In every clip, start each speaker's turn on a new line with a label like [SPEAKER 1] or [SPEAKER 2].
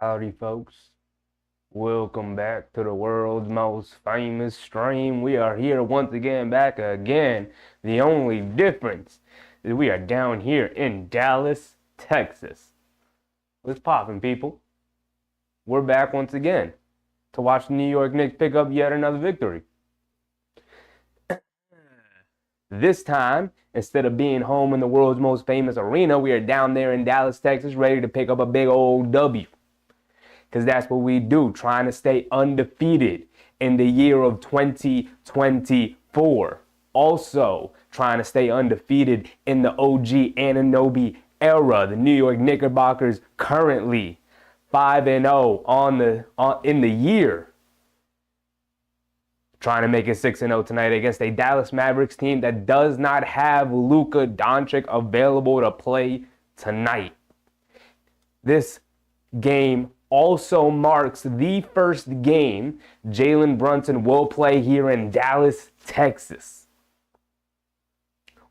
[SPEAKER 1] Howdy, folks. Welcome back to the world's most famous stream. We are here once again, back again. The only difference is we are down here in Dallas, Texas. What's poppin', people? We're back once again to watch the New York Knicks pick up yet another victory. This time, instead of being home in the world's most famous arena, we are down there in Dallas, Texas, ready to pick up a big old W. Because that's what we do, trying to stay undefeated in the year of 2024. Also, trying to stay undefeated in the OG Anunoby era. The New York Knickerbockers currently 5-0 in the year. Trying to make it 6-0 tonight against a Dallas Mavericks team that does not have Luka Doncic available to play tonight. This game also marks the first game Jalen Brunson will play here in Dallas, Texas.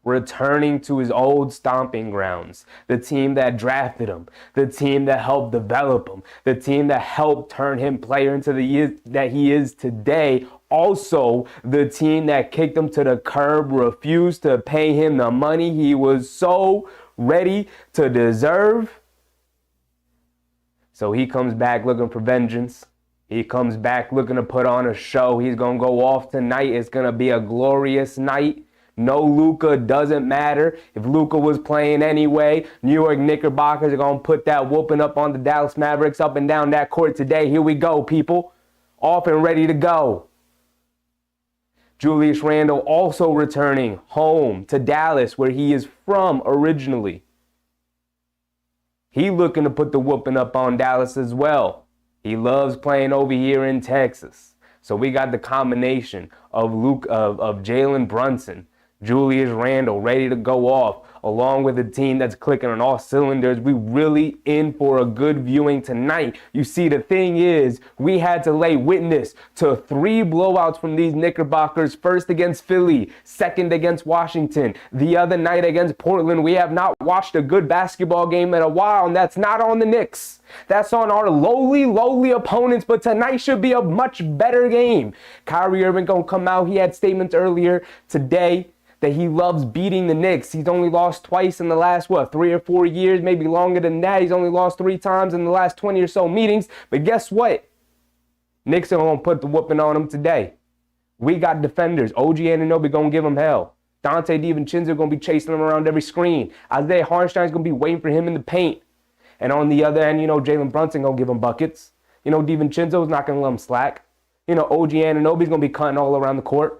[SPEAKER 1] Returning to his old stomping grounds, the team that drafted him, the team that helped develop him, the team that helped turn him player into the year that he is today. Also, the team that kicked him to the curb, refused to pay him the money he was so ready to deserve. So he comes back looking for vengeance. He comes back looking to put on a show. He's going to go off tonight. It's going to be a glorious night. No Luka, doesn't matter. If Luka was playing anyway, New York Knickerbockers are going to put that whooping up on the Dallas Mavericks up and down that court today. Here we go, people. Off and ready to go. Julius Randle also returning home to Dallas, where he is from originally. He looking to put the whooping up on Dallas as well. He loves playing over here in Texas. So we got the combination of Jalen Brunson, Julius Randle ready to go off, along with a team that's clicking on all cylinders. We really in for a good viewing tonight. You see, the thing is, we had to lay witness to 3 blowouts from these Knickerbockers. First against Philly, second against Washington, the other night against Portland. We have not watched a good basketball game in a while, and that's not on the Knicks. That's on our lowly opponents, but tonight should be a much better game. Kyrie Irving gonna come out. He had statements earlier today that he loves beating the Knicks. He's only lost twice in the last, 3 or 4 years, maybe longer than that. He's only lost 3 times in the last 20 or so meetings. But guess what? Knicks are going to put the whooping on him today. We got defenders. OG Anunoby going to give him hell. Dante DiVincenzo going to be chasing him around every screen. Isaiah Hartenstein's going to be waiting for him in the paint. And on the other end, Jalen Brunson going to give him buckets. DiVincenzo's not going to let him slack. OG Anunoby's going to be cutting all around the court.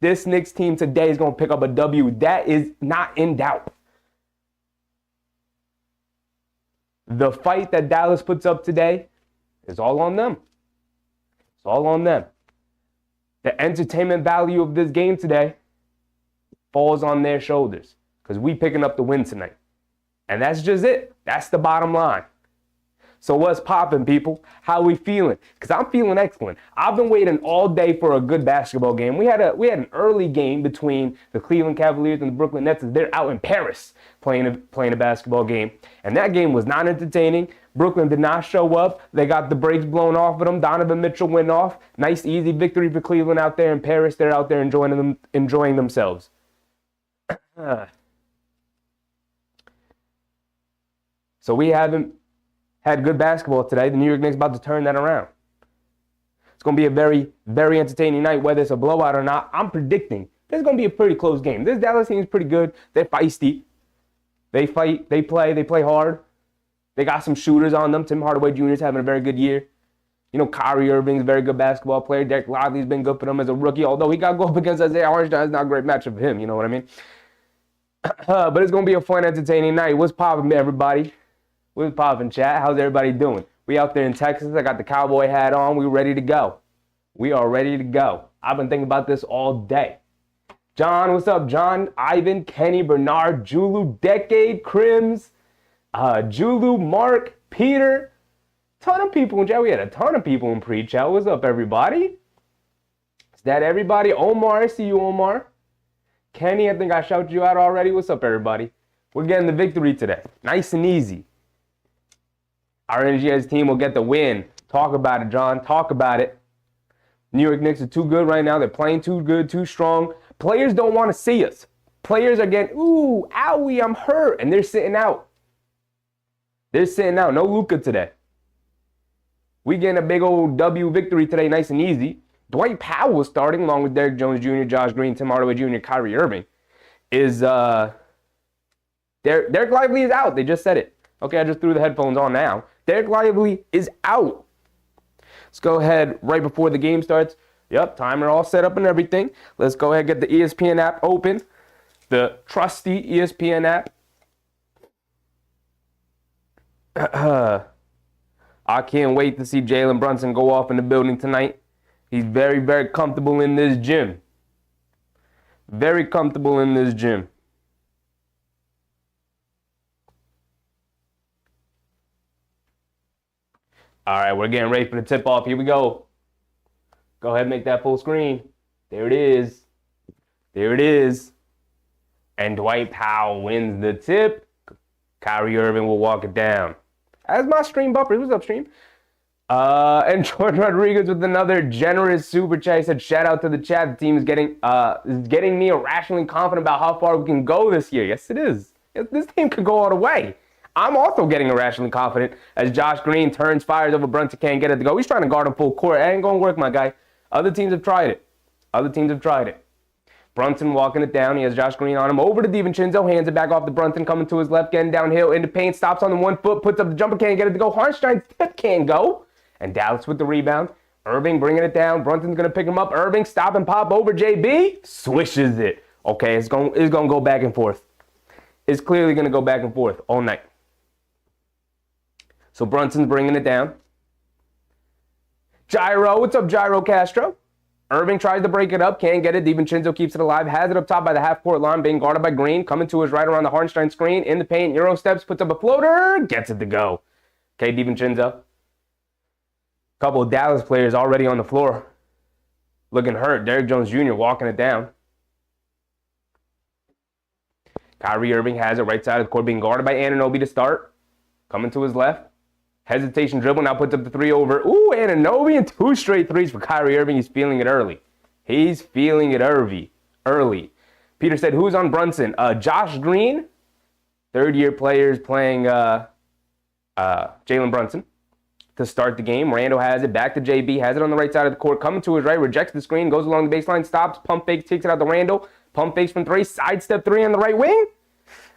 [SPEAKER 1] This Knicks team today is going to pick up a W. That is not in doubt. The fight that Dallas puts up today is all on them. It's all on them. The entertainment value of this game today falls on their shoulders because we picking up the win tonight. And that's just it. That's the bottom line. So what's popping, people? How we feeling? Because I'm feeling excellent. I've been waiting all day for a good basketball game. We had an early game between the Cleveland Cavaliers and the Brooklyn Nets. They're out in Paris playing a basketball game. And that game was not entertaining. Brooklyn did not show up. They got the brakes blown off of them. Donovan Mitchell went off. Nice, easy victory for Cleveland out there in Paris. They're out there enjoying themselves. So we haven't had good basketball today. The New York Knicks about to turn that around. It's going to be a very, very entertaining night, whether it's a blowout or not. I'm predicting this is going to be a pretty close game. This Dallas team is pretty good. They're feisty. They fight. They play hard. They got some shooters on them. Tim Hardaway Jr. is having a very good year. Kyrie Irving's a very good basketball player. Derek Lively's been good for them as a rookie, although he got to go up against Isaiah Hartenstein. It's not a great matchup for him, you know what I mean? But it's going to be a fun, entertaining night. What's poppin', everybody? What's poppin', chat? How's everybody doing? We out there in Texas. I got the cowboy hat on. We ready to go. We are ready to go. I've been thinking about this all day. John, what's up? John, Ivan, Kenny, Bernard, Julu, Decade, Crims, Julu, Mark, Peter. Ton of people in chat. We had a ton of people in pre-chat. What's up, everybody? Is that everybody? Omar, I see you, Omar. Kenny, I think I shouted you out already. What's up, everybody? We're getting the victory today. Nice and easy. Our NGS team will get the win. Talk about it, John. Talk about it. New York Knicks are too good right now. They're playing too good, too strong. Players don't want to see us. Players are getting, ooh, owie, I'm hurt. And they're sitting out. They're sitting out. No Luka today. We getting a big old W victory today, nice and easy. Dwight Powell starting along with Derrick Jones Jr., Josh Green, Tim Hardaway Jr., Kyrie Irving. Derek Lively is out. They just said it. Okay, I just threw the headphones on now. Derek Lively is out. Let's go ahead right before the game starts. Yep, timer all set up and everything. Let's go ahead and get the ESPN app open. The trusty ESPN app. I can't wait to see Jalen Brunson go off in the building tonight. He's very, very comfortable in this gym. Very comfortable in this gym. All right, we're getting ready for the tip-off. Here we go. Go ahead and make that full screen. There it is. There it is. And Dwight Powell wins the tip. Kyrie Irving will walk it down. As my stream buffer. Who's up, stream? And Jordan Rodriguez with another generous super chat. He said, shout out to the chat. The team is getting me irrationally confident about how far we can go this year. Yes, it is. This team could go all the way. I'm also getting irrationally confident as Josh Green turns, fires over Brunson, can't get it to go. He's trying to guard him full court. It ain't going to work, my guy. Other teams have tried it. Other teams have tried it. Brunson walking it down. He has Josh Green on him. Over to DiVincenzo. Hands it back off to Brunson. Coming to his left, getting downhill. Into paint. Stops on the 1 foot. Puts up the jumper. Can't get it to go. Hartenstein's tip can't go. And Dallas with the rebound. Irving bringing it down. Brunson's going to pick him up. Irving stop and pop over JB. Swishes it. Okay, it's going to go back and forth. It's clearly going to go back and forth all night. So Brunson's bringing it down. Gyro. What's up, Gyro Castro? Irving tries to break it up. Can't get it. DiVincenzo keeps it alive. Has it up top by the half-court line. Being guarded by Green. Coming to his right around the Hartenstein screen. In the paint. Euro steps. Puts up a floater. Gets it to go. Okay, DiVincenzo. Couple of Dallas players already on the floor. Looking hurt. Derrick Jones Jr. walking it down. Kyrie Irving has it right side of the court. Being guarded by Anunoby to start. Coming to his left. Hesitation dribble, now puts up the 3 over. Ooh, Anunoby and 2 straight threes for Kyrie Irving. He's feeling it early. He's feeling it early. Peter said, who's on Brunson? Josh Green, third-year players playing Jalen Brunson to start the game. Randall has it, back to JB, has it on the right side of the court. Coming to his right, rejects the screen, goes along the baseline, stops, pump fakes, takes it out to Randall. Pump fakes from 3, sidestep 3 on the right wing.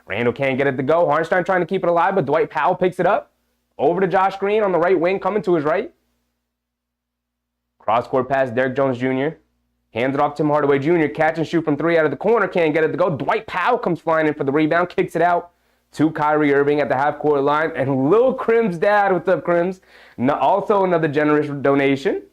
[SPEAKER 1] Randall can't get it to go. Hartenstein trying to keep it alive, but Dwight Powell picks it up. Over to Josh Green on the right wing, coming to his right. Cross-court pass, Derrick Jones Jr. Hands it off Tim Hardaway Jr. Catch and shoot from 3 out of the corner. Can't get it to go. Dwight Powell comes flying in for the rebound. Kicks it out to Kyrie Irving at the half-court line. And Lil Crim's dad, what's up, Crims? Also another generous donation.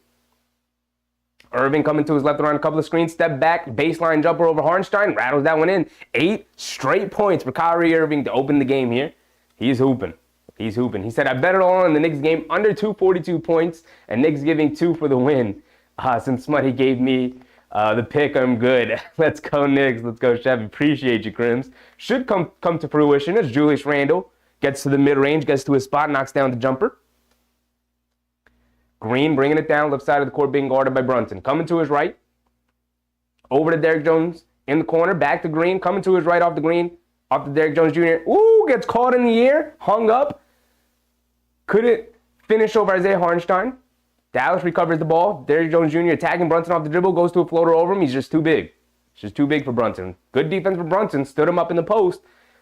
[SPEAKER 1] Irving coming to his left around a couple of screens. Step back, baseline jumper over Hartenstein. Rattles that one in. 8 straight points for Kyrie Irving to open the game here. He's hooping. He's hooping. He said, I bet it all on the Knicks game under 242 points and Knicks giving 2 for the win. Since Smutty gave me the pick, I'm good. Let's go, Knicks. Let's go, Chef. Appreciate you, Crims. Should come to fruition as Julius Randle gets to the mid-range, gets to his spot, knocks down the jumper. Green bringing it down, left side of the court, being guarded by Brunson. Coming to his right. Over to Derrick Jones in the corner. Back to Green. Coming to his right off the Green. Off to Derrick Jones Jr. Ooh, gets caught in the air. Hung up. Couldn't finish over Isaiah Hartenstein. Dallas recovers the ball. Derrick Jones Jr. attacking Brunson off the dribble. Goes to a floater over him. He's just too big. It's just too big for Brunson. Good defense for Brunson. Stood him up in the post.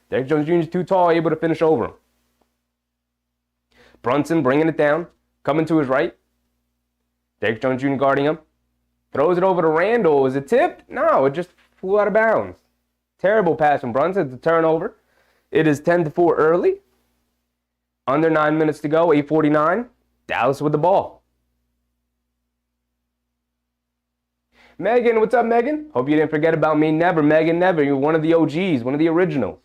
[SPEAKER 1] Derrick Jones Jr. is too tall. Able to finish over him. Brunson bringing it down. Coming to his right. Derrick Jones Jr. guarding him. Throws it over to Randall. Is it tipped? No, it just flew out of bounds. Terrible pass from Brunson. It's a turnover. It is 10-4 early. Under 9 minutes to go, 8:49. Dallas with the ball. Megan, what's up, Megan? Hope you didn't forget about me. Never, Megan, never. You're one of the OGs, one of the originals.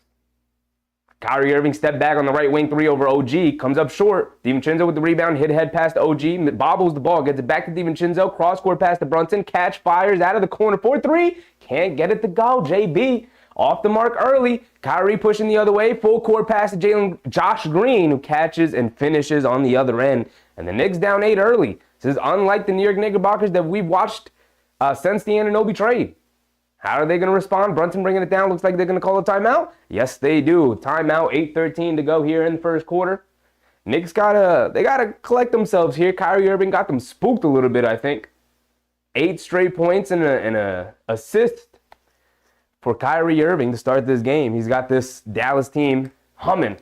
[SPEAKER 1] Kyrie Irving stepped back on the right wing, 3 over OG. Comes up short. DiVincenzo with the rebound. Hit head pass to OG. Bobbles the ball. Gets it back to DiVincenzo. Cross-court pass to Brunson. Catch, fires out of the corner. 4-3. Can't get it to go. JB Off the mark early. Kyrie pushing the other way. Full court pass to Josh Green, who catches and finishes on the other end. And the Knicks down 8 early. This is unlike the New York Knickerbockers that we've watched since the Anunoby trade. How are they going to respond? Brunson bringing it down. Looks like they're going to call a timeout. Yes, they do. Timeout, 8:13 to go here in the first quarter. Knicks gotta collect themselves here. Kyrie Irving got them spooked a little bit, I think. 8 straight points and a assist for Kyrie Irving to start this game. He's got this Dallas team humming.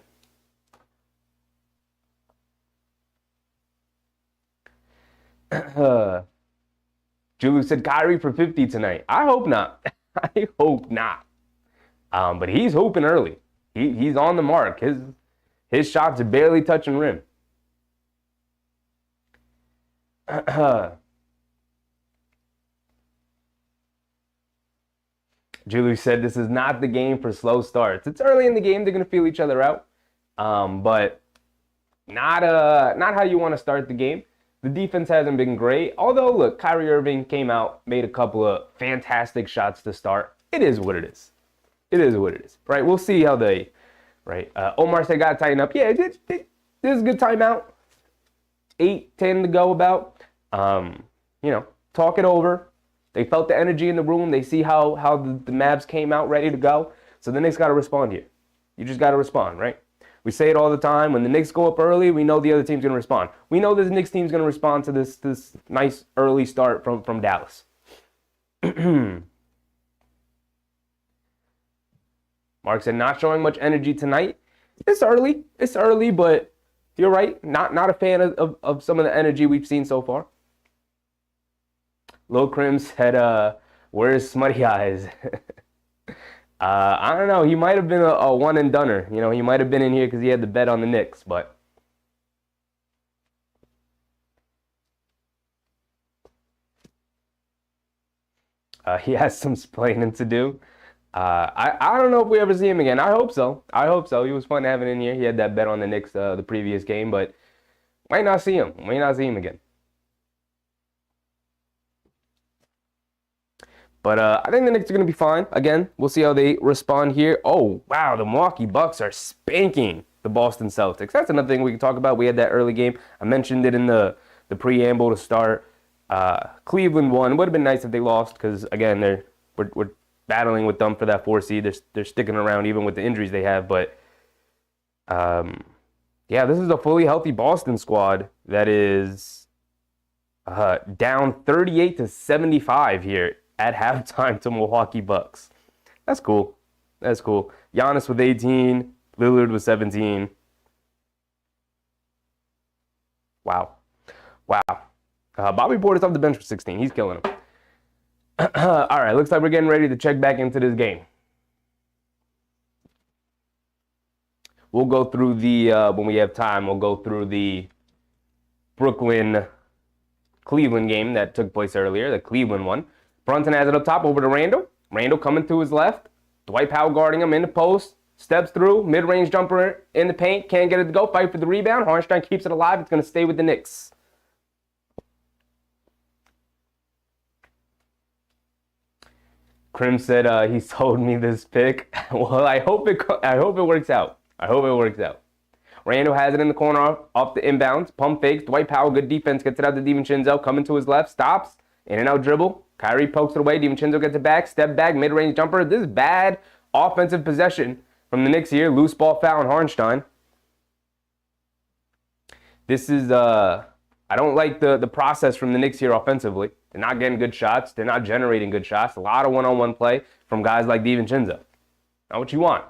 [SPEAKER 1] Julie said Kyrie for 50 tonight. I hope not. I hope not. But he's hooping early. He's on the mark. His shots are barely touching rim. Julie said this is not the game for slow starts. It's early in the game. They're going to feel each other out. But not how you want to start the game. The defense hasn't been great. Although, look, Kyrie Irving came out, made a couple of fantastic shots to start. It is what it is. It is what it is, right? We'll see how they, right? Omar said, got to tighten up. Yeah, this is a good timeout. 8-10 to go about. Talk it over. They felt the energy in the room. They see how the Mavs came out ready to go. So the Knicks got to respond here. You just got to respond, right? We say it all the time. When the Knicks go up early, we know the other team's going to respond. We know this Knicks team's going to respond to this nice early start from Dallas. Mark said, not showing much energy tonight. It's early, but you're right. Not a fan of some of the energy we've seen so far. Lil Crim said, where's Smutty Eyes? I don't know. He might have been a one and doneer. He might have been in here because he had the bet on the Knicks, but he has some explaining to do. I don't know if we ever see him again. I hope so. He was fun having in here. He had that bet on the Knicks the previous game, but might not see him. Again. But I think the Knicks are going to be fine. Again, we'll see how they respond here. Oh, wow, the Milwaukee Bucks are spanking the Boston Celtics. That's another thing we can talk about. We had that early game. I mentioned it in the preamble to start. Cleveland won. It would have been nice if they lost because, again, we're battling with them for that 4 seed. They're sticking around even with the injuries they have. But, yeah, this is a fully healthy Boston squad that is down 38-75 here at halftime to Milwaukee Bucks. That's cool. Giannis with 18. Lillard with 17. Wow. Bobby Portis off the bench for 16. He's killing him. All right, looks like we're getting ready to check back into this game. We'll go through when we have time, we'll go through the Brooklyn-Cleveland game that took place earlier, the Cleveland one. Brunson has it up top over to Randall. Randall coming to his left. Dwight Powell guarding him in the post. Steps through. Mid-range jumper in the paint. Can't get it to go. Fight for the rebound. Hartenstein keeps it alive. It's going to stay with the Knicks. Krim said he sold me this pick. Well, I hope it works out. Randall has it in the corner off the inbounds. Pump fakes. Dwight Powell, good defense. Gets it out to DiVincenzo. Coming to his left. Stops. In and out dribble. Kyrie pokes it away. DiVincenzo gets it back. Step back. Mid-range jumper. This is bad offensive possession from the Knicks here. Loose ball foul on Hartenstein. This is, I don't like the process from the Knicks here offensively. They're not getting good shots. They're not generating good shots. A lot of one-on-one play from guys like DiVincenzo. Not what you want.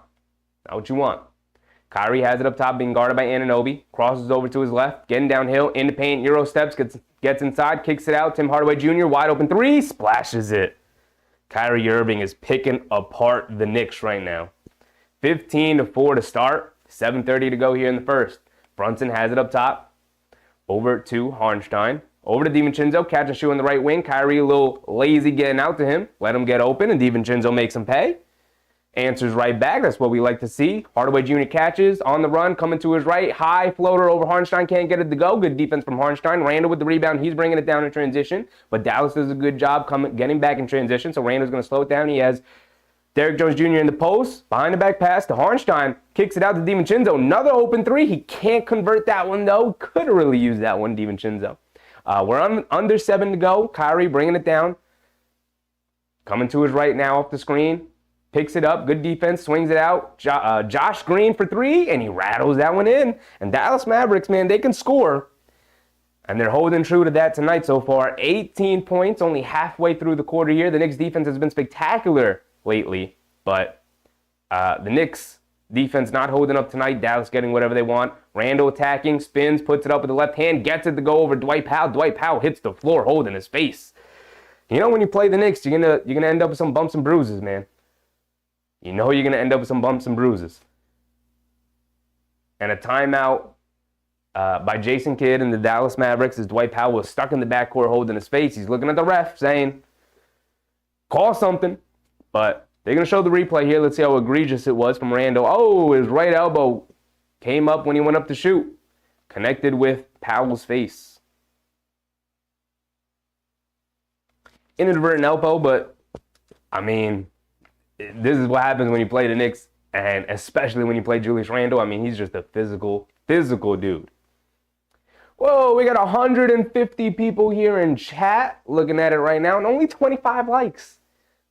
[SPEAKER 1] Kyrie has it up top, being guarded by Anunoby. Crosses over to his left, getting downhill, in the paint, Euro steps, gets inside, kicks it out. Tim Hardaway Jr., wide open 3, splashes it. Kyrie Irving is picking apart the Knicks right now. 15-4 to start, 7:30 to go here in the first. Brunson has it up top, over to Hartenstein. Over to DiVincenzo, catch and shoot in the right wing. Kyrie a little lazy getting out to him. Let him get open, and DiVincenzo makes him pay. Answers right back. That's what we like to see. Hardaway Jr. catches on the run, coming to his right. High floater over Hartenstein. Can't get it to go. Good defense from Hartenstein. Randall with the rebound. He's bringing it down in transition. But Dallas does a good job getting back in transition. So Randall's going to slow it down. He has Derrick Jones Jr. in the post, behind the back pass to Hartenstein, kicks it out to DiVincenzo. Another open three. He can't convert that one, though. Could have really used that one, DiVincenzo. We're under 7 to go. Kyrie bringing it down. Coming to his right now off the screen. Picks it up. Good defense. Swings it out. Josh Green for 3, and he rattles that one in. And Dallas Mavericks, man, they can score. And they're holding true to that tonight so far. 18 points, only halfway through the quarter here. The Knicks defense has been spectacular lately, but the Knicks defense not holding up tonight. Dallas getting whatever they want. Randle attacking, spins, puts it up with the left hand, gets it to go over Dwight Powell. Dwight Powell hits the floor holding his face. You know when you play the Knicks, you're gonna end up with some bumps and bruises, man. You know you're gonna end up with some bumps and bruises. And a timeout by Jason Kidd and the Dallas Mavericks as Dwight Powell was stuck in the backcourt holding his face. He's looking at the ref saying, call something. But they're going to show the replay here. Let's see how egregious it was from Randle. Oh, his right elbow came up when he went up to shoot. Connected with Powell's face. Inadvertent elbow, but, I mean, this is what happens when you play the Knicks, and especially when you play Julius Randle. I mean, he's just a physical dude. Whoa, we got 150 people here in chat looking at it right now, and only 25 likes.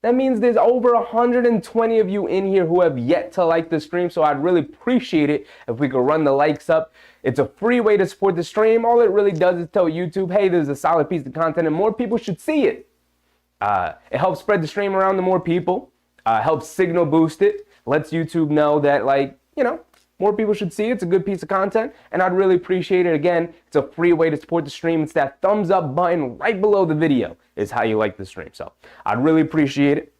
[SPEAKER 1] That means there's over 120 of you in here who have yet to like the stream, so I'd really appreciate it if we could run the likes up. It's a free way to support the stream. All it really does is tell YouTube, hey, there's a solid piece of content and more people should see it. It helps spread the stream around to more people, helps signal boost it, lets YouTube know that, like, you know, more people should see it. It's a good piece of content, and I'd really appreciate it. Again, it's a free way to support the stream. It's that thumbs up button right below the video is how you like the stream. So I'd really appreciate it.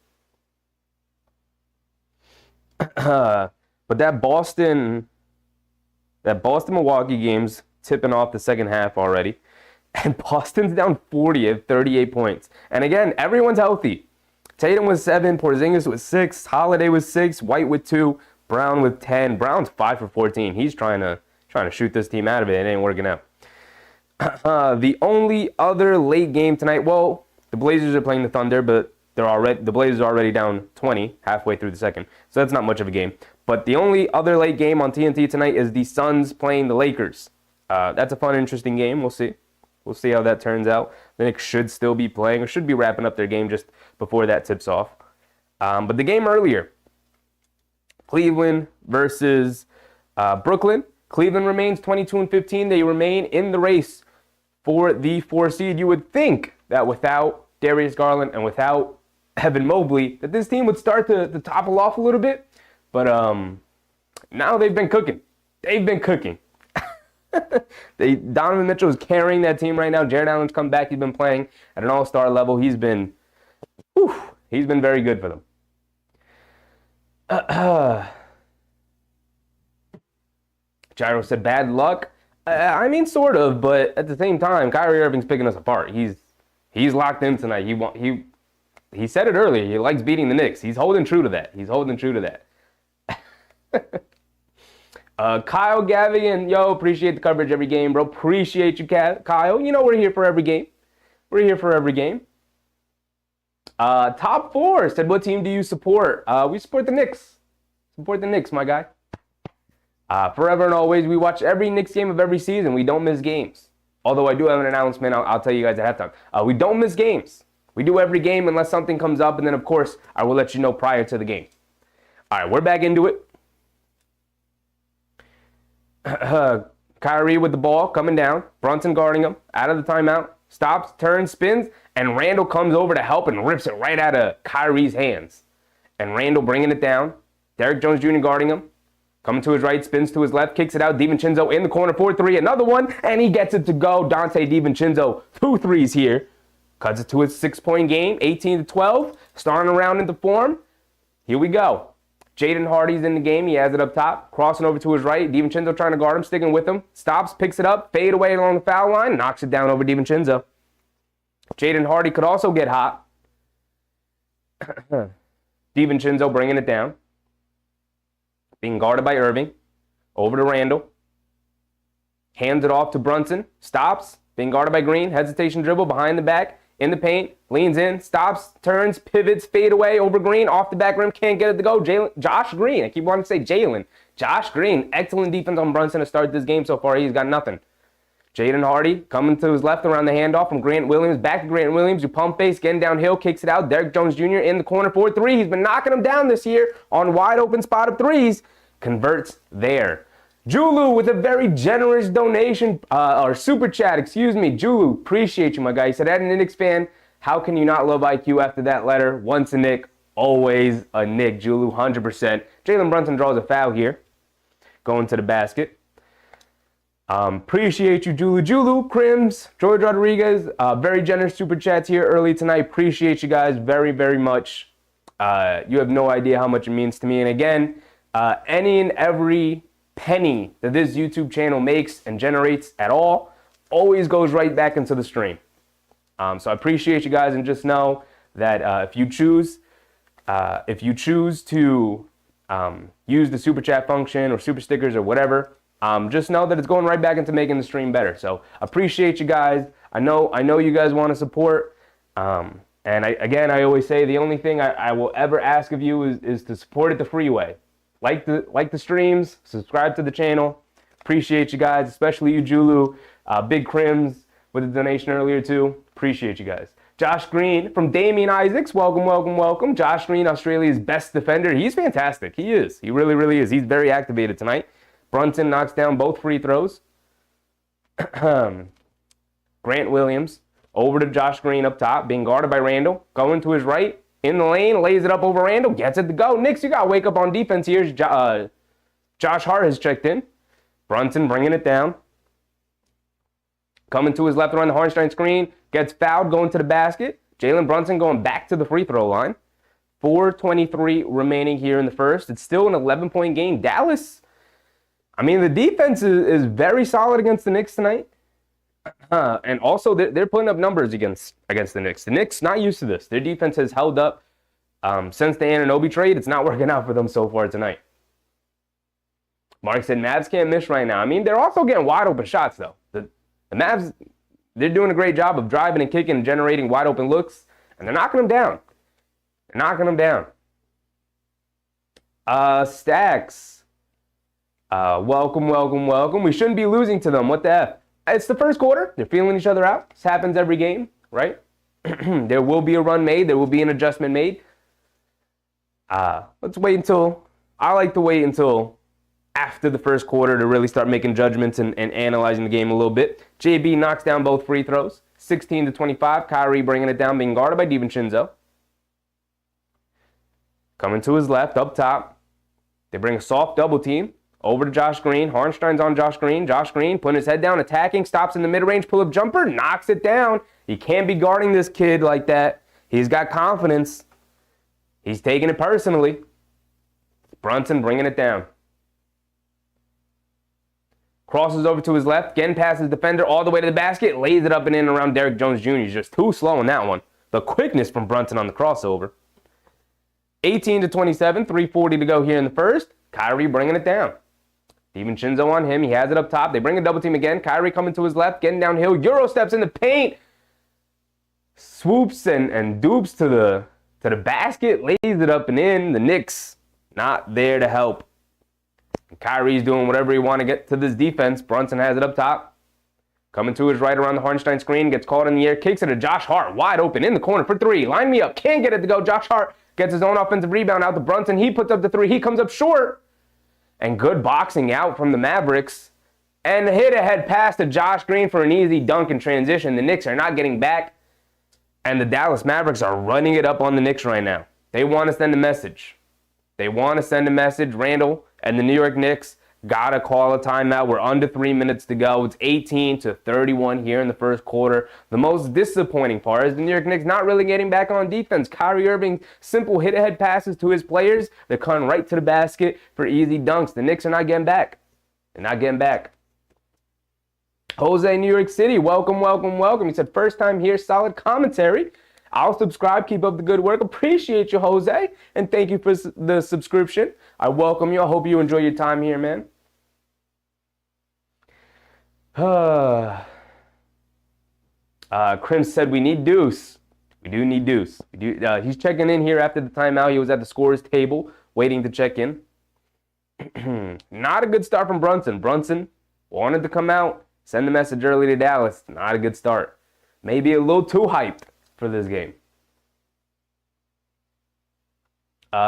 [SPEAKER 1] But that Boston-Milwaukee game's tipping off the second half already. And Boston's down 40 at 38 points. And again, everyone's healthy. Tatum was 7, Porzingis was 6, Holiday was 6, White with 2, Brown with 10. Brown's 5 for 14. He's trying to shoot this team out of it. It ain't working out. The only other late game tonight, well, the Blazers are playing the Thunder, but the Blazers are already down 20 halfway through the second. So that's not much of a game. But the only other late game on TNT tonight is the Suns playing the Lakers. That's a fun, interesting game. We'll see. We'll see how that turns out. The Knicks should still be playing, or should be wrapping up their game just before that tips off. But the game earlier, Cleveland versus Brooklyn. Cleveland remains 22-15. They remain in the race for the 4 seed. You would think that without Darius Garland and without Evan Mobley, that this team would start to topple off a little bit. But now they've been cooking. They've been cooking. Donovan Mitchell is carrying that team right now. Jared Allen's come back. He's been playing at an all-star level. He's been very good for them. Gyro said bad luck. I mean, sort of, but at the same time, Kyrie Irving's picking us apart. He's locked in tonight. He said it earlier. He likes beating the Knicks. He's holding true to that. Kyle Gavigan, yo, appreciate the coverage every game, bro. Appreciate you, Kyle. You know we're here for every game. Top 4 said, what team do you support? We support the Knicks. Support the Knicks, my guy. Forever and always, we watch every Knicks game of every season. We don't miss games. Although I do have an announcement, I'll tell you guys at halftime. We don't miss games. We do every game unless something comes up, and then, of course, I will let you know prior to the game. All right, we're back into it. Kyrie with the ball, coming down. Brunson guarding him, out of the timeout. Stops, turns, spins, and Randle comes over to help and rips it right out of Kyrie's hands. And Randle bringing it down. Derrick Jones Jr. guarding him. Coming to his right, spins to his left, kicks it out. DiVincenzo in the corner, 4-3, another one, and he gets it to go. Dante DiVincenzo, 2 threes here. Cuts it to his 6-point game, 18-12. Starting around into form. Here we go. Jaden Hardy's in the game. He has it up top. Crossing over to his right. DiVincenzo trying to guard him, sticking with him. Stops, picks it up, fade away along the foul line, knocks it down over DiVincenzo. Jaden Hardy could also get hot. DiVincenzo bringing it down. Being guarded by Irving. Over to Randle. Hands it off to Brunson. Stops. Being guarded by Green. Hesitation dribble behind the back. in the paint, leans in, stops, turns, pivots, fade away over Green, off the back rim, can't get it to go. Josh Green, I keep wanting to say Jalen. Josh Green, excellent defense on Brunson to start this game so far. He's got nothing. Jaden Hardy coming to his left around the handoff from Grant Williams. Back to Grant Williams, who pump face, getting downhill, kicks it out. Derek Jones Jr. in the corner for 3. He's been knocking them down this year on wide open spot of threes. Converts there. Julu with a very generous donation, or super chat, excuse me. Julu, appreciate you, my guy. He said, as an Knicks fan, how can you not love IQ after that letter? Once a Knick, always a Knick. Julu, 100%. Jalen Brunson draws a foul here. Going to the basket. Appreciate you, Julu. Julu, Crims, George Rodriguez, very generous super chats here early tonight. Appreciate you guys very, very much. You have no idea how much it means to me. And again, any and every penny that this YouTube channel makes and generates at all always goes right back into the stream. So I appreciate you guys, and just know that if you choose to use the super chat function or super stickers or whatever, just know that it's going right back into making the stream better. So appreciate you guys. I know you guys want to support. And I always say the only thing I will ever ask of you is to support it the free way. Like the streams, subscribe to the channel. Appreciate you guys, especially you, Julu. Big Crims with a donation earlier too. Appreciate you guys. Josh Green from Damian Isaacs. Welcome, welcome, welcome. Josh Green, Australia's best defender. He's fantastic. He is. He really, really is. He's very activated tonight. Brunson knocks down both free throws. Grant Williams over to Josh Green up top, being guarded by Randall. Going to his right, in the lane, lays it up over Randall, gets it to go. Knicks, you got to wake up on defense here. Josh Hart has checked in. Brunson bringing it down. Coming to his left around the Hartenstein screen. Gets fouled, going to the basket. Jalen Brunson going back to the free throw line. 4:23 remaining here in the first. It's still an 11-point game. Dallas, I mean, the defense is very solid against the Knicks tonight. And also, they're putting up numbers against the Knicks. The Knicks, not used to this. Their defense has held up since the Anunoby trade. It's not working out for them so far tonight. Mark said, Mavs can't miss right now. I mean, they're also getting wide open shots, though. The Mavs, they're doing a great job of driving and kicking and generating wide open looks, and they're knocking them down. They're knocking them down. Stacks. Welcome, welcome, welcome. We shouldn't be losing to them. What the F? It's the first quarter. They're feeling each other out. This happens every game, right? There will be a run made. There will be an adjustment made. Let's wait until, I like to wait until after the first quarter to really start making judgments and analyzing the game a little bit. JB knocks down both free throws. 16-25. Kyrie bringing it down, being guarded by DiVincenzo. Coming to his left, up top. They bring a soft double team. Over to Josh Green. Hartenstein's on Josh Green. Josh Green putting his head down, attacking, stops in the mid-range, pull-up jumper, knocks it down. You can't be guarding this kid like that. He's got confidence. He's taking it personally. Brunson bringing it down. Crosses over to his left, again past his defender all the way to the basket, lays it up and in around Derek Jones Jr. He's just too slow in that one. The quickness from Brunson on the crossover. 18-27, 3:40 to go here in the first. Kyrie bringing it down. DiVincenzo on him. He has it up top. They bring a double team again. Kyrie coming to his left, getting downhill. Euro steps in the paint. Swoops and dupes to the basket. Lays it up and in. The Knicks not there to help. Kyrie's doing whatever he wants to get to this defense. Brunson has it up top. Coming to his right around the Hartenstein screen. Gets caught in the air. Kicks it to Josh Hart. Wide open in the corner for 3. Line me up. Can't get it to go. Josh Hart gets his own offensive rebound out to Brunson. He puts up the 3. He comes up short. And good boxing out from the Mavericks. And hit ahead pass to Josh Green for an easy dunk in transition. The Knicks are not getting back. And the Dallas Mavericks are running it up on the Knicks right now. They want to send a message. They want to send a message. Randall and the New York Knicks got to call a timeout. We're under 3 minutes to go. It's 18-31 here in the first quarter. The most disappointing part is the New York Knicks not really getting back on defense. Kyrie Irving, simple hit-ahead passes to his players. They're coming right to the basket for easy dunks. The Knicks are not getting back. They're not getting back. Jose, New York City, welcome, welcome, welcome. He said, first time here, solid commentary. I'll subscribe. Keep up the good work. Appreciate you, Jose. And thank you for the subscription. I welcome you. I hope you enjoy your time here, man. Krim said we need Deuce. We do need Deuce. He's checking in here after the timeout. He was at the scorer's table waiting to check in. Not a good start from Brunson. Brunson wanted to come out, send a message early to Dallas. Not a good start. Maybe a little too hyped for this game.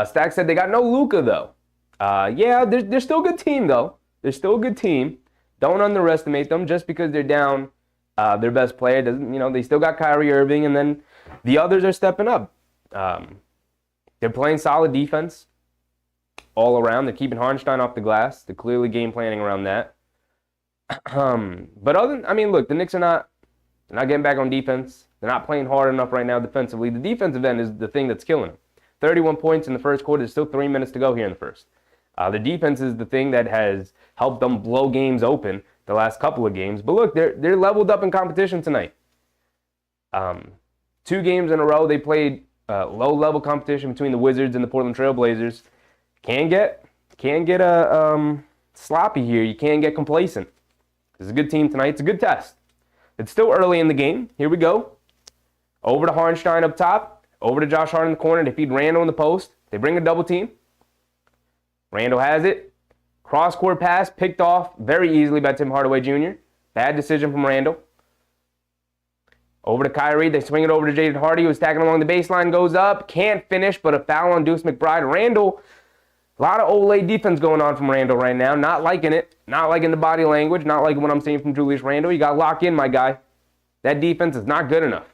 [SPEAKER 1] Stack said they got no Luka, though. Yeah, they're still a good team, though. They're still a good team. Don't underestimate them just because they're down their best player. Doesn't, they still got Kyrie Irving, and then the others are stepping up. They're playing solid defense all around. They're keeping Hartenstein off the glass. They're clearly game planning around that. But look, the Knicks are not getting back on defense. They're not playing hard enough right now defensively. The defensive end is the thing that's killing them. 31 points in the first quarter. There's still 3 minutes to go here in the first. The defense is the thing that has helped them blow games open the last couple of games. But look, they're leveled up in competition tonight. 2 games in a row, they played low-level competition between the Wizards and the Portland Trail Blazers. Can't get sloppy here. You can't get complacent. This is a good team tonight. It's a good test. It's still early in the game. Here we go. Over to Hartenstein up top. Over to Josh Hart in the corner. They feed Randall in the post. They bring a double team. Randall has it. Cross-court pass picked off very easily by Tim Hardaway Jr. Bad decision from Randall. Over to Kyrie. They swing it over to Jaden Hardy, who's tagging along the baseline. Goes up. Can't finish, but a foul on Deuce McBride. Randall, a lot of Olay defense going on from Randall right now. Not liking it. Not liking the body language. Not liking what I'm seeing from Julius Randle. You got to lock in, my guy. That defense is not good enough.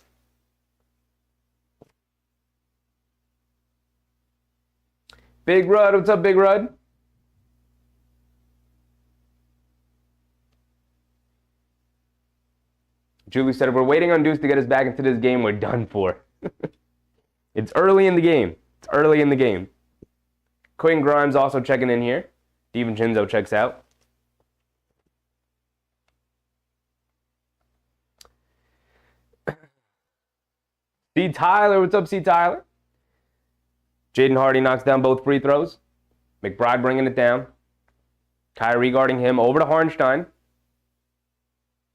[SPEAKER 1] Big Rud, what's up, Big Rud? Julie said, if we're waiting on Deuce to get us back into this game, we're done for. It's early in the game. It's early in the game. Quinn Grimes also checking in here. DiVincenzo checks out. C. Tyler, what's up, C. Tyler? Jaden Hardy knocks down both free throws. McBride bringing it down. Kyrie guarding him. Over to Hartenstein.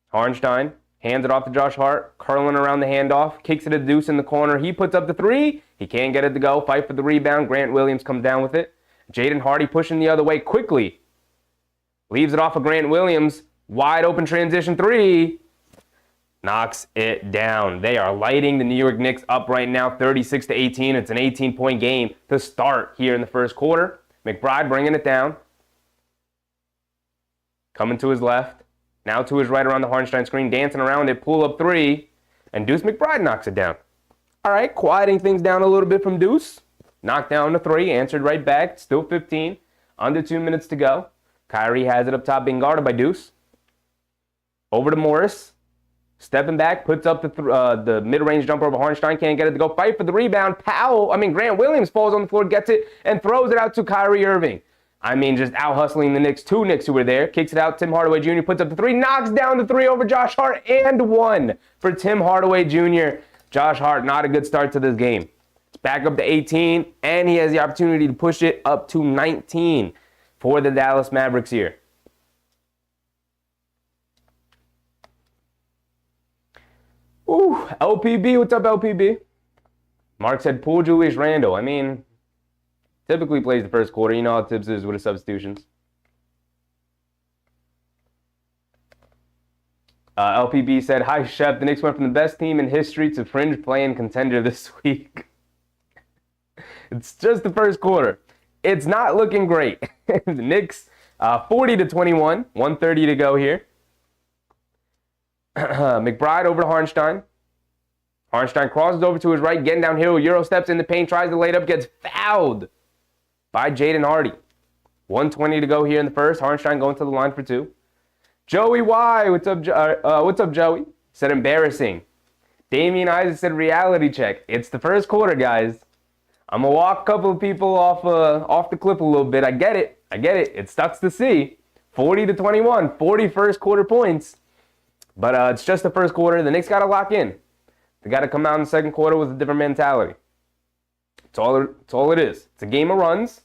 [SPEAKER 1] Hartenstein hands it off to Josh Hart. Curling around the handoff. Kicks it to Deuce in the corner. He puts up the 3. He can't get it to go. Fight for the rebound. Grant Williams comes down with it. Jaden Hardy pushing the other way quickly. Leaves it off of Grant Williams. Wide open transition 3. Knocks it down. They are lighting the New York Knicks up right now, 36-18. It's an 18-point game to start here in the first quarter. McBride bringing it down. Coming to his left. Now to his right around the Hartenstein screen. Dancing around it. Pull up 3. And Deuce McBride knocks it down. All right, quieting things down a little bit from Deuce. Knocked down the 3. Answered right back. Still 15. Under 2 minutes to go. Kyrie has it up top being guarded by Deuce. Over to Morris. Stepping back, puts up the mid-range jumper over Hartenstein. Can't get it to go. Fight for the rebound. Grant Williams falls on the floor, gets it, and throws it out to Kyrie Irving. Just out-hustling the Knicks. 2 Knicks who were there. Kicks it out. Tim Hardaway Jr. puts up the 3. Knocks down the 3 over Josh Hart. And 1 for Tim Hardaway Jr. Josh Hart, not a good start to this game. It's back up to 18, and he has the opportunity to push it up to 19 for the Dallas Mavericks here. Ooh, LPB, what's up, LPB? Mark said, pull Julius Randle. Typically plays the first quarter. You know how Tibbs is with his substitutions. LPB said, hi, Shep. The Knicks went from the best team in history to fringe playing contender this week. It's just the first quarter. It's not looking great. The Knicks, 40-21, 1:30 to go here. McBride over to Hartenstein. Hartenstein crosses over to his right, getting downhill. Euro steps in the paint, tries to lay it up, gets fouled by Jaden Hardy. 1:20 to go here in the first. Hartenstein going to the line for 2. Joey Y, what's up, Joey? Said embarrassing. Damian Isaac said reality check. It's the first quarter, guys. I'm gonna walk a couple of people off the cliff a little bit. I get it. It sucks to see. 40-21, 40 first quarter points. But it's just the first quarter. The Knicks got to lock in. They got to come out in the second quarter with a different mentality. It's all it is. It's a game of runs.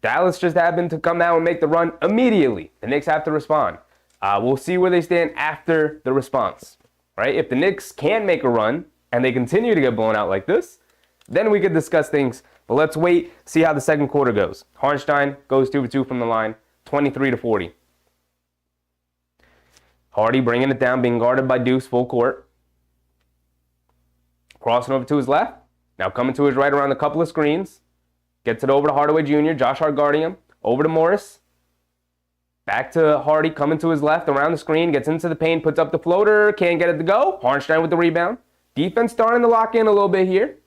[SPEAKER 1] Dallas just happened to come out and make the run immediately. The Knicks have to respond. We'll see where they stand after the response. right? If the Knicks can make a run and they continue to get blown out like this, then we could discuss things. But let's wait, see how the second quarter goes. Hartenstein goes 2 for 2 from the line, 23-40. Hardy bringing it down, being guarded by Deuce full court. Crossing over to his left. Now coming to his right around a couple of screens. Gets it over to Hardaway Jr., Josh Hart guarding him. Over to Morris. Back to Hardy, coming to his left, around the screen, gets into the paint, puts up the floater, can't get it to go. Hartenstein with the rebound. Defense starting to lock in a little bit here.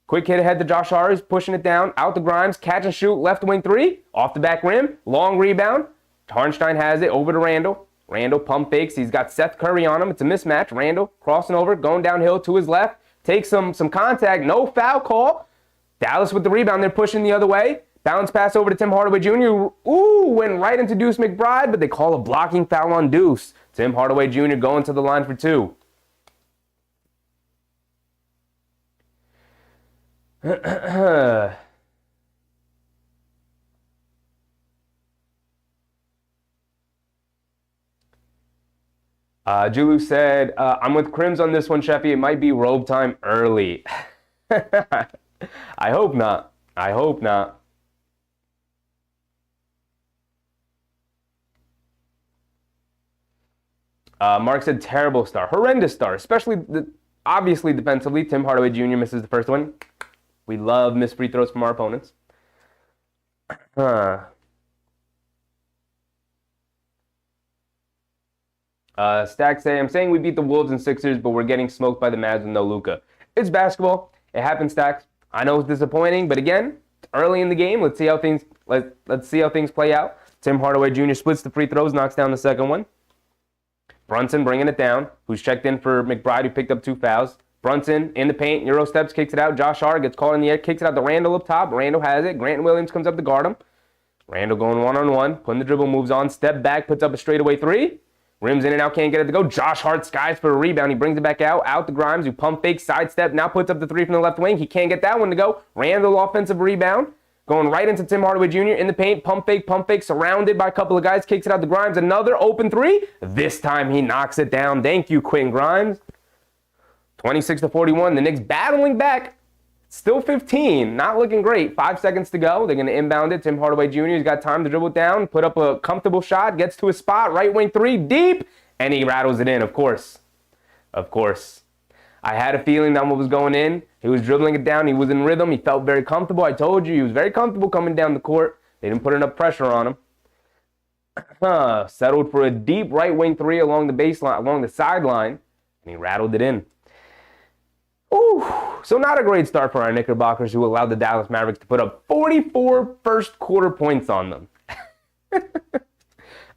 [SPEAKER 1] Quick hit ahead to Josh Hart, he's pushing it down. Out to Grimes, catch and shoot, left wing three. Off the back rim, long rebound. Hartenstein has it, over to Randall. Randall pump fakes, he's got Seth Curry on him. It's a mismatch. Randall crossing over, going downhill to his left. Takes some contact, no foul call. Dallas with the rebound, they're pushing the other way. Bounce pass over to Tim Hardaway Jr. Ooh, went right into Deuce McBride, but they call a blocking foul on Deuce. Tim Hardaway Jr. going to the line for two. Julu said, I'm with Crims on this one, Sheffy. It might be robe time early. I hope not. I hope not. Mark said terrible start. Horrendous start, especially, obviously, defensively. Tim Hardaway Jr. misses the first one. We love missed free throws from our opponents. Stack say, I'm saying we beat the Wolves and Sixers, but we're getting smoked by the Mavs with no Luka. It's basketball. It happens, Stacks. I know it's disappointing, but again, it's early in the game. Let's see how things play out. Tim Hardaway Jr. splits the free throws, knocks down the second one. Brunson bringing it down, who's checked in for McBride, who picked up 2 fouls. Brunson in the paint, Euro steps, kicks it out. Josh Hart gets caught in the air, kicks it out to Randall up top. Randall has it. Grant Williams comes up to guard him. Randall going one-on-one, putting the dribble, moves on, step back, puts up a straightaway three. Rims in and out, can't get it to go. Josh Hart skies for a rebound. He brings it back out to Grimes, who pump fake, sidestep, now puts up the three from the left wing. He can't get that one to go. Randall offensive rebound. Going right into Tim Hardaway Jr. in the paint, pump fake, surrounded by a couple of guys, kicks it out to Grimes. Another open three. This time he knocks it down. Thank you, Quentin Grimes. 26-41. The Knicks battling back. Still 15. Not looking great. 5 seconds to go. They're going to inbound it. Tim Hardaway Jr. has got time to dribble it down, put up a comfortable shot, gets to a spot, right wing three, deep, and he rattles it in, of course. Of course. I had a feeling that one was going in. He was dribbling it down. He was in rhythm. He felt very comfortable. I told you, he was very comfortable coming down the court. They didn't put enough pressure on him. Settled for a deep right wing three along the baseline, along the sideline, and he rattled it in. Ooh, so not a great start for our Knickerbockers, who allowed the Dallas Mavericks to put up 44 first quarter points on them.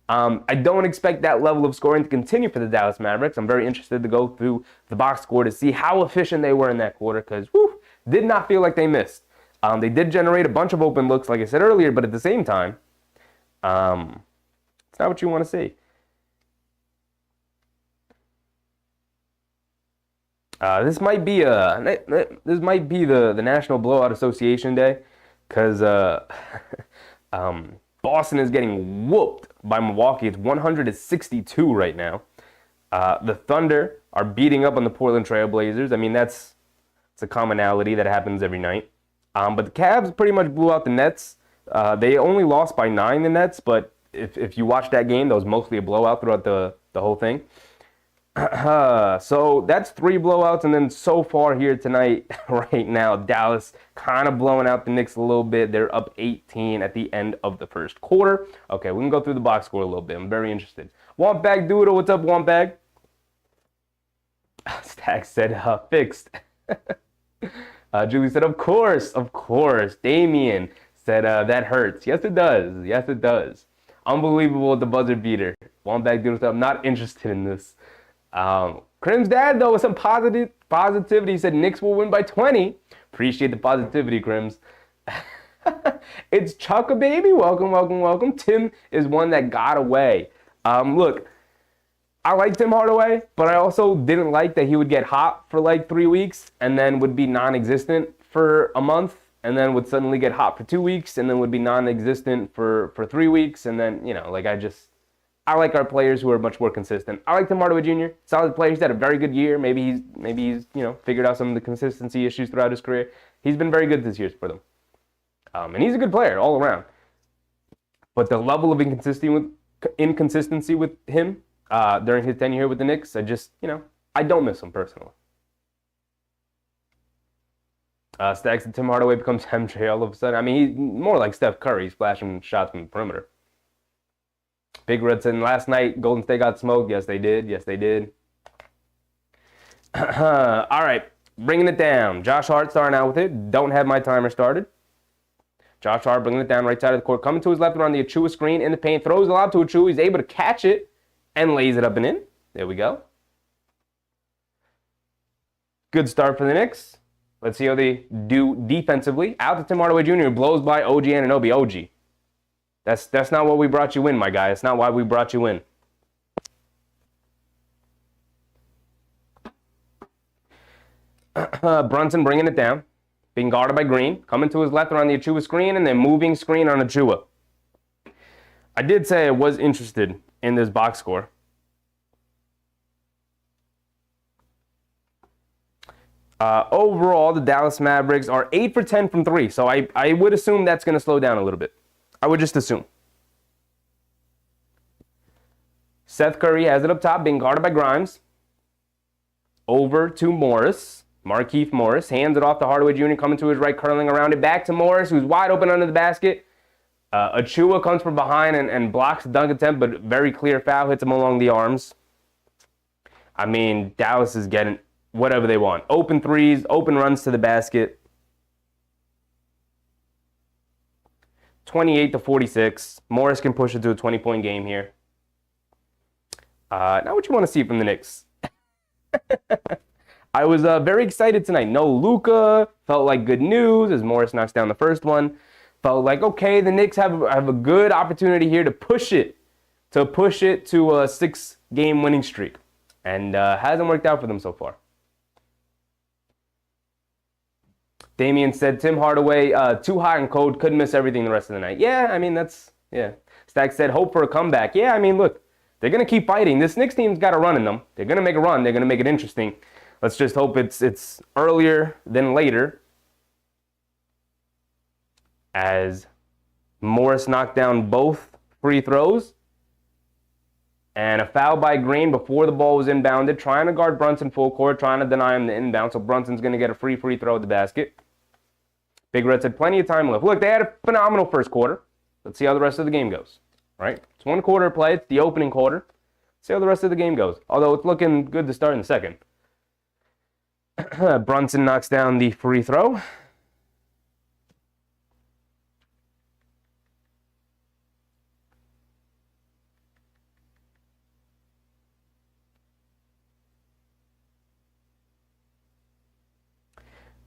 [SPEAKER 1] I don't expect that level of scoring to continue for the Dallas Mavericks. I'm very interested to go through the box score to see how efficient they were in that quarter, because did not feel like they missed. They did generate a bunch of open looks, like I said earlier, but at the same time, it's not what you want to see. This might be the National Blowout Association Day, because Boston is getting whooped by Milwaukee. It's 162 right now. The Thunder are beating up on the Portland Trail Blazers. I mean, it's a commonality that happens every night. But the Cavs pretty much blew out the Nets. They only lost by 9, the Nets, but if you watch that game, that was mostly a blowout throughout the whole thing. So that's 3 blowouts, and then so far here tonight, right now, Dallas kind of blowing out the Knicks a little bit. They're up 18 at the end of the first quarter. Okay, we can go through the box score a little bit. I'm very interested. Want Bag Doodle, what's up, Want Bag? Stack said, fixed. Julie said, of course. Damien said, that hurts. Yes, it does. Yes, it does. Unbelievable with the buzzer beater. Want Bag Doodle said, I'm not interested in this. Crim's dad, though, with some positivity, said Knicks will win by 20. Appreciate the positivity, Crims. It's Chucka, baby. Welcome. Tim is one that got away. Look, I like Tim Hardaway, but I also didn't like that he would get hot for like 3 weeks and then would be non-existent for a month, and then would suddenly get hot for 2 weeks and then would be non-existent for 3 weeks, and then, like, I I like our players who are much more consistent. I like Tim Hardaway Jr. Solid player. He's had a very good year. Maybe he's figured out some of the consistency issues throughout his career. He's been very good this year for them. And he's a good player all around. But the level of inconsistency with him during his tenure here with the Knicks, I don't miss him personally. Stacks and Tim Hardaway becomes MJ all of a sudden. I mean, he's more like Steph Curry, splashing shots from the perimeter. Big Red said last night, Golden State got smoked. Yes, they did. Yes, they did. All right, bringing it down. Josh Hart starting out with it. Don't have my timer started. Josh Hart bringing it down right side of the court. Coming to his left around the Achua screen in the paint. Throws the lob to Achua. He's able to catch it and lays it up and in. There we go. Good start for the Knicks. Let's see how they do defensively. Out to Tim Hardaway Jr. Blows by OG Anunoby. OG. That's not what we brought you in, my guy. That's not why we brought you in. Brunson bringing it down. Being guarded by Green. Coming to his left around the Achua screen and then moving screen on Achua. I did say I was interested in this box score. Overall, the Dallas Mavericks are 8 for 10 from 3. So I would assume that's going to slow down a little bit. I would just assume. Seth Curry has it up top, being guarded by Grimes. Over to Morris. Markieff Morris hands it off to Hardaway Jr. coming to his right, curling around it. Back to Morris, who's wide open under the basket. Achua comes from behind and blocks the dunk attempt, but very clear foul, hits him along the arms. I mean, Dallas is getting whatever they want. Open threes, open runs to the basket. 28-46. Morris can push it to a 20-point game here. Now what you want to see from the Knicks? I was very excited tonight. No Luka. Felt like good news as Morris knocks down the first one. Felt like, okay, the Knicks have a good opportunity here to push it to a 6-game winning streak. And hasn't worked out for them so far. Damian said, Tim Hardaway, too hot and cold, couldn't miss everything the rest of the night. Yeah, I mean, yeah. Stack said, hope for a comeback. Yeah, I mean, look, they're going to keep fighting. This Knicks team's got a run in them. They're going to make a run. They're going to make it interesting. Let's just hope it's earlier than later. As Morris knocked down both free throws. And a foul by Green before the ball was inbounded. Trying to guard Brunson full court. Trying to deny him the inbound. So Brunson's going to get a free throw at the basket. Big Red said plenty of time left. Look, they had a phenomenal first quarter. Let's see how the rest of the game goes. Right? It's one quarter of play. It's the opening quarter. See how the rest of the game goes. Although it's looking good to start in the second. Brunson knocks down the free throw.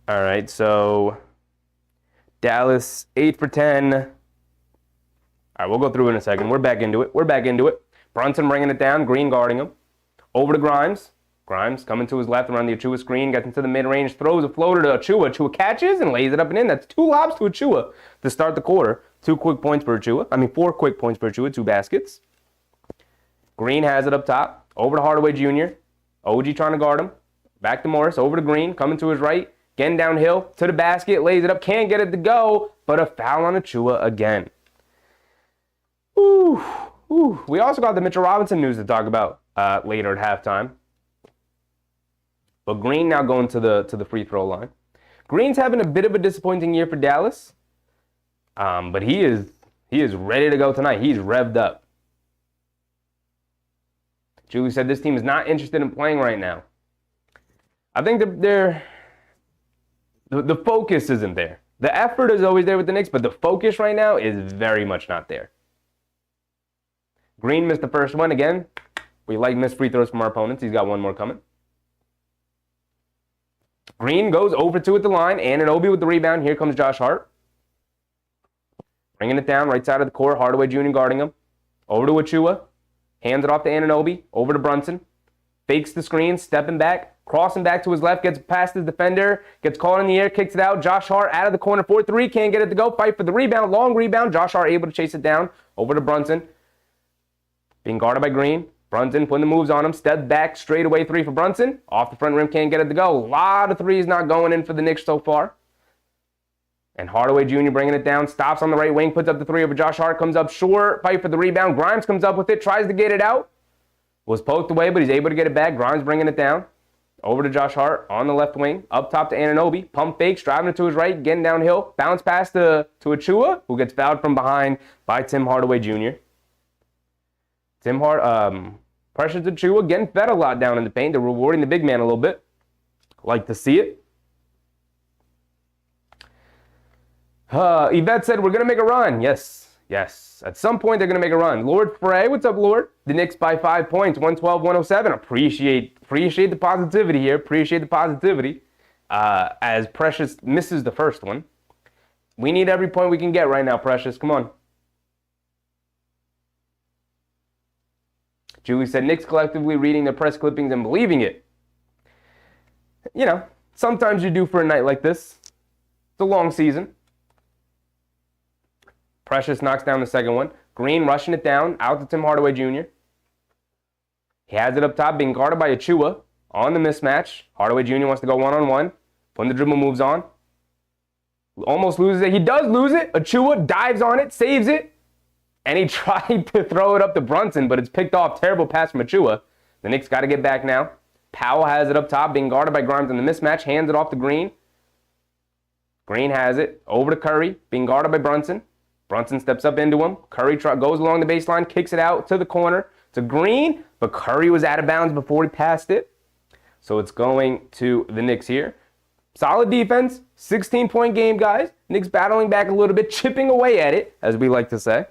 [SPEAKER 1] All right, so Dallas 8 for 10. All right, we'll go through in a second. We're back into it. Brunson bringing it down. Green guarding him. Over to Grimes. Grimes coming to his left around the Achua screen. Gets into the mid-range. Throws a floater to Achua. Achua catches and lays it up and in. That's 2 lobs to Achua to start the quarter. 4 quick points for Achua. 2 baskets. Green has it up top. Over to Hardaway Jr. OG trying to guard him. Back to Morris. Over to Green. Coming to his right. Getting downhill to the basket, lays it up, can't get it to go, but a foul on Achua again. Ooh. We also got the Mitchell Robinson news to talk about later at halftime. But Green now going to the free throw line. Green's having a bit of a disappointing year for Dallas, but he is ready to go tonight. He's revved up. Julie said this team is not interested in playing right now. I think the focus isn't there. The effort is always there with the Knicks, but the focus right now is very much not there. Green missed the first one again. We like missed free throws from our opponents. He's got one more coming. Green goes over 2 at the line. Anunoby with the rebound. Here comes Josh Hart. Bringing it down right side of the court. Hardaway Jr. guarding him. Over to Achua. Hands it off to Anunoby. Over to Brunson. Fakes the screen. Stepping back. Crossing back to his left, gets past his defender, gets caught in the air, kicks it out. Josh Hart out of the corner, 4-3, can't get it to go. Fight for the rebound, long rebound. Josh Hart able to chase it down. Over to Brunson. being guarded by Green. Brunson putting the moves on him. Step back, straight away three for Brunson. Off the front rim, can't get it to go. A lot of threes not going in for the Knicks so far. And Hardaway Jr. bringing it down. Stops on the right wing, puts up the three over Josh Hart. Comes up short, fight for the rebound. Grimes comes up with it, tries to get it out. Was poked away, but he's able to get it back. Grimes bringing it down. Over to Josh Hart on the left wing. Up top to Anunoby. Pump fakes, driving it to his right, getting downhill. Bounce pass to Achua, who gets fouled from behind by Tim Hardaway Jr. Pressures Achua, getting fed a lot down in the paint. They're rewarding the big man a little bit. Like to see it. Yvette said, we're going to make a run. Yes. At some point, they're going to make a run. Lord Frey, what's up, Lord? The Knicks by 5 points, 112-107. Appreciate the positivity here. Appreciate the positivity. As Precious misses the first one. We need every point we can get right now, Precious. Come on. Julie said, Knicks collectively reading their press clippings and believing it. You know, sometimes you do for a night like this. It's a long season. Precious knocks down the second one. Green rushing it down, out to Tim Hardaway Jr. He has it up top, being guarded by Achua on the mismatch. Hardaway Jr. wants to go one-on-one. When the dribble moves on. Almost loses it. He does lose it. Achua dives on it, saves it. And he tried to throw it up to Brunson, but it's picked off. Terrible pass from Achua. The Knicks got to get back now. Powell has it up top, being guarded by Grimes in the mismatch. Hands it off to Green. Green has it. Over to Curry, being guarded by Brunson. Brunson steps up into him. Curry goes along the baseline, kicks it out to the corner to Green, but Curry was out of bounds before he passed it. So it's going to the Knicks here. Solid defense, 16-point game, guys. Knicks battling back a little bit, chipping away at it, as we like to say.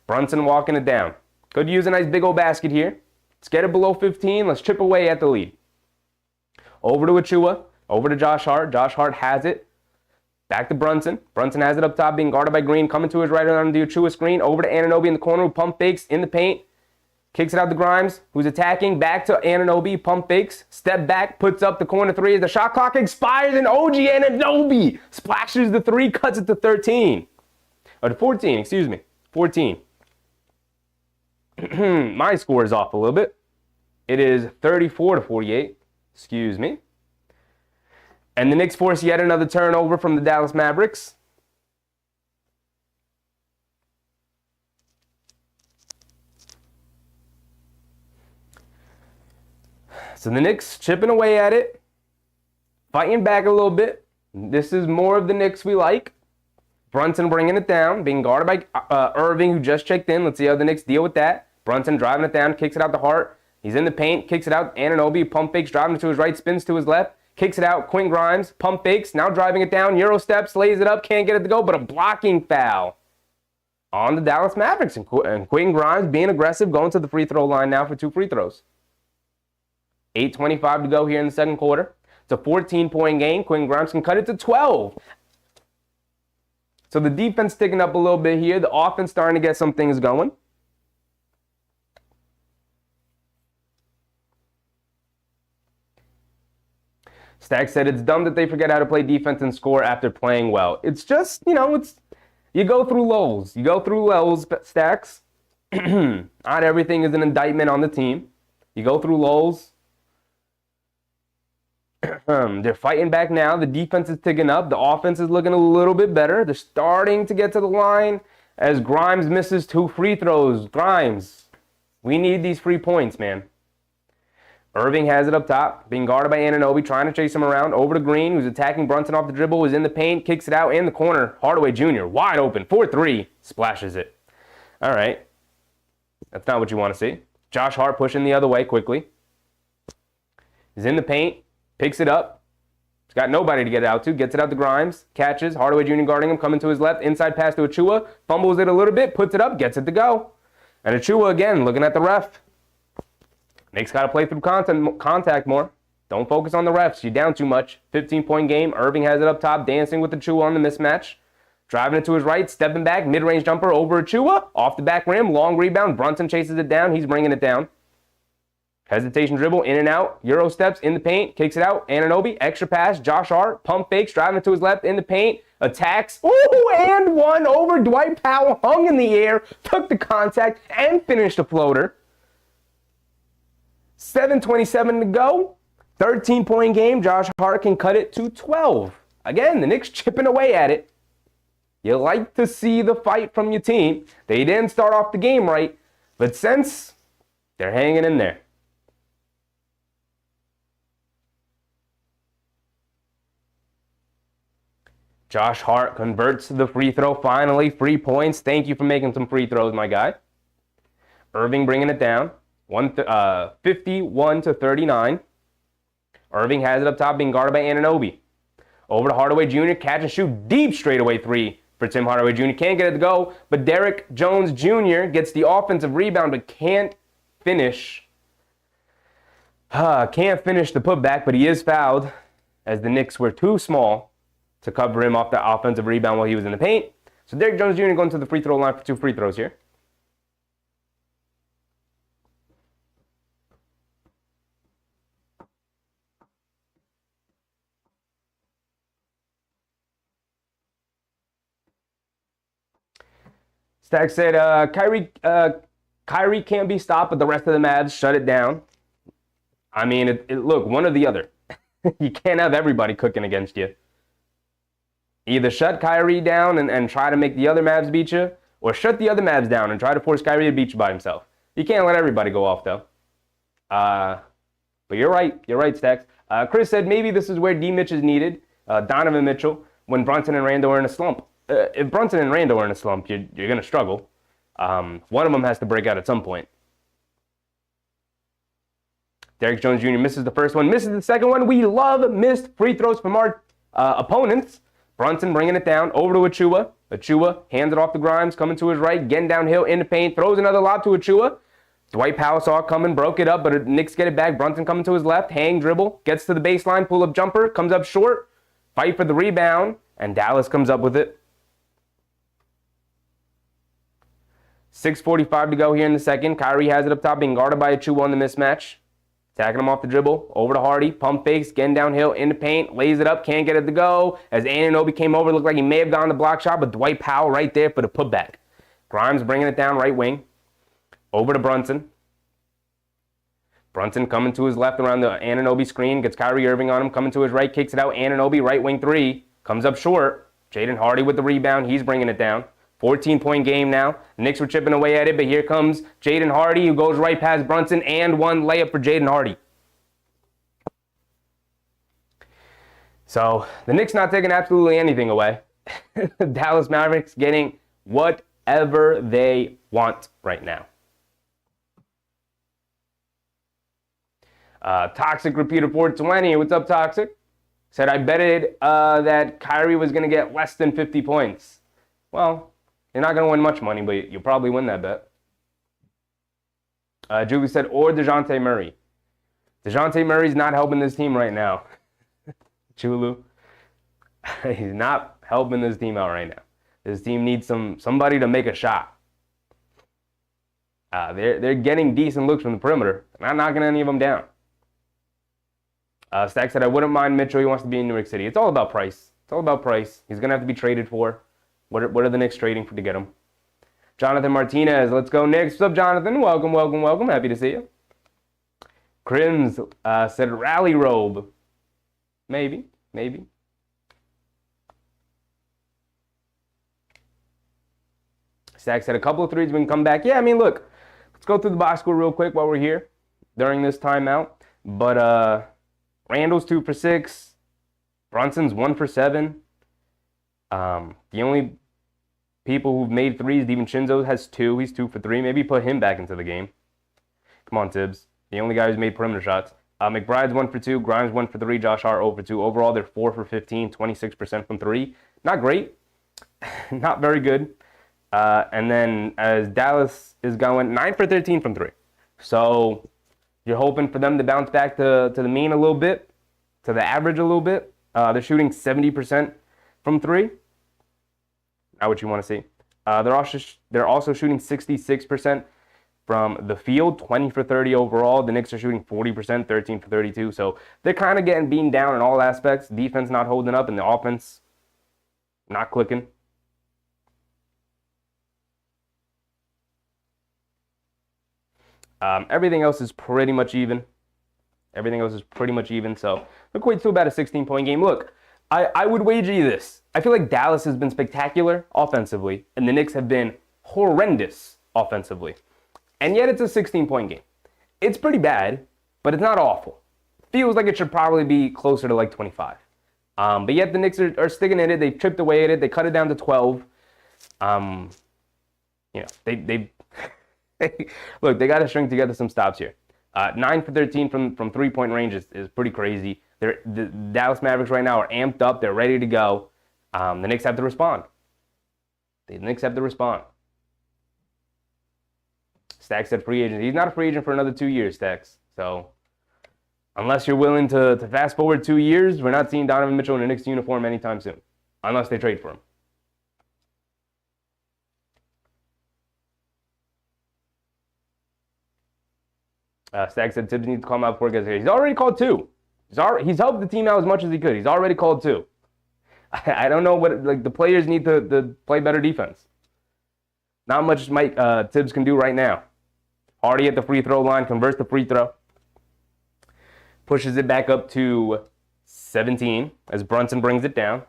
[SPEAKER 1] Brunson walking it down. Could use a nice big old basket here. Let's get it below 15. Let's chip away at the lead. Over to Achua. Over to Josh Hart. Josh Hart has it. Back to Brunson. Brunson has it up top, being guarded by Green. Coming to his right on the Achua screen. Over to Anunoby in the corner, who pump fakes in the paint. Kicks it out to Grimes, who's attacking. Back to Anunoby. Pump fakes. Step back. Puts up the corner three as the shot clock expires. And OG Anunoby splashes the three. Cuts it to 13. Or to 14, excuse me. 14. My score is off a little bit. It is 34-48. Excuse me. And the Knicks force yet another turnover from the Dallas Mavericks. So the Knicks chipping away at it. Fighting back a little bit. This is more of the Knicks we like. Brunson bringing it down. Being guarded by Irving, who just checked in. Let's see how the Knicks deal with that. Brunson driving it down. Kicks it out to Hart. He's in the paint. Kicks it out. Anunoby pump fakes. Driving it to his right. Spins to his left. Kicks it out. Quinn Grimes. Pump fakes. Now driving it down. Euro steps. Lays it up. Can't get it to go. But a blocking foul on the Dallas Mavericks. And Quinn Grimes being aggressive. Going to the free throw line now for 2 free throws. 8:25 to go here in the second quarter. It's a 14-point game. Quinn Grimes can cut it to 12. So the defense sticking up a little bit here. The offense starting to get some things going. Stack said it's dumb that they forget how to play defense and score after playing well. It's just, you go through lulls. You go through lulls, Stacks. Not everything is an indictment on the team. You go through lulls. They're fighting back now. The defense is ticking up. The offense is looking a little bit better. They're starting to get to the line as Grimes misses 2 free throws. Grimes, we need these free points, man. Irving has it up top, being guarded by Anunoby, trying to chase him around. Over to Green, who's attacking Brunson off the dribble, is in the paint, kicks it out in the corner. Hardaway Jr., wide open, 4-3, splashes it. All right. That's not what you want to see. Josh Hart pushing the other way quickly. He's in the paint. Picks it up. He's got nobody to get it out to. Gets it out to Grimes. Catches. Hardaway Jr. guarding him. Coming to his left. Inside pass to Achua. Fumbles it a little bit. Puts it up. Gets it to go. And Achua again looking at the ref. Knicks got to play through contact more. Don't focus on the refs. You're down too much. 15-point game. Irving has it up top. Dancing with Achua on the mismatch. Driving it to his right. Stepping back. Mid-range jumper over Achua. Off the back rim. Long rebound. Brunson chases it down. He's bringing it down. Hesitation dribble, in and out, Euro steps, in the paint, kicks it out, Anunoby, extra pass, Josh Hart, pump fakes, driving it to his left, in the paint, attacks. Ooh, and one over Dwight Powell, hung in the air, took the contact, and finished a floater. 7:27 to go. 13-point game. Josh Hart can cut it to 12. Again, the Knicks chipping away at it. You like to see the fight from your team. They didn't start off the game right, but since they're hanging in there. Josh Hart converts the free throw. Finally, 3 points. Thank you for making some free throws, my guy. Irving bringing it down. 51-39. Irving has it up top, being guarded by Anunoby. Over to Hardaway Jr. Catch and shoot deep straightaway three for Tim Hardaway Jr. Can't get it to go, but Derrick Jones Jr. gets the offensive rebound, but can't finish. Can't finish the putback, but he is fouled as the Knicks were too small to cover him off the offensive rebound while he was in the paint. So Derrick Jones Jr. going to the free throw line for 2 free throws here. Stack said, Kyrie can't be stopped, but the rest of the Mavs shut it down. I mean, look, one or the other. You can't have everybody cooking against you. Either shut Kyrie down and try to make the other Mavs beat you, or shut the other Mavs down and try to force Kyrie to beat you by himself. You can't let everybody go off, though. But you're right. You're right, Stacks. Chris said maybe this is where D. Mitch is needed, Donovan Mitchell, when Brunson and Randle are in a slump. If Brunson and Randle are in a slump, you're going to struggle. One of them has to break out at some point. Derrick Jones Jr. misses the first one, misses the second one. We love missed free throws from our opponents. Brunson bringing it down over to Achua. Achua hands it off to Grimes, coming to his right, getting downhill in the paint, throws another lob to Achua. Dwight Powell saw it coming, broke it up, but Knicks get it back. Brunson coming to his left, hang dribble, gets to the baseline, pull-up jumper, comes up short, fight for the rebound, and Dallas comes up with it. 6:45 to go here in the second. Kyrie has it up top, being guarded by Achua on the mismatch. Attacking him off the dribble. Over to Hardy. Pump fakes. Getting downhill in the paint. Lays it up. Can't get it to go. As Anunoby came over, looked like he may have gone the block shot, but Dwight Powell right there for the putback. Grimes bringing it down right wing. Over to Brunson. Brunson coming to his left around the Anunoby screen. Gets Kyrie Irving on him. Coming to his right. Kicks it out. Anunoby right wing three. Comes up short. Jaden Hardy with the rebound. He's bringing it down. 14-point game now. The Knicks were chipping away at it, but here comes Jaden Hardy, who goes right past Brunson, and one layup for Jaden Hardy. So the Knicks not taking absolutely anything away. Dallas Mavericks getting whatever they want right now. Toxic repeater 420. What's up, Toxic? Said, I betted that Kyrie was going to get less than 50 points. Well, you're not going to win much money, but you'll probably win that bet. Julie said, or DeJounte Murray. DeJounte Murray's not helping this team right now. Chulu. He's not helping this team out right now. This team needs somebody to make a shot. They're getting decent looks from the perimeter. Not knocking any of them down. Stack said, I wouldn't mind Mitchell. He wants to be in New York City. It's all about price. It's all about price. He's going to have to be traded for. What are the Knicks trading for to get him? Jonathan Martinez, let's go Knicks. What's up, Jonathan? Welcome, welcome, welcome. Happy to see you. Crims said rally robe. Maybe. Stack said a couple of threes we can come back. Yeah, I mean, look, let's go through the box score real quick while we're here during this timeout. But Randall's 2 for 6. Brunson's 1 for 7. The only people who've made threes, even Shinzo has 2. He's 2 for 3. Maybe put him back into the game. Come on, Tibbs. The only guy who's made perimeter shots. McBride's 1 for 2. Grimes 1 for 3. Josh Hart 0 for 2. Overall, they're 4 for 15, 26% from 3. Not great. Not very good. And then as Dallas is going 9 for 13 from 3. So you're hoping for them to bounce back to the mean a little bit, to the average a little bit. They're shooting 70% from 3. Not what you want to see. They're also shooting 66% from the field, 20 for 30 overall. The Knicks are shooting 40%, 13 for 32. So they're kind of getting beaten down in all aspects. Defense not holding up, and the offense, Not clicking. Everything else is pretty much even. So it equates to about a 16-point game. Look, I would wager you this. I feel like Dallas has been spectacular offensively, and the Knicks have been horrendous offensively. And yet it's a 16-point game. It's pretty bad, but it's not awful. Feels like it should probably be closer to like 25. But yet the Knicks are sticking in it. They've chipped away at it. They cut it down to 12. They look, they got to string together some stops here. 9 for 13 from 3-point range is pretty crazy. The Dallas Mavericks right now are amped up. They're ready to go. The Knicks have to respond. Stacks said free agent. He's not a free agent for another 2 years, Stacks. So unless you're willing to fast forward 2 years, we're not seeing Donovan Mitchell in a Knicks uniform anytime soon. Unless they trade for him. Stagg said Tibbs needs to call him out before he gets here. He's already called 2. He's helped the team out as much as he could. He's already called 2. I don't know what, like, the players need to play better defense. Not much Mike Tibbs can do right now. Hardy at the free throw line, converts the free throw. Pushes it back up to 17 as Brunson brings it down.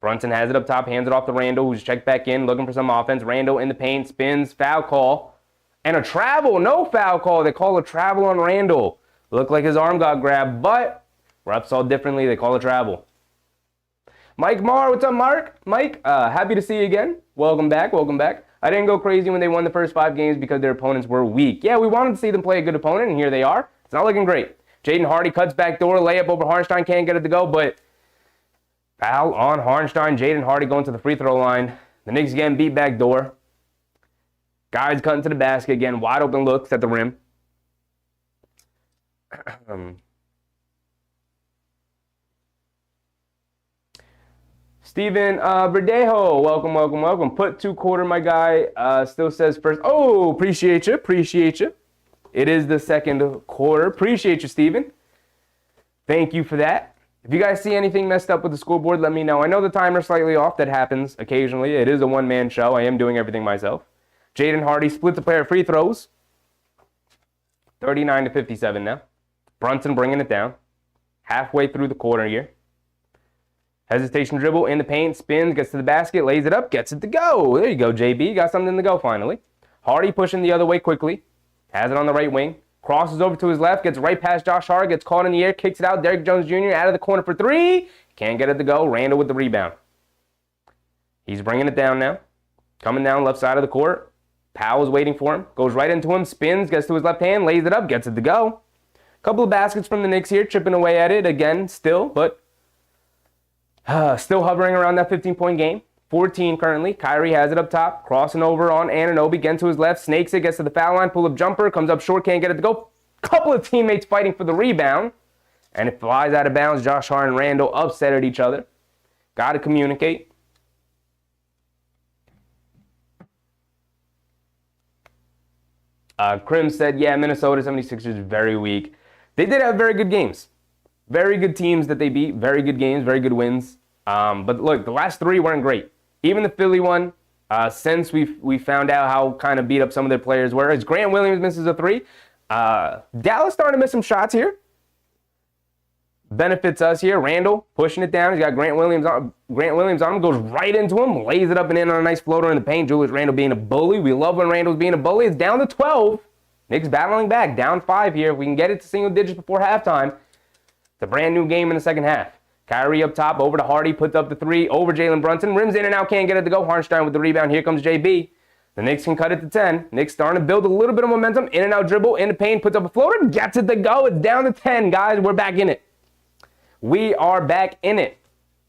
[SPEAKER 1] Brunson has it up top, hands it off to Randall, who's checked back in, looking for some offense. Randall in the paint, spins, foul call. And a travel, no foul call. They call a travel on Randall. Looked like his arm got grabbed, but refs saw differently. They call a travel. Mike Marr, what's up, Mark? Mike, happy to see you again. Welcome back. I didn't go crazy when they won the first 5 games because their opponents were weak. Yeah, we wanted to see them play a good opponent, and here they are. It's not looking great. Jaden Hardy cuts back door, layup over Hartenstein, can't get it to go, but foul on Hartenstein. Jaden Hardy going to the free throw line. The Knicks getting beat back door. Guys cutting to the basket again, wide open looks at the rim. Steven Verdejo, welcome. Put 2 quarter, my guy. Still says first. Oh, appreciate you. It is the second quarter. Appreciate you, Steven. Thank you for that. If you guys see anything messed up with the scoreboard, let me know. I know the timer's slightly off. That happens occasionally. It is a one-man show. I am doing everything myself. Jaden Hardy splits a pair of free throws. 39 to 57 now. Brunson bringing it down. Halfway through the quarter here. Hesitation dribble in the paint, spins, gets to the basket, lays it up, gets it to go. There you go, JB. Got something to go finally. Hardy pushing the other way quickly. Has it on the right wing. Crosses over to his left, gets right past Josh Hart, gets caught in the air, kicks it out. Derrick Jones Jr. out of the corner for 3. Can't get it to go. Randall with the rebound. He's bringing it down now. Coming down left side of the court. Powell's waiting for him. Goes right into him, spins, gets to his left hand, lays it up, gets it to go. Couple of baskets from the Knicks here, chipping away at it again still, but still hovering around that 15-point game. 14 currently. Kyrie has it up top, crossing over on Anunoby, again to his left, snakes it, gets to the foul line, pull-up jumper, comes up short, can't get it to go. Couple of teammates fighting for the rebound, and it flies out of bounds. Josh Hart and Randall upset at each other. Got to communicate. Krim said, yeah, Minnesota 76ers very weak. They did have very good games. Very good teams that they beat. Very good games, very good wins. But look, the last 3 weren't great. Even the Philly one, since we found out how kind of beat up some of their players were, as Grant Williams misses a 3. Dallas starting to miss some shots here. Benefits us here. Randall pushing it down. He's got Grant Williams on him, goes right into him, lays it up and in on a nice floater in the paint. Julius Randle being a bully. We love when Randall's being a bully. It's down to 12. Knicks battling back, down 5 here. If we can get it to single digits before halftime, it's a brand new game in the second half. Kyrie up top, over to Hardy, puts up the 3, over Jalen Brunson. Rims in and out, can't get it to go. Hartenstein with the rebound. Here comes JB. The Knicks can cut it to 10. Knicks starting to build a little bit of momentum. In and out dribble, in the paint, puts up a floater, gets it to go. It's down to 10, guys. We're back in it. We are back in it.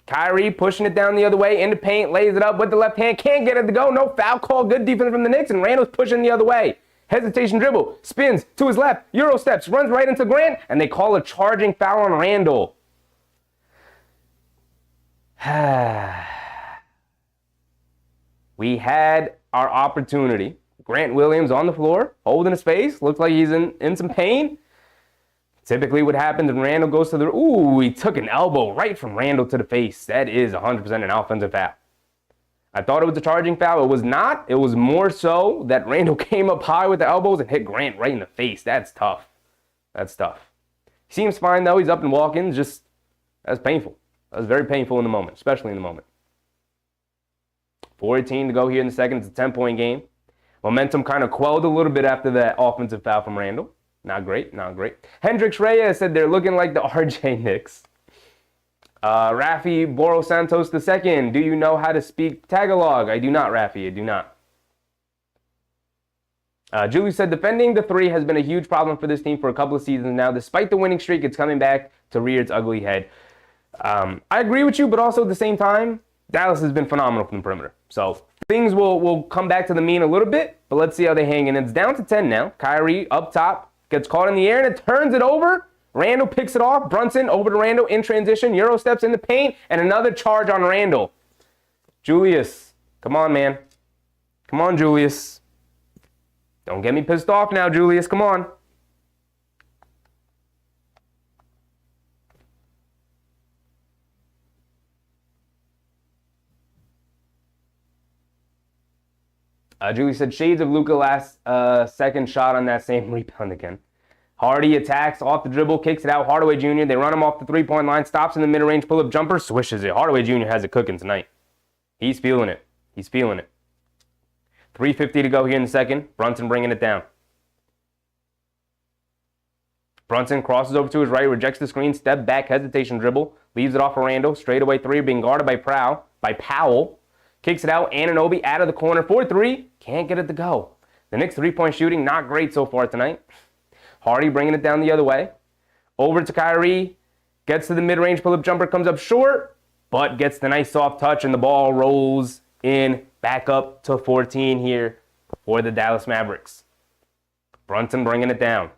[SPEAKER 1] Kyrie pushing it down the other way, in the paint, lays it up with the left hand, can't get it to go. No foul call, good defense from the Knicks, and Randall's pushing the other way. Hesitation dribble, spins to his left, Euro steps, runs right into Grant, and they call a charging foul on Randall. We had our opportunity. Grant Williams on the floor, holding his face, looks like he's in some pain. Typically what happens when Randall goes to the... Ooh, he took an elbow right from Randall to the face. That is 100% an offensive foul. I thought it was a charging foul. It was not. It was more so that Randall came up high with the elbows and hit Grant right in the face. That's tough. That's tough. He seems fine, though. He's up and walking. Just, that's painful. That was very painful in the moment, especially in the moment. 4:18 to go here in the second. It's a 10-point game. Momentum kind of quelled a little bit after that offensive foul from Randall. Not great, not great. Hendrix Reyes said they're looking like the RJ Knicks. Rafi Boro Santos II, do you know how to speak Tagalog? I do not, Rafi, I do not. Julie said defending the three has been a huge problem for this team for a couple of seasons now. Despite the winning streak, it's coming back to rear its ugly head. I agree with you, but also at the same time, Dallas has been phenomenal from the perimeter. So things will come back to the mean a little bit, but let's see how they hang. And it's down to 10 now. Kyrie up top, gets caught in the air, and it turns it over. Randall picks it off. Brunson over to Randall in transition. Euro steps in the paint, and another charge on Randall. Julius, come on, man. Come on, Julius. Don't get me pissed off now, Julius. Come on. Julie said, shades of Luka last second shot on that same rebound again. Hardy attacks off the dribble, kicks it out. Hardaway Jr., they run him off the three-point line, stops in the mid-range pull-up jumper, swishes it. Hardaway Jr. has it cooking tonight. He's feeling it. He's feeling it. 3:50 to go here in the second. Brunson bringing it down. Brunson crosses over to his right, rejects the screen, step back, hesitation dribble, leaves it off for Randall. Straightaway three, being guarded by Powell. Kicks it out. Anunoby out of the corner for three. Can't get it to go. The Knicks' three-point shooting, not great so far tonight. Hardy bringing it down the other way. Over to Kyrie. Gets to the mid-range pull-up jumper. Comes up short, but gets the nice soft touch, and the ball rolls in. Back up to 14 here for the Dallas Mavericks. Brunson bringing it down.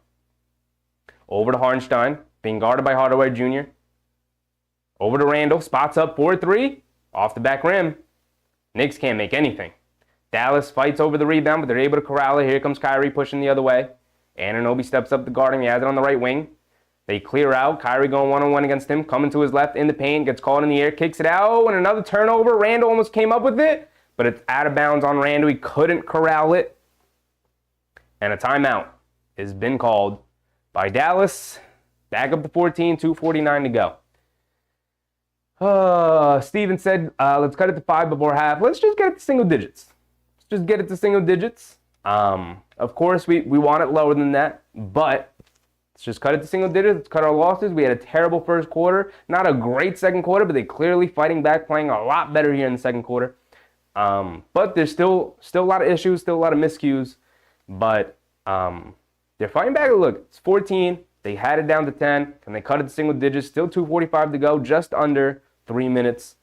[SPEAKER 1] Over to Hartenstein. Being guarded by Hardaway Jr. Over to Randall. Spots up 4-3. Off the back rim. Knicks can't make anything. Dallas fights over the rebound, but they're able to corral it. Here comes Kyrie pushing the other way. Anunoby steps up to guard him. He has it on the right wing. They clear out. Kyrie going one-on-one against him. Coming to his left in the paint. Gets caught in the air. Kicks it out. And another turnover. Randall almost came up with it. But it's out of bounds on Randall. He couldn't corral it. And a timeout has been called by Dallas. Back up to 14. 2:49 to go. Steven said, let's cut it to 5 before half. Let's just get it to single digits. Let's just get it to single digits. Of course, we want it lower than that, but let's just cut it to single digits. Let's cut our losses. We had a terrible first quarter. Not a great second quarter, but they clearly fighting back, playing a lot better here in the second quarter. But there's still a lot of issues, still a lot of miscues. But they're fighting back. Look, it's 14. They had it down to 10. Can they cut it to single digits? Still 2:45 to go, just under 3 minutes.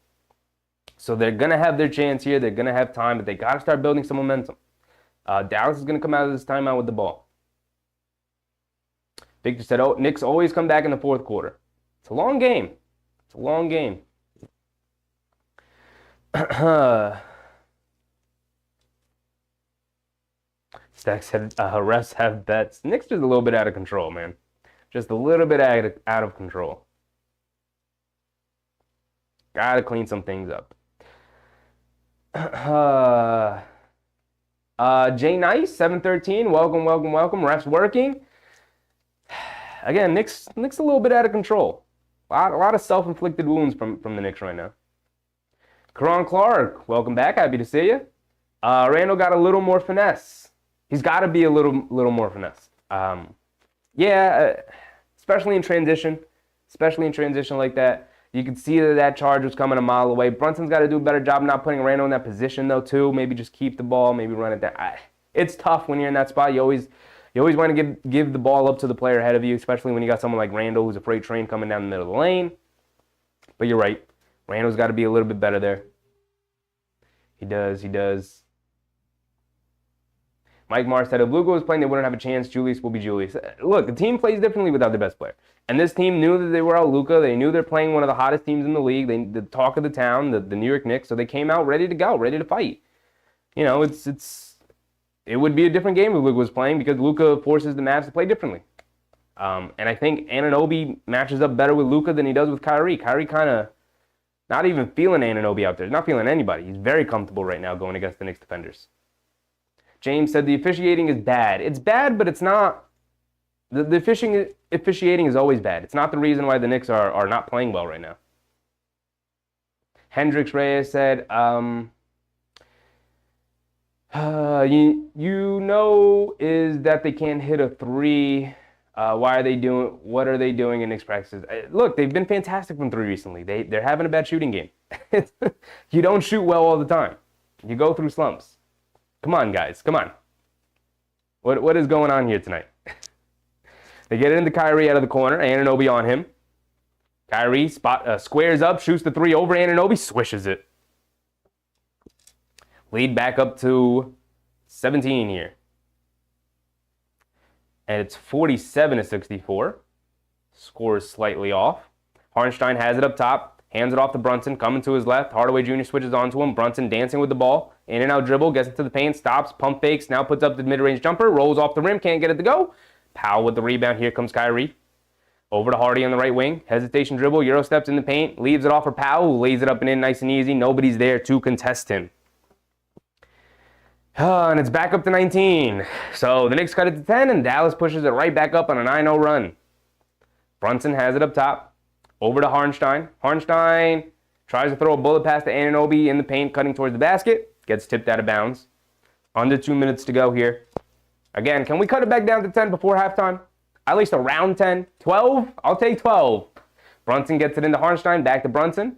[SPEAKER 1] So they're going to have their chance here. They're going to have time, but they got to start building some momentum. Dallas is going to come out of this timeout with the ball. Victor said, oh, Knicks always come back in the fourth quarter. It's a long game. It's a long game. Stack said, refs have bets. Knicks just a little bit out of control, man. Just a little bit out of control. Gotta clean some things up. Jay Nice, 713. Welcome. Refs working. Again, Knicks a little bit out of control. A lot of self-inflicted wounds from the Knicks right now. Karan Clark, welcome back. Happy to see you. Randall got a little more finesse. He's got to be a little more finesse. Especially in transition like that. You can see that charge was coming a mile away. Brunson's got to do a better job not putting Randall in that position, though, too. Maybe just keep the ball, maybe run it down. It's tough when you're in that spot. You always want to give the ball up to the player ahead of you, especially when you got someone like Randall who's a freight train coming down the middle of the lane. But you're right. Randall's got to be a little bit better there. He does. Mike Mars said, if Luka was playing, they wouldn't have a chance. Julius will be Julius. Look, the team plays differently without their best player. And this team knew that they were out Luka. They knew they're playing one of the hottest teams in the league. The talk of the town, the New York Knicks. So they came out ready to go, ready to fight. You know, it would be a different game if Luka was playing because Luka forces the Mavs to play differently. And I think Anunoby matches up better with Luka than he does with Kyrie. Kyrie kind of not even feeling Anunoby out there. He's not feeling anybody. He's very comfortable right now going against the Knicks defenders. James said the officiating is bad. It's bad, but it's not. The officiating is always bad. It's not the reason why the Knicks are not playing well right now. Hendricks Reyes said, you know is that they can't hit a three. What are they doing in Knicks practices? Look, they've been fantastic from three recently. They're having a bad shooting game. You don't shoot well all the time. You go through slumps. Come on, guys. Come on. What is going on here tonight? They get it into Kyrie out of the corner. Anunoby on him. Kyrie squares up, shoots the three over Anunoby, swishes it. Lead back up to 17 here. And it's 47-64. Scores slightly off. Hartenstein has it up top. Hands it off to Brunson. Coming to his left. Hardaway Jr. switches onto him. Brunson dancing with the ball. In and out dribble. Gets into the paint. Stops. Pump fakes. Now puts up the mid-range jumper. Rolls off the rim. Can't get it to go. Powell with the rebound. Here comes Kyrie. Over to Hardy on the right wing. Hesitation dribble. Euro steps in the paint. Leaves it off for Powell, who lays it up and in nice and easy. Nobody's there to contest him. And it's back up to 19. So the Knicks cut it to 10, and Dallas pushes it right back up on a 9-0 run. Brunson has it up top. Over to Hartenstein. Hartenstein tries to throw a bullet pass to Anunoby in the paint, cutting towards the basket. Gets tipped out of bounds. Under 2 minutes to go here. Again, can we cut it back down to 10 before halftime? At least around 10. 12? I'll take 12. Brunson gets it into Hartenstein. Back to Brunson.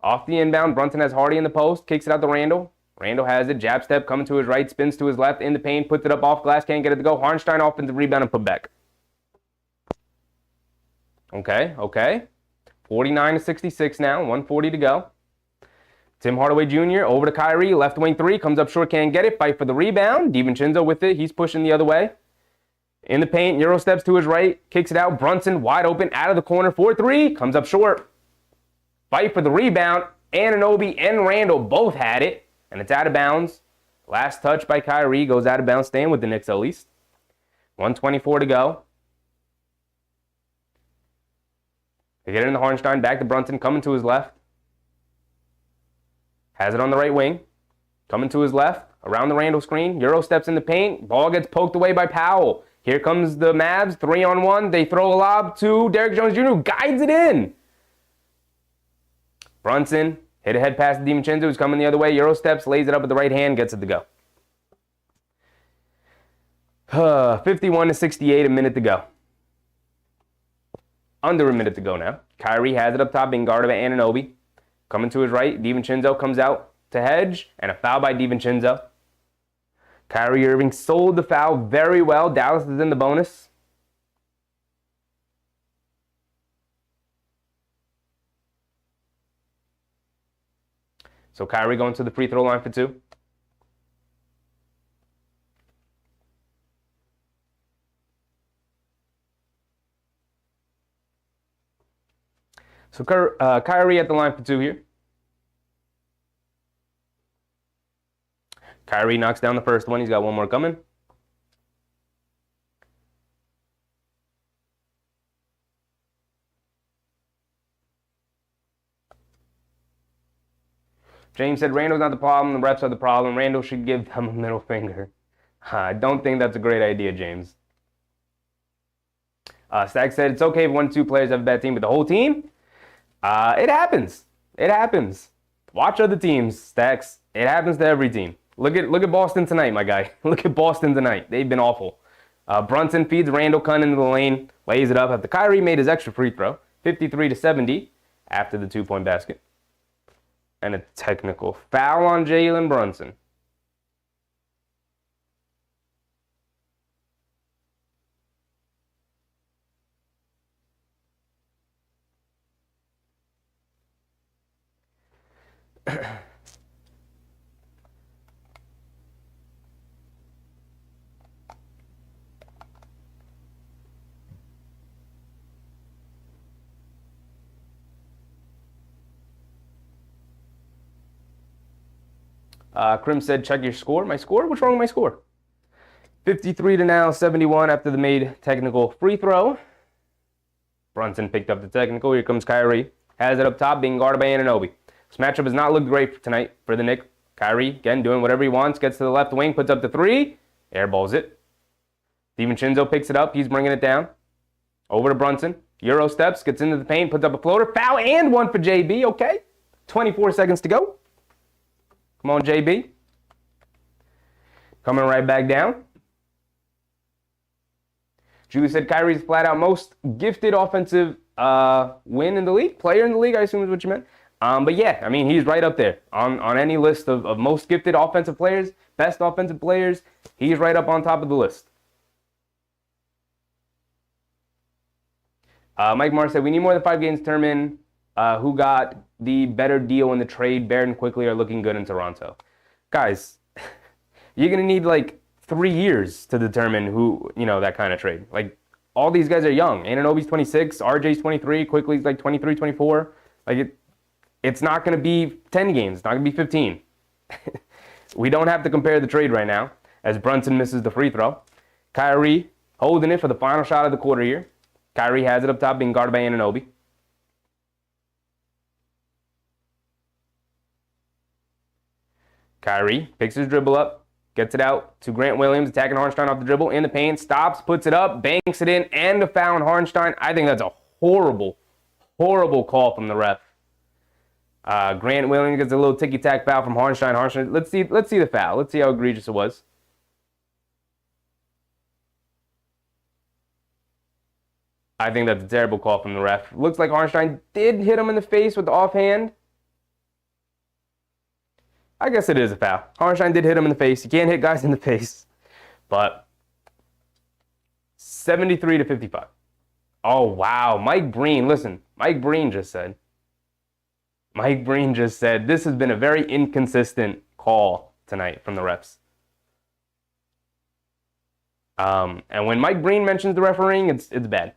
[SPEAKER 1] Off the inbound. Brunson has Hardy in the post. Kicks it out to Randall. Randall has it. Jab step. Coming to his right. Spins to his left. In the paint. Puts it up off glass. Can't get it to go. Hartenstein off into the rebound and put back. Okay. 49-66 now. 1:40 to go. Tim Hardaway Jr. over to Kyrie. Left wing three. Comes up short. Can't get it. Fight for the rebound. DiVincenzo with it. He's pushing the other way. In the paint. Euro steps to his right. Kicks it out. Brunson wide open. Out of the corner. 4-3. Comes up short. Fight for the rebound. Anunoby and Randall both had it. And it's out of bounds. Last touch by Kyrie. Goes out of bounds. Staying with the Knicks at least. 1:24 to go. They get it in the Hartenstein. Back to Brunson. Coming to his left. Has it on the right wing. Coming to his left. Around the Randall screen. Euro steps in the paint. Ball gets poked away by Powell. Here comes the Mavs. 3-on-1. They throw a lob to Derrick Jones Jr., who guides it in. Brunson hit a head pass to DiVincenzo, who's coming the other way. Euro steps, lays it up with the right hand, gets it to go. 51-68, a minute to go. Under a minute to go now. Kyrie has it up top, being guarded by Anunoby. Coming to his right, DiVincenzo comes out to hedge, and a foul by DiVincenzo. Kyrie Irving sold the foul very well. Dallas is in the bonus. So Kyrie going to the free throw line for two. So Kyrie at the line for two here. Kyrie knocks down the first one. He's got one more coming. James said, Randall's not the problem. The refs are the problem. Randall should give them a middle finger. I don't think that's a great idea, James. Stack said, it's okay if 1-2 players have a bad team, but the whole team? It happens. It happens. Watch other teams, Stacks. It happens to every team. Look at Boston tonight, my guy. Look at Boston tonight. They've been awful. Brunson feeds Randall Cunn into the lane, lays it up after Kyrie made his extra free throw. 53-70 after the 2-point basket. And a technical foul on Jalen Brunson. Krim said, check your score. My score? What's wrong with my score? 53 to now 71 after the made technical free throw. Brunson picked up the technical. Here comes Kyrie. Has it up top, being guarded by Anunoby. This matchup has not looked great tonight for the Knicks. Kyrie, again, doing whatever he wants. Gets to the left wing, puts up the three. Airballs it. DiVincenzo picks it up. He's bringing it down. Over to Brunson. Euro steps, gets into the paint, puts up a floater. Foul and one for JB, okay. 24 seconds to go. Come on, JB. Coming right back down. Julie said Kyrie's flat out most gifted offensive win in the league. Player in the league, I assume is what you meant. But yeah, I mean, he's right up there on any list of most gifted offensive players, best offensive players. He's right up on top of the list. Mike Marr said, we need more than 5 games to determine who got the better deal in the trade. Barrett and Quickly are looking good in Toronto. Guys, you're going to need like 3 years to determine who, that kind of trade. Like, all these guys are young. Anunoby's 26, RJ's 23, Quickly's like 23, 24. Like, it's not going to be 10 games. It's not going to be 15. We don't have to compare the trade right now as Brunson misses the free throw. Kyrie holding it for the final shot of the quarter here. Kyrie has it up top, being guarded by Anunoby. Kyrie picks his dribble up, gets it out to Grant Williams, attacking Hartenstein off the dribble, in the paint, stops, puts it up, banks it in, and a foul on Hartenstein. I think that's a horrible, horrible call from the ref. Grant Williams gets a little ticky-tack foul from Hartenstein. Let's see the foul. Let's see how egregious it was. I think that's a terrible call from the ref. Looks like Hartenstein did hit him in the face with the offhand. I guess it is a foul. Hartenstein did hit him in the face. You can't hit guys in the face. But 73 to 55. Oh, wow. Mike Breen, listen. Mike Breen just said, this has been a very inconsistent call tonight from the refs. And when Mike Breen mentions the refereeing, it's bad.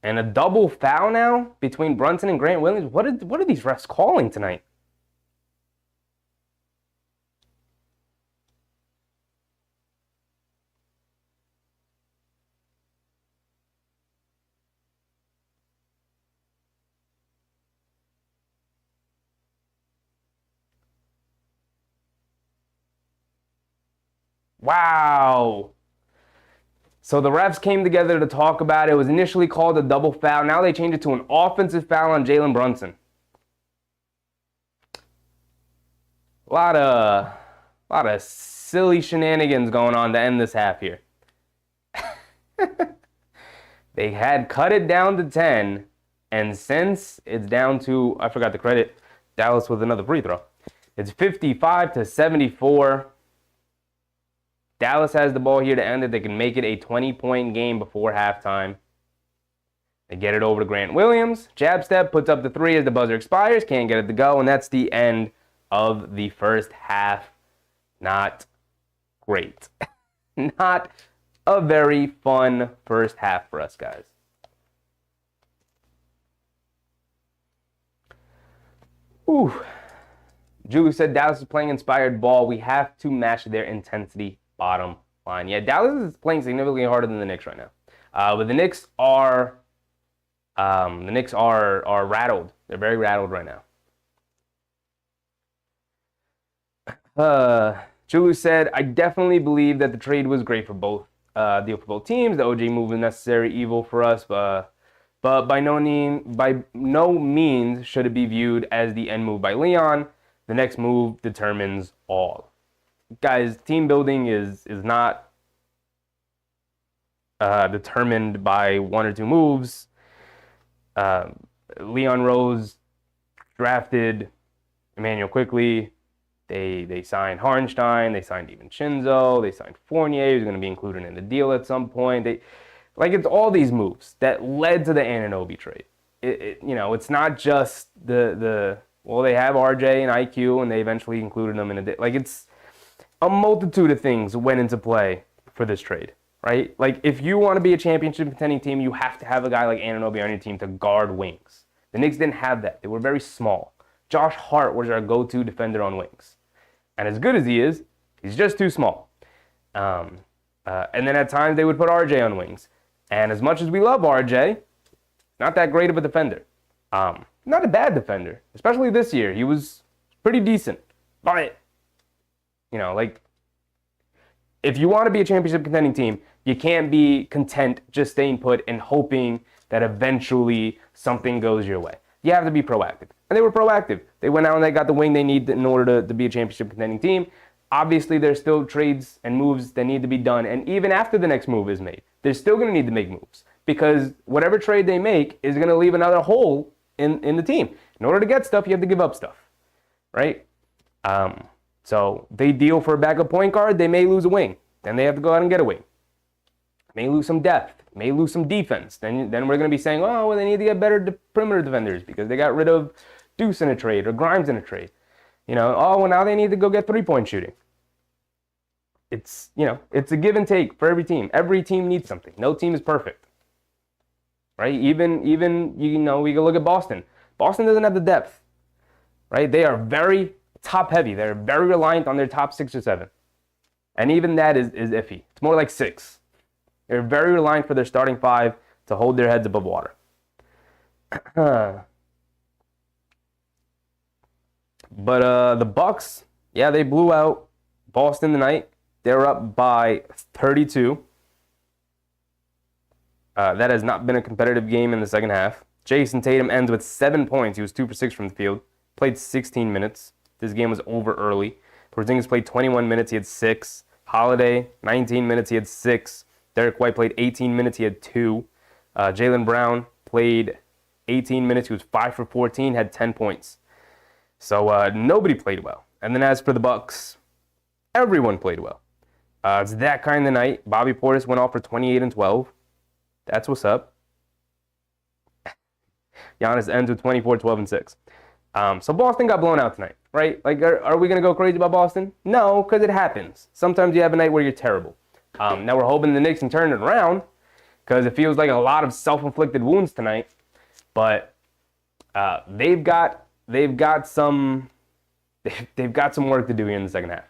[SPEAKER 1] And a double foul now between Brunson and Grant Williams. What are these refs calling tonight? Wow. So the refs came together to talk about it. It was initially called a double foul. Now they changed it to an offensive foul on Jalen Brunson. A lot of silly shenanigans going on to end this half here. They had cut it down to 10, and since it's down to, I forgot to credit Dallas with another free throw. It's 55 to 74. Dallas has the ball here to end it. They can make it a 20-point game before halftime. They get it over to Grant Williams. Jab step, puts up the three as the buzzer expires. Can't get it to go, and that's the end of the first half. Not great. Not a very fun first half for us, guys. Ooh. Julie said Dallas is playing inspired ball. We have to match their intensity. Bottom line. Yeah, Dallas is playing significantly harder than the Knicks right now. But the Knicks are rattled. They're very rattled right now. Julie said, I definitely believe that the trade was great for both deal for both teams. The OJ move was necessary evil for us, but by no means should it be viewed as the end move by Leon. The next move determines all. Guys, team building is not determined by 1 or 2 moves. Leon Rose drafted Emmanuel Quickly. They signed Hartenstein. They signed DiVincenzo. They signed Fournier, who's going to be included in the deal at some point. It's all these moves that led to the Anunoby trade. It's not just they have RJ and IQ, and they eventually included them in a deal. It's a multitude of things went into play for this trade, right? If you want to be a championship contending team, you have to have a guy like Anunoby on your team to guard wings. The Knicks didn't have that. They were very small. Josh Hart was our go-to defender on wings. And as good as he is, he's just too small. And then at times they would put RJ on wings. And as much as we love RJ, not that great of a defender. Not a bad defender, especially this year. He was pretty decent. But, if you want to be a championship contending team, you can't be content just staying put and hoping that eventually something goes your way. You have to be proactive. And they were proactive. They went out and they got the wing they need in order to be a championship contending team. Obviously, there's still trades and moves that need to be done. And even after the next move is made, they're still going to need to make moves. Because whatever trade they make is going to leave another hole in the team. In order to get stuff, you have to give up stuff. Right? So they deal for a backup point guard, they may lose a wing. Then they have to go out and get a wing. May lose some depth. May lose some defense. Then we're going to be saying, oh, well, they need to get better perimeter defenders because they got rid of Deuce in a trade or Grimes in a trade. Oh, well, now they need to go get three-point shooting. It's a give and take for every team. Every team needs something. No team is perfect. Right? Even we can look at Boston. Boston doesn't have the depth. Right? They are very top-heavy. They're very reliant on their top 6 or 7. And even that is iffy. It's more like 6. They're very reliant for their starting 5 to hold their heads above water. But the Bucks, yeah, they blew out Boston tonight. They were up by 32. That has not been a competitive game in the second half. Jason Tatum ends with 7 points. He was 2 for 6 from the field. Played 16 minutes. This game was over early. Porzingis played 21 minutes. He had 6. Holiday, 19 minutes. He had 6. Derek White played 18 minutes. He had 2. Jaylen Brown played 18 minutes. He was 5 for 14. Had 10 points. So nobody played well. And then as for the Bucks, everyone played well. It's that kind of night. Bobby Portis went off for 28 and 12. That's what's up. Giannis ends with 24, 12, and 6. So Boston got blown out tonight, right? Like, are we going to go crazy about Boston? No, because it happens. Sometimes you have a night where you're terrible. Now we're hoping the Knicks can turn it around because it feels like a lot of self-inflicted wounds tonight. But they've got some work to do here in the second half.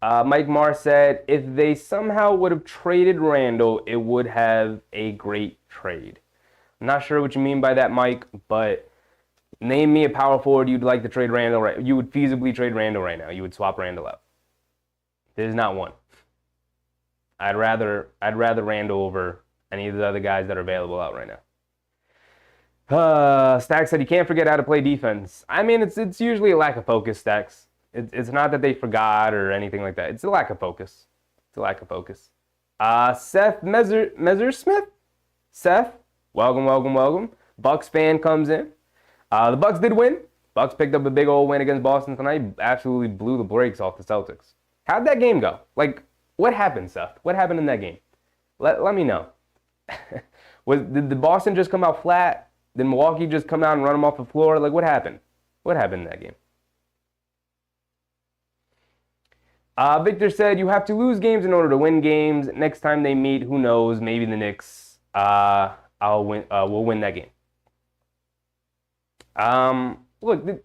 [SPEAKER 1] Mike Marr said, if they somehow would have traded Randall, it would have a great trade. I'm not sure what you mean by that, Mike, but name me a power forward you'd like to trade Randall. Right? You would feasibly trade Randall right now. You would swap Randall out. There's not one. I'd rather Randall over any of the other guys that are available out right now. Stacks said, you can't forget how to play defense. I mean, it's usually a lack of focus, Stacks. It's not that they forgot or anything like that. It's a lack of focus. Seth Messersmith? Seth, welcome. Bucks fan comes in. The Bucks did win. Bucks picked up a big old win against Boston tonight. Absolutely blew the brakes off the Celtics. How'd that game go? Like, what happened, Seth? What happened in that game? Let me know. Did the Boston just come out flat? Did Milwaukee just come out and run them off the floor? Like, what happened? What happened in that game? Victor said, you have to lose games in order to win games. Next time they meet, who knows? Maybe the Knicks. We'll win that game. Look, the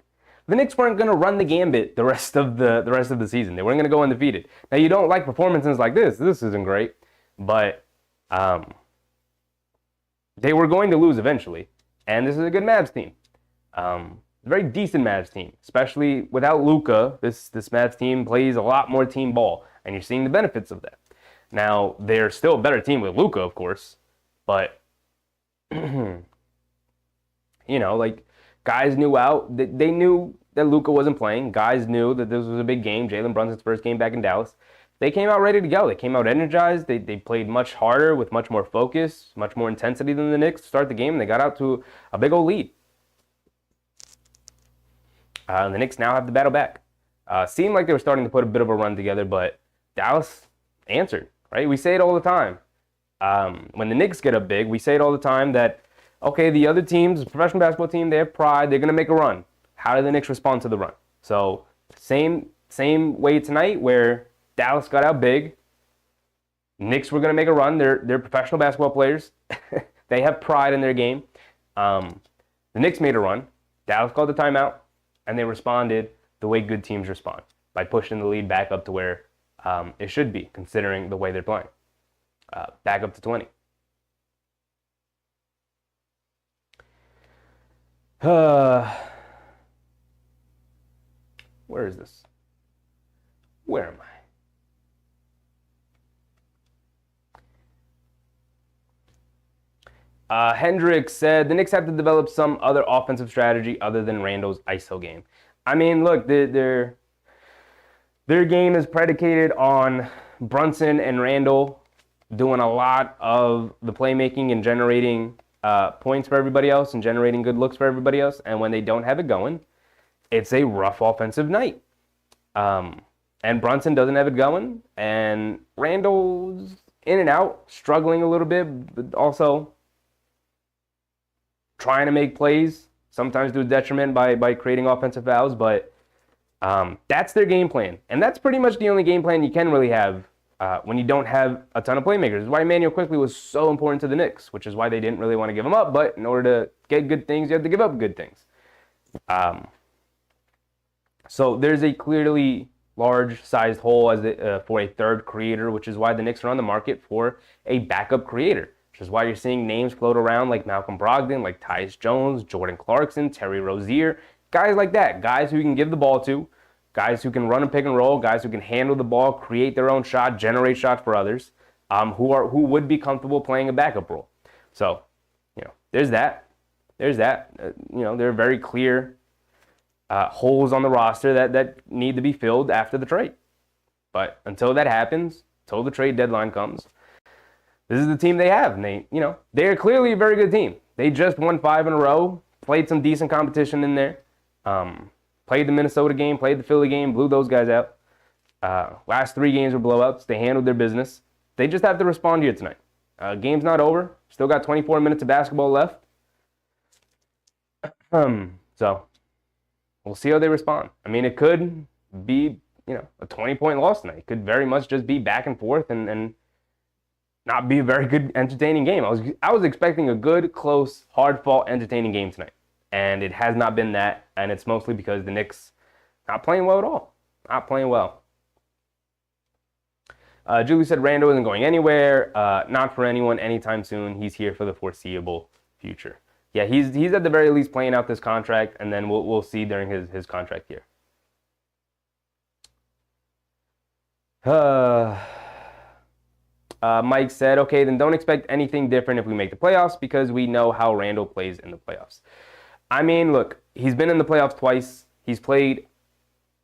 [SPEAKER 1] Knicks weren't going to run the gambit the rest of the season. They weren't going to go undefeated. Now, you don't like performances like this. This isn't great. But they were going to lose eventually. And this is a good Mavs team. Very decent Mavs team, especially without Luka. This Mavs team plays a lot more team ball, and you're seeing the benefits of that. Now, they're still a better team with Luka, of course, but guys knew they knew that Luka wasn't playing. Guys knew that this was a big game. Jalen Brunson's first game back in Dallas. They came out ready to go. They came out energized. They played much harder with much more focus, much more intensity than the Knicks to start the game, and they got out to a big old lead. The Knicks now have to battle back. Seemed like they were starting to put a bit of a run together, but Dallas answered, right? We say it all the time. When the Knicks get up big, we say it all the time that, okay, the other teams, the professional basketball team, they have pride. They're going to make a run. how did the Knicks respond to the run? So same way tonight where Dallas got out big. Knicks were going to make a run. They're professional basketball players. They have pride in their game. The Knicks made a run. Dallas called the timeout, and they responded the way good teams respond, by pushing the lead back up to where it should be, considering the way they're playing. Back up to 20. Where is this? Where am I? Hendricks said the Knicks have to develop some other offensive strategy other than Randall's ISO game. I mean, look, their game is predicated on Brunson and Randall doing a lot of the playmaking and generating points for everybody else and generating good looks for everybody else. And when they don't have it going, it's a rough offensive night. And Brunson doesn't have it going. And Randall's in and out, struggling a little bit, but also trying to make plays, sometimes to a detriment by creating offensive fouls. But that's their game plan. And that's pretty much the only game plan you can really have when you don't have a ton of playmakers. This is why Emmanuel Quickley was so important to the Knicks, which is why they didn't really want to give him up. But in order to get good things, you have to give up good things. So there's a clearly large-sized hole for a third creator, which is why the Knicks are on the market for a backup creator, which is why you're seeing names float around like Malcolm Brogdon, like Tyus Jones, Jordan Clarkson, Terry Rozier, guys like that, guys who you can give the ball to, guys who can run a pick and roll, guys who can handle the ball, create their own shot, generate shots for others, who would be comfortable playing a backup role. So, there's that. There are very clear holes on the roster that need to be filled after the trade. But until that happens, until the trade deadline comes, this is the team they have. And they're clearly a very good team. They just won 5 in a row, played some decent competition in there. Played the Minnesota game, played the Philly game, blew those guys out. Last 3 games were blowouts. They handled their business. They just have to respond here tonight. Game's not over. Still got 24 minutes of basketball left. So we'll see how they respond. I mean, it could be, a 20-point loss tonight. It could very much just be back and forth and not be a very good, entertaining game. I was expecting a good, close, hard-fought, entertaining game tonight. And it has not been that, and it's mostly because the Knicks not playing well at all. Not playing well. Julie said Randall isn't going anywhere. Not for anyone anytime soon. He's here for the foreseeable future. Yeah, he's at the very least playing out this contract, and then we'll see during his contract year. Mike said, okay, then don't expect anything different if we make the playoffs because we know how Randall plays in the playoffs. I mean, look, he's been in the playoffs twice. He's played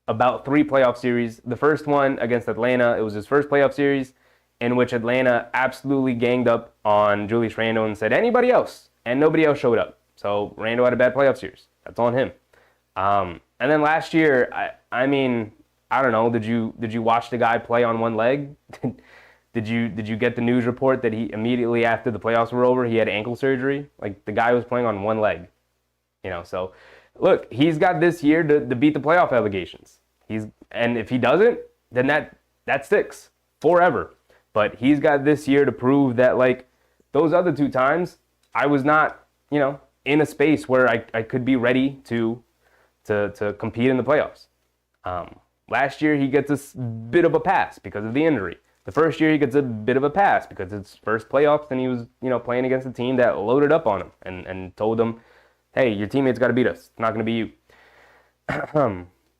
[SPEAKER 1] about 3 playoff series. The first one against Atlanta, it was his first playoff series in which Atlanta absolutely ganged up on Julius Randle and said anybody else, and nobody else showed up. So Randle had a bad playoff series. That's on him. And then last year, I mean, I don't know. Did you watch the guy play on one leg? Did you get the news report that he immediately after the playoffs were over, he had ankle surgery? Like, the guy was playing on one leg. So look, he's got this year to beat the playoff allegations. And if he doesn't, then that sticks forever. But he's got this year to prove that, like, those other 2 times, I was not, in a space where I could be ready to compete in the playoffs. Last year, he gets a bit of a pass because of the injury. The first year, he gets a bit of a pass because it's first playoffs, and he was, playing against a team that loaded up on him and told him, hey, your teammates got to beat us. It's not going to be you.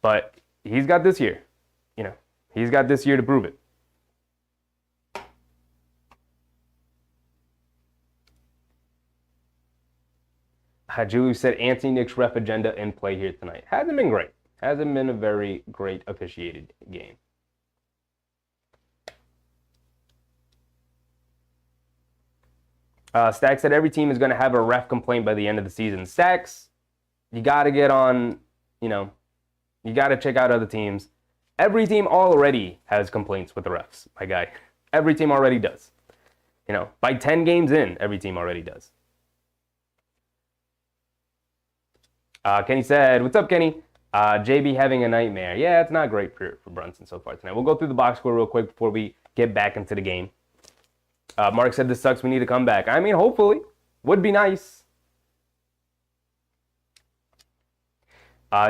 [SPEAKER 1] But he's got this year. He's got this year to prove it. Julie said anti-Knicks ref agenda in play here tonight. Hasn't been great. Hasn't been a very great officiated game. Stacks said every team is going to have a ref complaint by the end of the season. Stacks, you got to get on, you got to check out other teams. Every team already has complaints with the refs, my guy. Every team already does. By 10 games in, every team already does. Kenny said, what's up, Kenny? JB having a nightmare. Yeah, it's not great for Brunson so far tonight. We'll go through the box score real quick before we get back into the game. Mark said, this sucks. We need to come back. I mean, hopefully. Would be nice.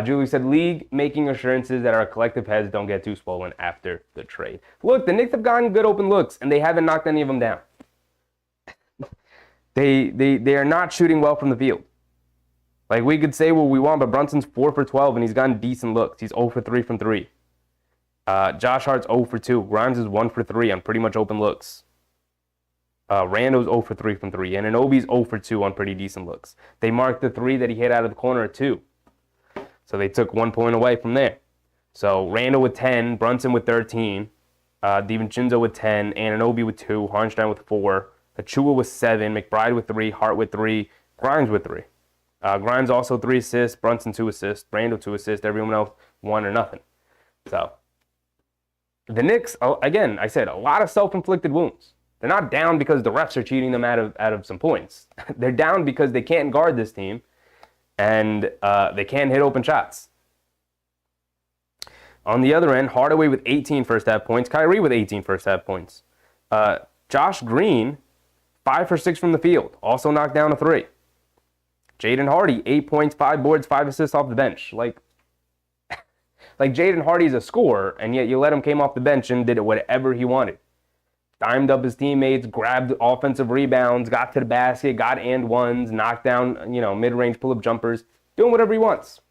[SPEAKER 1] Julie said, league making assurances that our collective heads don't get too swollen after the trade. Look, the Knicks have gotten good open looks, and they haven't knocked any of them down. They are not shooting well from the field. Like, we could say what we want, but Brunson's 4 for 12, and he's gotten decent looks. He's 0 for 3 from 3. Josh Hart's 0 for 2. Grimes is 1 for 3 on pretty much open looks. Randall's 0 for 3 from 3. And Anunoby's 0 for 2 on pretty decent looks. They marked the 3 that he hit out of the corner at 2. So they took 1 point away from there. So Randall with 10, Brunson with 13, DiVincenzo with 10, Anunoby with 2, Hartenstein with 4, Achua with 7, McBride with 3, Hart with 3, Grimes with 3. Grimes also 3 assists, Brunson 2 assists, Randall 2 assists, everyone else 1 or nothing. So the Knicks, again, I said, a lot of self-inflicted wounds. They're not down because the refs are cheating them out of some points. They're down because they can't guard this team, and they can't hit open shots. On the other end, Hardaway with 18 first-half points, Kyrie with 18 first-half points. Josh Green, 5 for 6 from the field, also knocked down a 3. Jaden Hardy, 8 points, 5 boards, 5 assists off the bench. Like Jaden Hardy's a scorer, and yet you let him came off the bench and did whatever he wanted. Dimed up his teammates, grabbed offensive rebounds, got to the basket, got and ones, knocked down, mid-range pull-up jumpers, doing whatever he wants.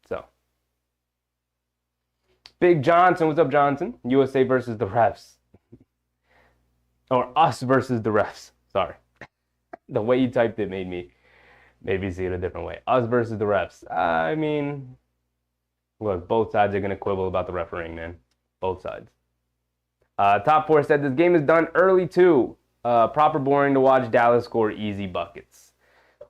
[SPEAKER 1] So, Big Johnson, what's up, Johnson? USA versus the refs. Or us versus the refs. Sorry. The way you typed it made me see it a different way. Us versus the refs. I mean, look, both sides are going to quibble about the refereeing, man. Both sides. Top 4 said, this game is done early, too. Proper boring to watch Dallas score easy buckets.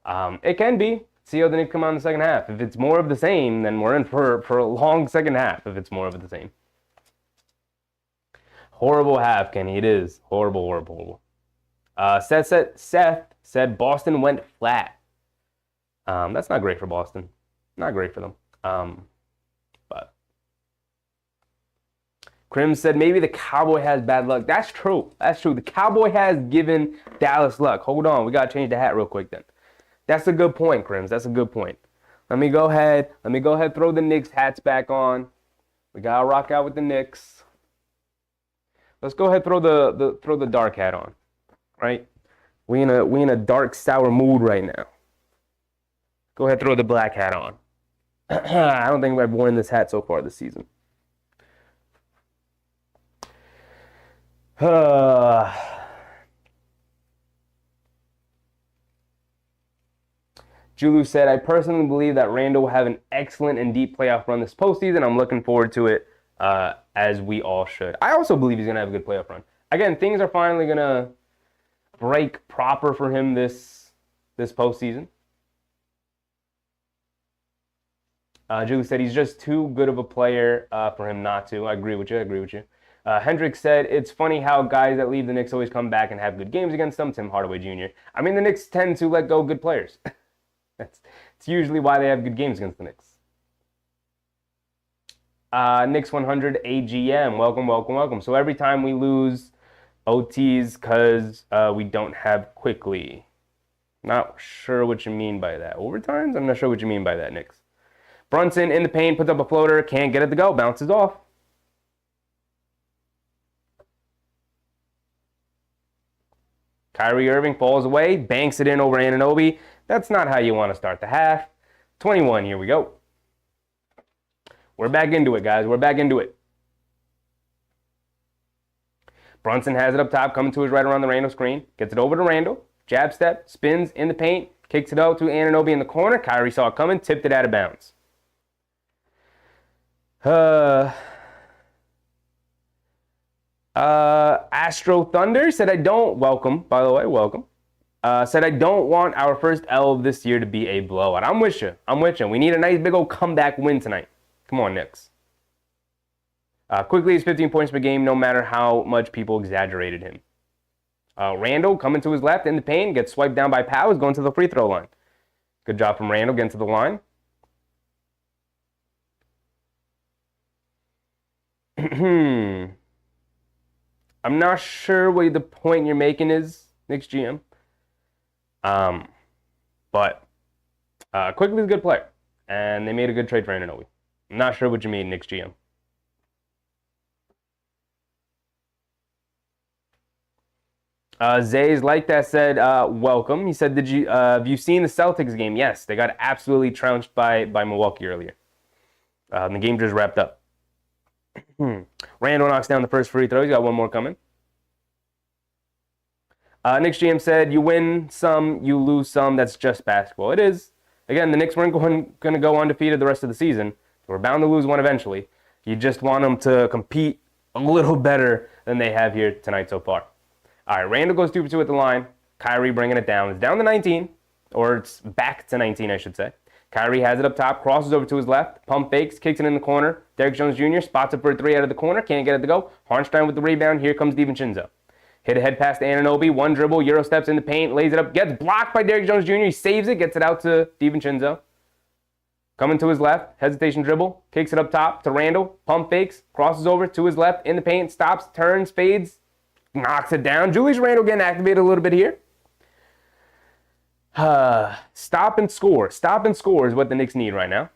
[SPEAKER 1] It can be. See how the Knicks come out in the second half. If it's more of the same, then we're in for a long second half if it's more of the same. Horrible half, Kenny. It is. Horrible, horrible, horrible. Seth said Boston went flat. That's not great for Boston. Not great for them. But Krim said maybe the Cowboy has bad luck. That's true. That's true. The Cowboy has given Dallas luck. Hold on. We got to change the hat real quick then. That's a good point, Crims. That's a good point. Let me go ahead. Throw the Knicks hats back on. We got to rock out with the Knicks. Let's go ahead throw the dark hat on. Right? We in a dark, sour mood right now. Go ahead, throw the black hat on. I don't think I've worn this hat so far this season. Julu said, I personally believe that Randall will have an excellent and deep playoff run this postseason. I'm looking forward to it, as we all should. I also believe he's going to have a good playoff run. Again, things are finally going to break proper for him this postseason. Julie said he's just too good of a player for him not to. I agree with you. Hendrick said, it's funny how guys that leave the Knicks always come back and have good games against them. Tim Hardaway Jr. I mean, the Knicks tend to let go good players. It's usually why they have good games against the Knicks. Knicks 100 AGM. Welcome. So every time we lose OTs because we don't have quickly. Not sure what you mean by that. Overtimes? I'm not sure what you mean by that, Knicks. Brunson in the paint, puts up a floater, can't get it to go, bounces off. Kyrie Irving falls away, banks it in over Anunoby. That's not how you want to start the half. 21, here we go. We're back into it, guys. We're back into it. Brunson has it up top, coming to his right around the Randall screen. Gets it over to Randall. Jab step, spins in the paint, kicks it out to Anunoby in the corner. Kyrie saw it coming, tipped it out of bounds. Astro Thunder said, welcome. Said, I don't want our first L of this year to be a blowout. I'm with you. We need a nice big old comeback win tonight. Come on, Knicks. Quickly, he's 15 points per game, no matter how much people exaggerated him. Randall coming to his left in the paint, gets swiped down by Powell, is going to the free throw line. Good job from Randall getting to the line. I'm not sure what the point you're making is, Knicks GM. But Quickly's a good player, and they made a good trade for Anunoby. I'm not sure what you mean, Knicks GM. Zay's like that said, welcome. He said, have you seen the Celtics game? Yes, they got absolutely trounced by Milwaukee earlier. The game just wrapped up. Randall knocks down the first free throw. He's got one more coming. Knicks GM said, you win some, you lose some. That's just basketball. It is. Again, the Knicks weren't going to go undefeated the rest of the season. We're bound to lose one eventually. You just want them to compete a little better than they have here tonight so far. All right, Randall goes 2 for 2 at the line. Kyrie bringing it down. It's down to 19, or it's back to 19, I should say. Kyrie has it up top, crosses over to his left, pump fakes, kicks it in the corner. Derrick Jones Jr. spots it for a 3 out of the corner, can't get it to go. Harnstein with the rebound. Here comes DiVincenzo. Hit a head pass to Anunoby, one dribble, Euro steps in the paint, lays it up, gets blocked by Derrick Jones Jr. He saves it, gets it out to DiVincenzo. Coming to his left, hesitation dribble, kicks it up top to Randall, pump fakes, crosses over to his left in the paint, stops, turns, fades, knocks it down. Julius Randle getting activated a little bit here. Stop and score. Stop and score is what the Knicks need right now.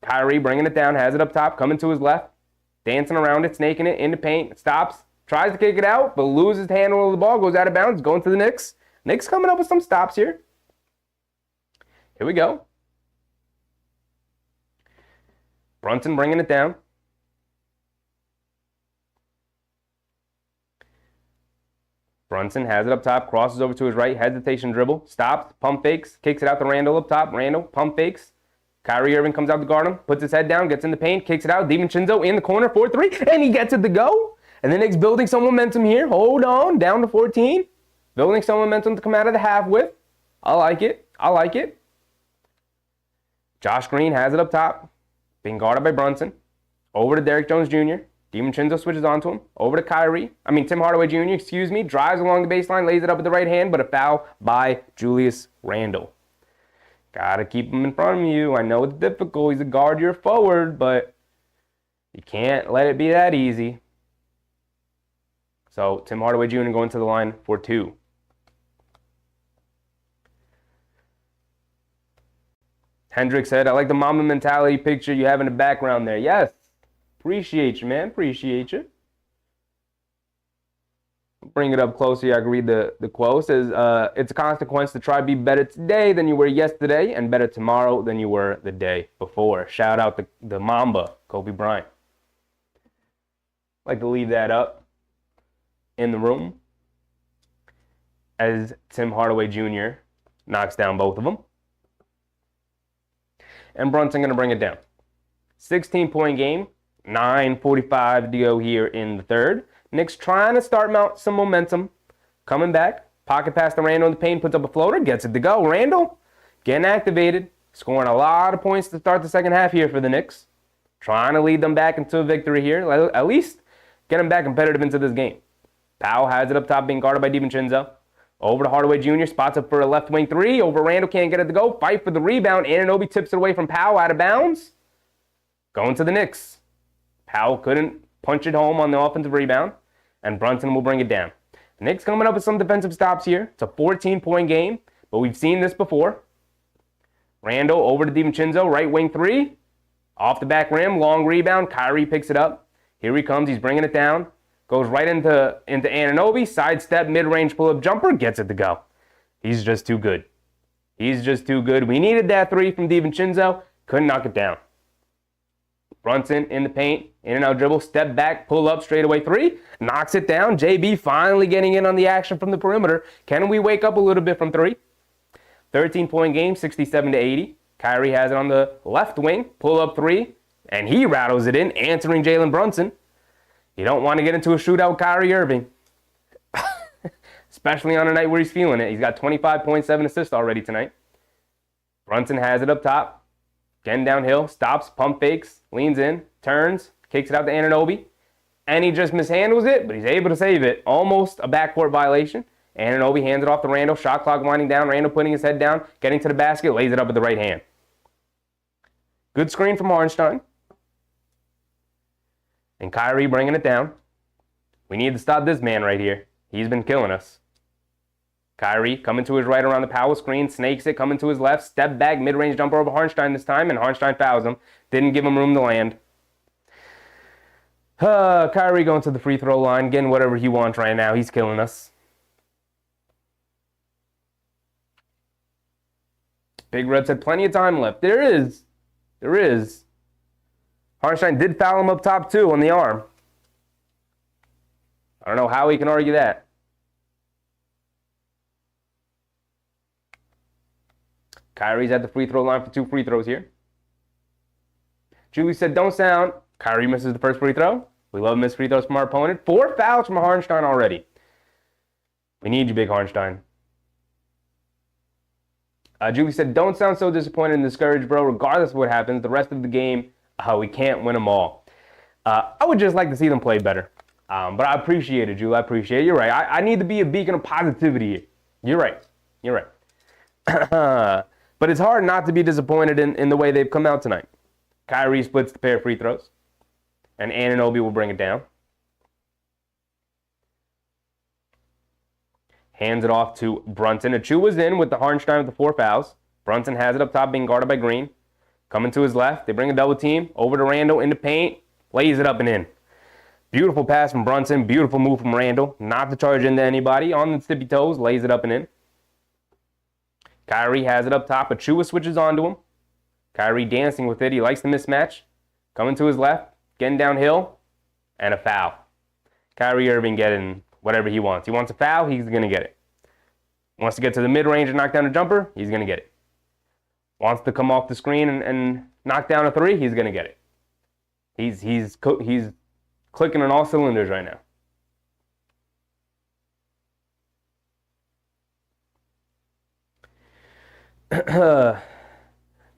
[SPEAKER 1] Kyrie bringing it down, has it up top, coming to his left, dancing around it, snaking it into paint, stops, tries to kick it out, but loses handle of the ball, goes out of bounds, going to the Knicks. Knicks coming up with some stops here. Here we go. Brunson bringing it down. Brunson has it up top, crosses over to his right, hesitation dribble, stops, pump fakes, kicks it out to Randall up top. Randall, pump fakes. Kyrie Irving comes out to guard him, puts his head down, gets in the paint, kicks it out. DiVincenzo in the corner for 3, and he gets it to go. And the Knicks building some momentum here. Hold on, down to 14. Building some momentum to come out of the half with. I like it. I like it. Josh Green has it up top, being guarded by Brunson. Over to Derrick Jones Jr. DiVincenzo switches onto him. Over to Tim Hardaway Jr., drives along the baseline, lays it up with the right hand, but a foul by Julius Randle. Gotta keep him in front of you. I know it's difficult. He's a guard, you're a forward, but you can't let it be that easy. So Tim Hardaway Jr. going to the line for 2. Hendrick said, I like the Mamba mentality picture you have in the background there. Yes. Appreciate you, man. Appreciate you. Bring it up closer. I can read the quote. It says, it's a consequence to try to be better today than you were yesterday and better tomorrow than you were the day before. Shout out the Mamba, Kobe Bryant. Like to leave that up in the room as Tim Hardaway Jr. knocks down both of them. And Brunson going to bring it down. 16-point game. 9:45 to go here in the third. Knicks trying to start mount some momentum. Coming back. Pocket pass to Randall in the paint. Puts up a floater. Gets it to go. Randall getting activated. Scoring a lot of points to start the second half here for the Knicks. Trying to lead them back into a victory here. At least get them back competitive into this game. Powell has it up top being guarded by DiVincenzo. Over to Hardaway Jr. Spots up for a left wing 3. Over Randall. Can't get it to go. Fight for the rebound. Anunoby tips it away from Powell out of bounds. Going to the Knicks. Powell couldn't punch it home on the offensive rebound, and Brunson will bring it down. The Knicks coming up with some defensive stops here. It's a 14-point game, but we've seen this before. Randall over to DiVincenzo, right wing 3. Off the back rim, long rebound. Kyrie picks it up. Here he comes. He's bringing it down. Goes right into Anunoby. Sidestep, mid-range pull-up jumper. Gets it to go. He's just too good. He's just too good. We needed that 3 from DiVincenzo. Couldn't knock it down. Brunson in the paint, in and out dribble, step back, pull up, straightaway 3, knocks it down. JB finally getting in on the action from the perimeter. Can we wake up a little bit from 3? 13-point game, 67-80. Kyrie has it on the left wing, pull up 3, and he rattles it in, answering Jalen Brunson. You don't want to get into a shootout with Kyrie Irving, especially on a night where he's feeling it. He's got 25.7 assists already tonight. Brunson has it up top. Getting downhill, stops, pump fakes, leans in, turns, kicks it out to Anunoby, and he just mishandles it, but he's able to save it. Almost a backcourt violation. Anunoby hands it off to Randall, shot clock winding down, Randall putting his head down, getting to the basket, lays it up with the right hand. Good screen from Harnstein. And Kyrie bringing it down. We need to stop this man right here. He's been killing us. Kyrie coming to his right around the power screen, snakes it, coming to his left, step back, mid-range jumper over Hartenstein this time, and Hartenstein fouls him. Didn't give him room to land. Kyrie going to the free throw line, getting whatever he wants right now. He's killing us. Big Red said plenty of time left. There is. Hartenstein did foul him up top too on the arm. I don't know how he can argue that. Kyrie's at the free throw line for 2 free throws here. Julie said, don't sound. Kyrie misses the first free throw. We love missed free throws from our opponent. 4 fouls from Hartenstein already. We need you, big Hartenstein. Julie said, don't sound so disappointed and discouraged, bro. Regardless of what happens, the rest of the game, we can't win them all. I would just like to see them play better. But I appreciate it, Julie. I appreciate it. You're right. I need to be a beacon of positivity here. You're right. But it's hard not to be disappointed in the way they've come out tonight. Kyrie splits the pair of free throws. And Anunoby will bring it down. Hands it off to Brunson. Achua's in with the Hartenstein with the 4 fouls. Brunson has it up top being guarded by Green. Coming to his left. They bring a double team. Over to Randall into paint. Lays it up and in. Beautiful pass from Brunson. Beautiful move from Randall. Not to charge into anybody. On the tippy toes. Lays it up and in. Kyrie has it up top. Achua switches onto him. Kyrie dancing with it. He likes the mismatch. Coming to his left. Getting downhill. And a foul. Kyrie Irving getting whatever he wants. He wants a foul. He's going to get it. Wants to get to the mid-range and knock down a jumper. He's going to get it. Wants to come off the screen and knock down a 3. He's going to get it. He's clicking on all cylinders right now.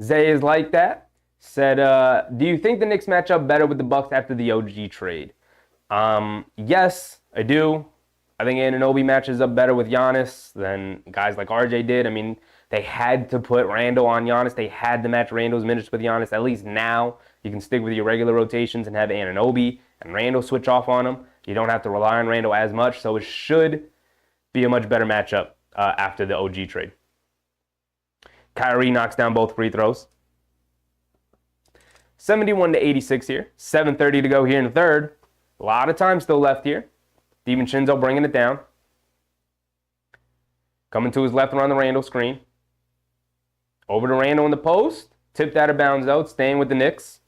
[SPEAKER 1] Zay is like that. Said, do you think the Knicks match up better with the Bucks after the OG trade? Yes, I do. I think Anunoby matches up better with Giannis than guys like RJ did. I mean, they had to put Randall on Giannis. They had to match Randall's minutes with Giannis. At least now you can stick with your regular rotations and have Anunoby and Randall switch off on him. You don't have to rely on Randall as much, so it should be a much better matchup after the OG trade. Kyrie knocks down both free throws. 71-86 here. 7:30 to go here in the third. A lot of time still left here. DiVincenzo bringing it down. Coming to his left around the Randall screen. Over to Randall in the post. Tipped out of bounds though. Staying with the Knicks.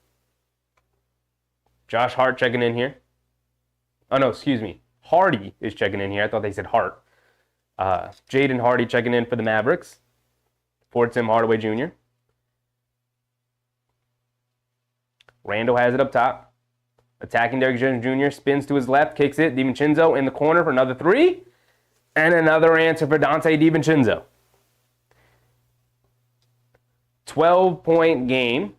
[SPEAKER 1] Josh Hart checking in here. Oh no, excuse me. Hardy is checking in here. I thought they said Hart. Jaden Hardy checking in for the Mavericks. For Tim Hardaway Jr. Randall has it up top. Attacking Derrick Jones Jr. Spins to his left. Kicks it. DiVincenzo in the corner for another 3. And another answer for Dante DiVincenzo. 12-point game.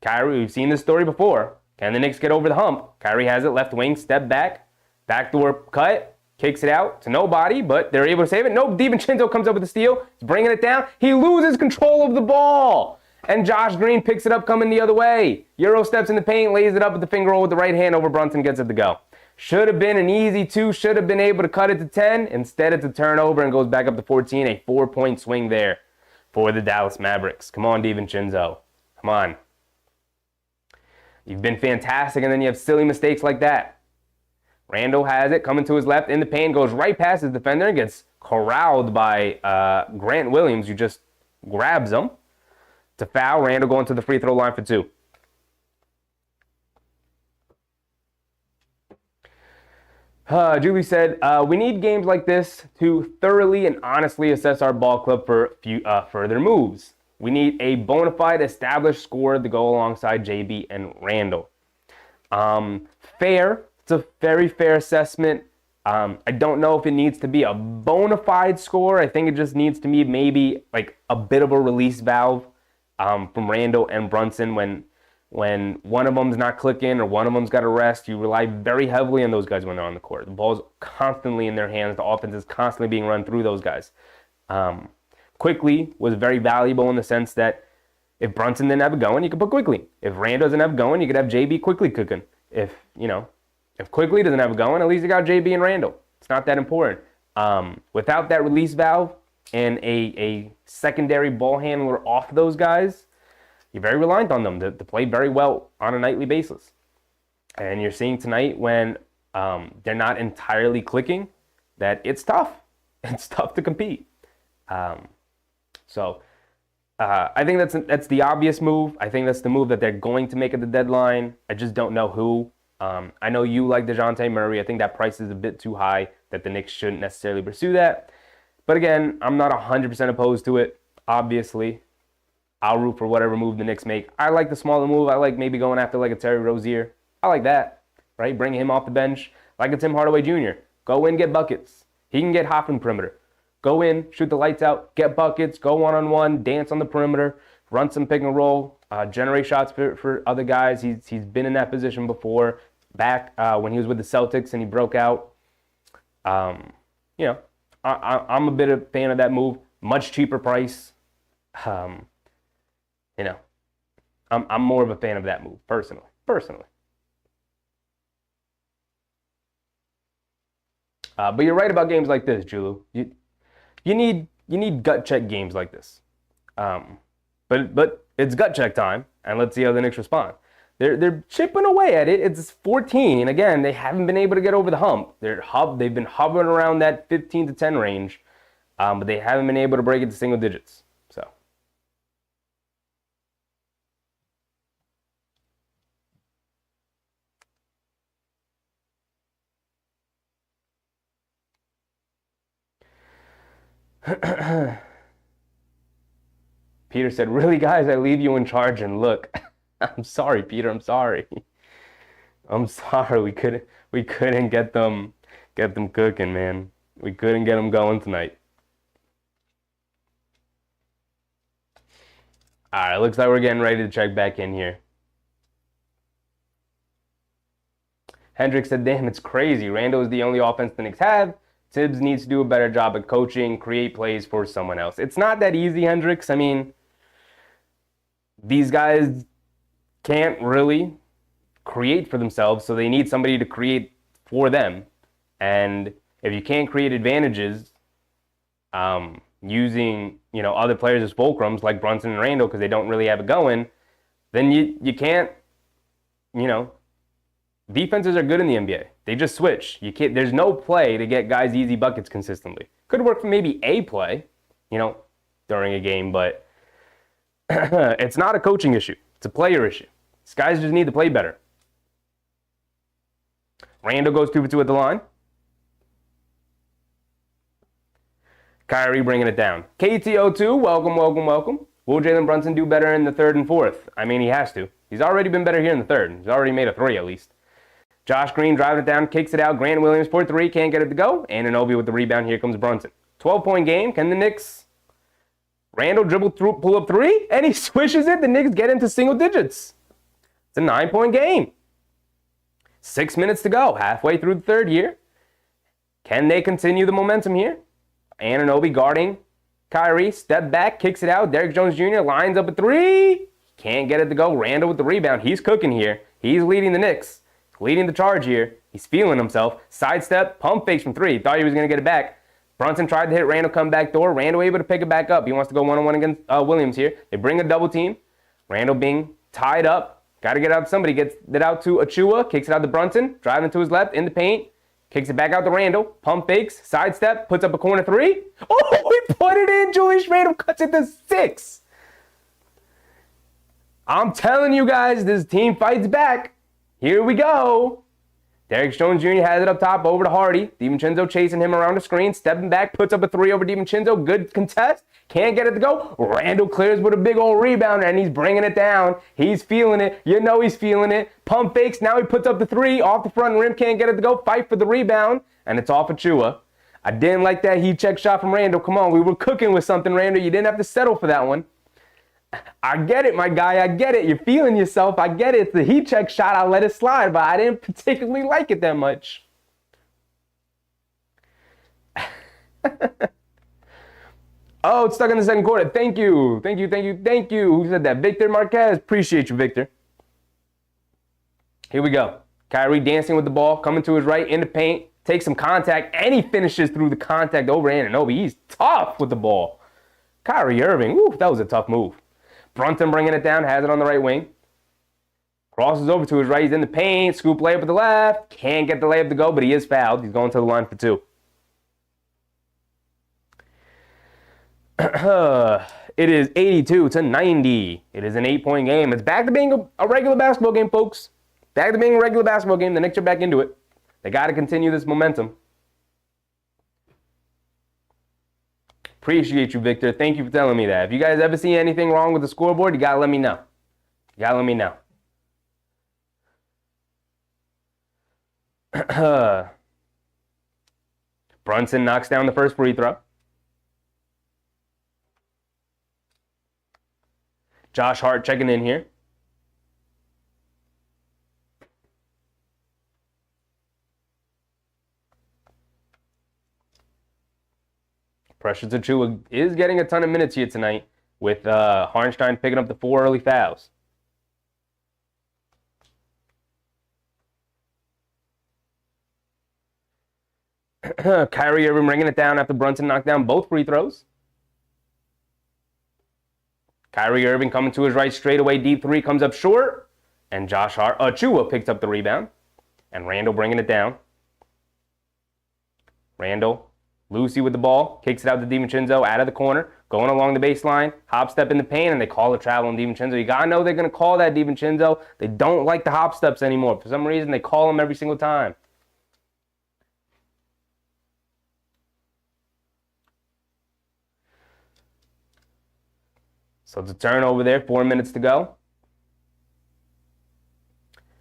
[SPEAKER 1] Kyrie, we've seen this story before. Can the Knicks get over the hump? Kyrie has it. Left wing. Step back. Backdoor cut. Kicks it out to nobody, but they're able to save it. Nope, DiVincenzo comes up with a steal. He's bringing it down. He loses control of the ball. And Josh Green picks it up coming the other way. Euro steps in the paint, lays it up with the finger roll with the right hand over Brunson, gets it to go. Should have been an easy 2. Should have been able to cut it to 10. Instead, it's a turnover and goes back up to 14. A 4-point swing there for the Dallas Mavericks. Come on, DiVincenzo. Come on. You've been fantastic, and then you have silly mistakes like that. Randall has it, coming to his left in the paint, goes right past his defender and gets corralled by Grant Williams, who just grabs him to foul. Randall going to the free throw line for 2. Julie said, we need games like this to thoroughly and honestly assess our ball club for further moves. We need a bona fide established scorer to go alongside JB and Randall. Fair. It's a very fair assessment. I don't know if it needs to be a bona fide score. I think it just needs to be maybe like a bit of a release valve from Randall and Brunson when one of them's not clicking or one of them's got to rest. You rely very heavily on those guys when they're on the court. The ball's constantly in their hands. The offense is constantly being run through those guys. Quickly was very valuable in the sense that if Brunson didn't have it going, you could put Quickly. If Randall doesn't have it going, you could have JB Quickly cooking. if Quickly doesn't have it going, at least you got JB and Randall. It's not that important. Without that release valve and a secondary ball handler off those guys, you're very reliant on them to play very well on a nightly basis. And you're seeing tonight when they're not entirely clicking that it's tough. It's tough to compete. So I think that's the obvious move. I think that's the move that they're going to make at the deadline. I just don't know who. I know you like DeJounte Murray. I think that price is a bit too high, that the Knicks shouldn't necessarily pursue that. But again, I'm not 100% opposed to it. Obviously, I'll root for whatever move the Knicks make. I like the smaller move. I like maybe going after like a Terry Rozier. I like that, right? Bring him off the bench like a Tim Hardaway Jr. Go in, get buckets. He can get hot from the perimeter. Go in, shoot the lights out, get buckets, go one-on-one, dance on the perimeter, run some pick and roll, generate shots for other guys. He's been in that position before, back when he was with the Celtics and he broke out. I'm a bit of a fan of that move. Much cheaper price. I'm more of a fan of that move, personally. But you're right about games like this, Julu. You need gut check games like this. But it's gut check time, and let's see how the Knicks respond. They're chipping away at it. It's 14, and again, they haven't been able to get over the hump. They've been hovering around that 15 to 10 range, but they haven't been able to break it to single digits. So. Peter said, "Really, guys, I leave you in charge and look." I'm sorry, Peter. I'm sorry. We couldn't get them cooking, man. We couldn't get them going tonight. All right, looks like we're getting ready to check back in here. Hendrick said, "Damn, it's crazy. Randall is the only offense the Knicks have. Tibbs needs to do a better job at coaching, create plays for someone else." It's not that easy, Hendricks. I mean, these guys can't really create for themselves, so they need somebody to create for them. And if you can't create advantages using other players as fulcrums like Brunson and Randall because they don't really have it going, then you can't. Defenses are good in the NBA. They just switch. You can't. There's no play to get guys easy buckets consistently. Could work for maybe a play, during a game, but it's not a coaching issue. It's a player issue. These guys just need to play better. Randall goes 2 for 2 at the line. Kyrie bringing it down. KTO2, welcome. Will Jalen Brunson do better in the third and fourth? I mean, he has to. He's already been better here in the third. He's already made a 3 at least. Josh Green driving it down, kicks it out. Grant Williams for 3, can't get it to go. Anunoby with the rebound. Here comes Brunson. 12-point game. Can the Knicks? Randall dribble through, pull up 3, and he swishes it. The Knicks get into single digits. It's a 9-point game. 6 minutes to go. Halfway through the third here. Can they continue the momentum here? Anunoby guarding Kyrie. Step back, kicks it out. Derrick Jones Jr. lines up a 3. Can't get it to go. Randall with the rebound. He's cooking here. He's leading the Knicks. Leading the charge here. He's feeling himself. Sidestep, pump fakes from 3. Thought he was going to get it back. Brunson tried to hit Randall, come back door. Randall able to pick it back up. He wants to go one-on-one against Williams here. They bring a double team. Randall being tied up. Got to get out to somebody. Gets it out to Achua. Kicks it out to Brunson. Driving to his left in the paint. Kicks it back out to Randall. Pump fakes. Sidestep. Puts up a corner 3. Oh, he put it in. Julius Randall cuts it to 6. I'm telling you guys, this team fights back. Here we go. Derrick Jones Jr. has it up top over to Hardy. DiVincenzo chasing him around the screen. Stepping back. Puts up a 3 over DiVincenzo. Good contest. Can't get it to go. Randall clears with a big old rebound, and he's bringing it down. He's feeling it. He's feeling it. Pump fakes. Now he puts up the 3 off the front rim. Can't get it to go. Fight for the rebound, and it's off Achua. I didn't like that heat check shot from Randall. Come on, we were cooking with something, Randall. You didn't have to settle for that one. I get it, my guy. I get it. You're feeling yourself. I get it. It's the heat check shot. I let it slide, but I didn't particularly like it that much. Oh, it's stuck in the second quarter. Thank you. Who said that? Victor Marquez. Appreciate you, Victor. Here we go. Kyrie dancing with the ball, coming to his right in the paint, takes some contact, and he finishes through the contact over Anunoby. He's tough with the ball. Kyrie Irving, that was a tough move. Brunson bringing it down, has it on the right wing. Crosses over to his right, he's in the paint, scoop layup with the left. Can't get the layup to go, but he is fouled. He's going to the line for 2. It is 82-90. It is an 8-point game. It's back to being a regular basketball game, folks. Back to being a regular basketball game. The Knicks are back into it. They got to continue this momentum. Appreciate you, Victor. Thank you for telling me that. If you guys ever see anything wrong with the scoreboard, you got to let me know. You got to let me know. Brunson knocks down the first free throw. Josh Hart checking in here. Precious Achiuwa is getting a ton of minutes here tonight with Hartenstein picking up the 4 early fouls. Kyrie Irving bringing it down after Brunson knocked down both free throws. Kyrie Irving coming to his right straight away, deep 3 comes up short. And Josh Achiuwa picks up the rebound. And Randall bringing it down. Randall, Lucy with the ball, kicks it out to DiVincenzo out of the corner, going along the baseline, hop step in the paint, and they call a travel on DiVincenzo. You got to know they're going to call that DiVincenzo. They don't like the hop steps anymore. For some reason, they call them every single time. So it's a turnover there, 4 minutes to go.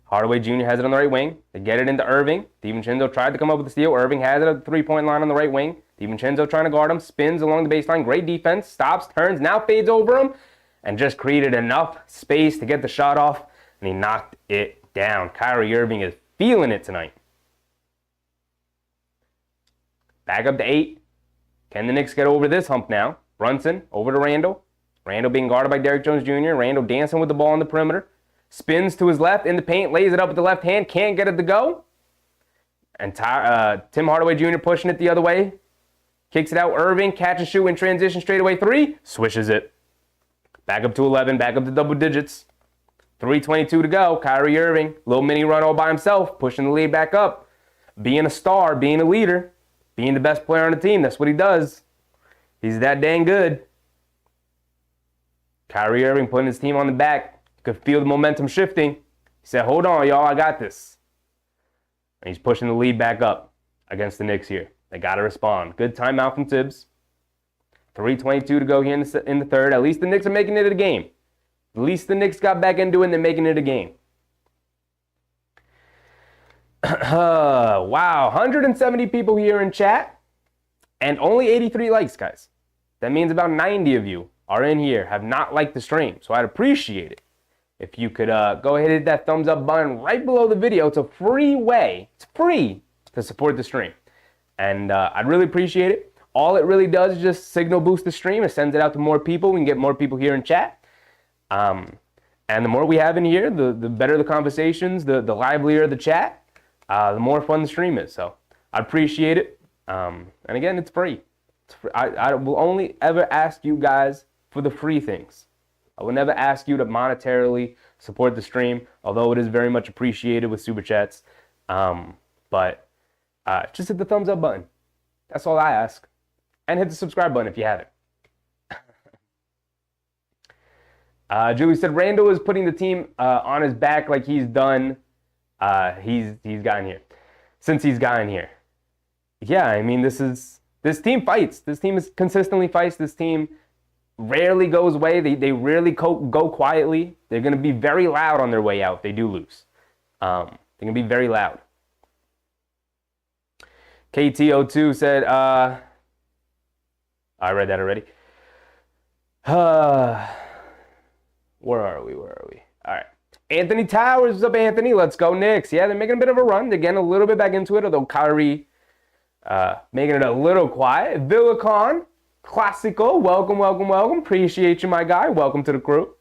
[SPEAKER 1] Hardaway Jr. has it on the right wing. They get it into Irving. DiVincenzo tried to come up with the steal. Irving has it at the 3-point line on the right wing. DiVincenzo trying to guard him. Spins along the baseline. Great defense. Stops, turns, now fades over him. And just created enough space to get the shot off. And he knocked it down. Kyrie Irving is feeling it tonight. Back up to 8. Can the Knicks get over this hump now? Brunson over to Randall. Randall being guarded by Derrick Jones Jr. Randall dancing with the ball on the perimeter. Spins to his left in the paint, lays it up with the left hand, can't get it to go. And Tim Hardaway Jr. pushing it the other way. Kicks it out. Irving, catch and shoot in transition, straightaway 3. Swishes it. Back up to 11, back up to double digits. 3:22 to go. Kyrie Irving, little mini run all by himself, pushing the lead back up. Being a star, being a leader, being the best player on the team. That's what he does. He's that dang good. Kyrie Irving putting his team on the back. You could feel the momentum shifting. He said, hold on, y'all, I got this. And he's pushing the lead back up against the Knicks here. They got to respond. Good timeout from Tibbs. 3:22 to go here in the third. At least the Knicks are making it a game. At least the Knicks got back into it and they're making it a game. Wow, 170 people here in chat and only 83 likes, guys. That means about 90 of you are in here, have not liked the stream. So I'd appreciate it if you could go ahead and hit that thumbs up button right below the video. It's a free way. It's free to support the stream. And I'd really appreciate it. All it really does is just signal boost the stream. It sends it out to more people. We can get more people here in chat. And the more we have in here, the better the conversations, the livelier the chat, the more fun the stream is. So I appreciate it. And again, it's free. I will only ever ask you guys for the free things. I will never ask you to monetarily support the stream, although it is very much appreciated with super chats. But just hit the thumbs up button. That's all I ask. And hit the subscribe button if you haven't. Julie said Randall is putting the team on his back like he's done. He's gotten here. Since he's gotten here. Yeah, I mean, this team fights. This team is consistently fights. This team rarely goes away. They rarely go quietly. They're going to be very loud on their way out if they do lose. They're going to be very loud. KTO2 said, I read that already. Where are we? All right. Anthony Towers, what's up, Anthony? Let's go Knicks. Yeah, they're making a bit of a run. They're getting a little bit back into it, although Kyrie making it a little quiet. Villa Khan, Classico, welcome. Appreciate you, my guy. Welcome to the crew.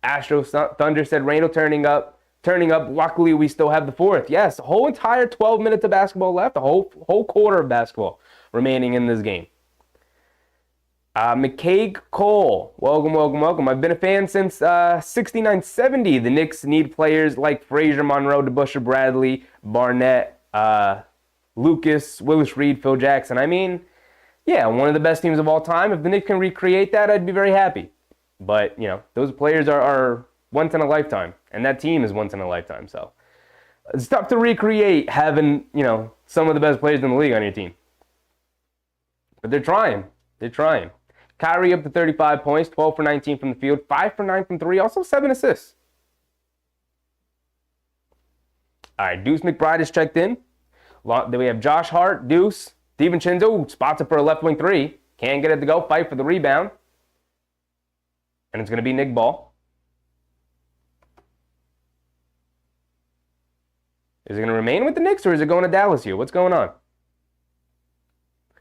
[SPEAKER 1] Astro Thunder said Randall turning up turning up. Luckily, we still have the fourth. Yes, a whole entire 12 minutes of basketball left, a whole quarter of basketball remaining in this game. McCaig Cole, welcome. I've been a fan since 69-70. The Knicks need players like Frazier, Monroe, DeBusschere, Bradley, Barnett, Lucas, Willis Reed, Phil Jackson. I mean, yeah, one of the best teams of all time. If the Knicks can recreate that, I'd be very happy. But, you know, those players are once in a lifetime, and that team is once in a lifetime. So it's tough to recreate having, you know, some of the best players in the league on your team. But they're trying. Kyrie up to 35 points, 12 for 19 from the field, 5 for 9 from 3, also 7 assists. All right, Deuce McBride is checked in. Then we have Josh Hart, Deuce, DiVincenzo, spots up for a left wing 3. Can't get it to go, fight for the rebound. And it's going to be Nick Ball. Is it going to remain with the Knicks or is it going to Dallas here? What's going on?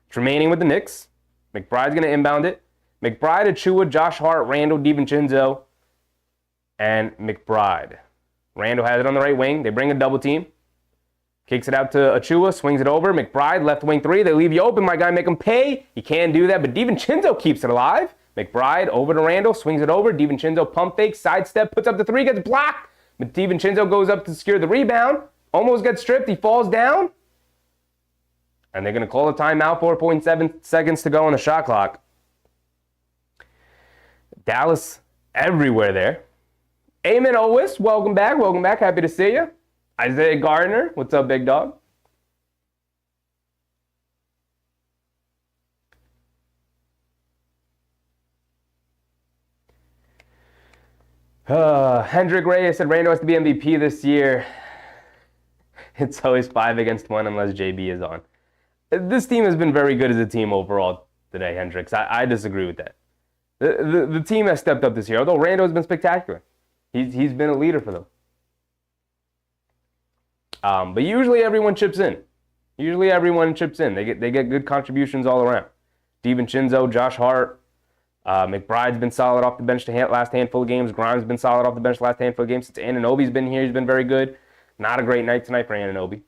[SPEAKER 1] It's remaining with the Knicks. McBride's going to inbound it. McBride, Achua, Josh Hart, Randall, DiVincenzo, and McBride. Randall has it on the right wing. They bring a double team. Kicks it out to Achua, swings it over. McBride, left wing 3. They leave you open. My guy, make him pay. He can't do that, but DiVincenzo keeps it alive. McBride over to Randall, swings it over. DiVincenzo pump fake, sidestep, puts up the 3, gets blocked. But DiVincenzo goes up to secure the rebound. Almost gets stripped. He falls down. And they're going to call a timeout. 4.7 seconds to go on the shot clock. Dallas everywhere there. Eamon Owis, welcome back. Happy to see you. Isaiah Gardner, what's up, big dog? Hendrick Reyes said Randall has to be MVP this year. It's always 5 against 1 unless JB is on. This team has been very good as a team overall today, Hendricks. I disagree with that. The team has stepped up this year, although Randall has been spectacular. He's been a leader for them. But usually everyone chips in. They get good contributions all around. DiVincenzo, Josh Hart, McBride's been solid off the bench the last handful of games. Grimes has been solid off the bench the last handful of games. Since Anunoby's been here, he's been very good. Not a great night tonight for Anunoby.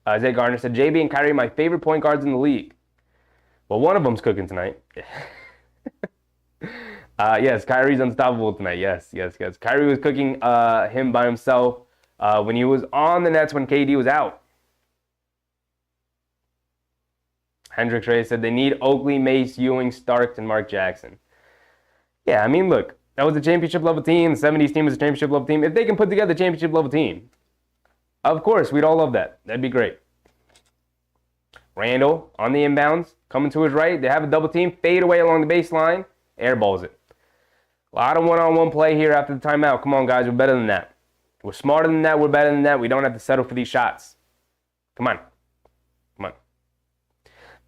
[SPEAKER 1] Isaiah Gardner said, JB and Kyrie are my favorite point guards in the league. Well, one of them's cooking tonight. Yes, Kyrie's unstoppable tonight. Yes. Kyrie was cooking him by himself when he was on the Nets when KD was out. Hendricks Reyes said they need Oakley, Mace, Ewing, Starks, and Mark Jackson. Yeah, I mean, look, that was a championship-level team. The 70s team was a championship-level team. If they can put together a championship-level team, of course, we'd all love that. That'd be great. Randall on the inbounds, coming to his right. They have a double team, fade away along the baseline, airballs it. A lot of one-on-one play here after the timeout. Come on, guys, we're better than that. We're smarter than that. We're better than that. We don't have to settle for these shots. Come on.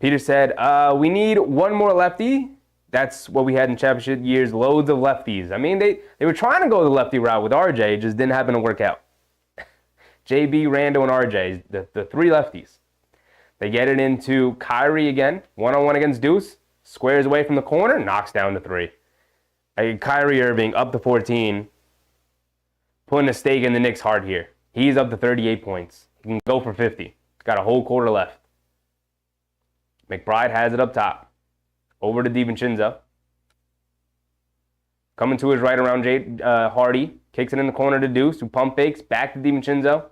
[SPEAKER 1] Peter said, we need one more lefty. That's what we had in championship years, loads of lefties. I mean, they were trying to go the lefty route with RJ. It just didn't happen to work out. JB, Randall, and RJ, the 3 lefties. They get it into Kyrie again, one-on-one against Deuce, squares away from the corner, knocks down the 3. Kyrie Irving up to 14, putting a stake in the Knicks' heart here. He's up to 38 points. He can go for 50. He's got a whole quarter left. McBride has it up top. Over to DiVincenzo. Coming to his right around Hardy. Kicks it in the corner to Deuce, who pump fakes. Back to DiVincenzo.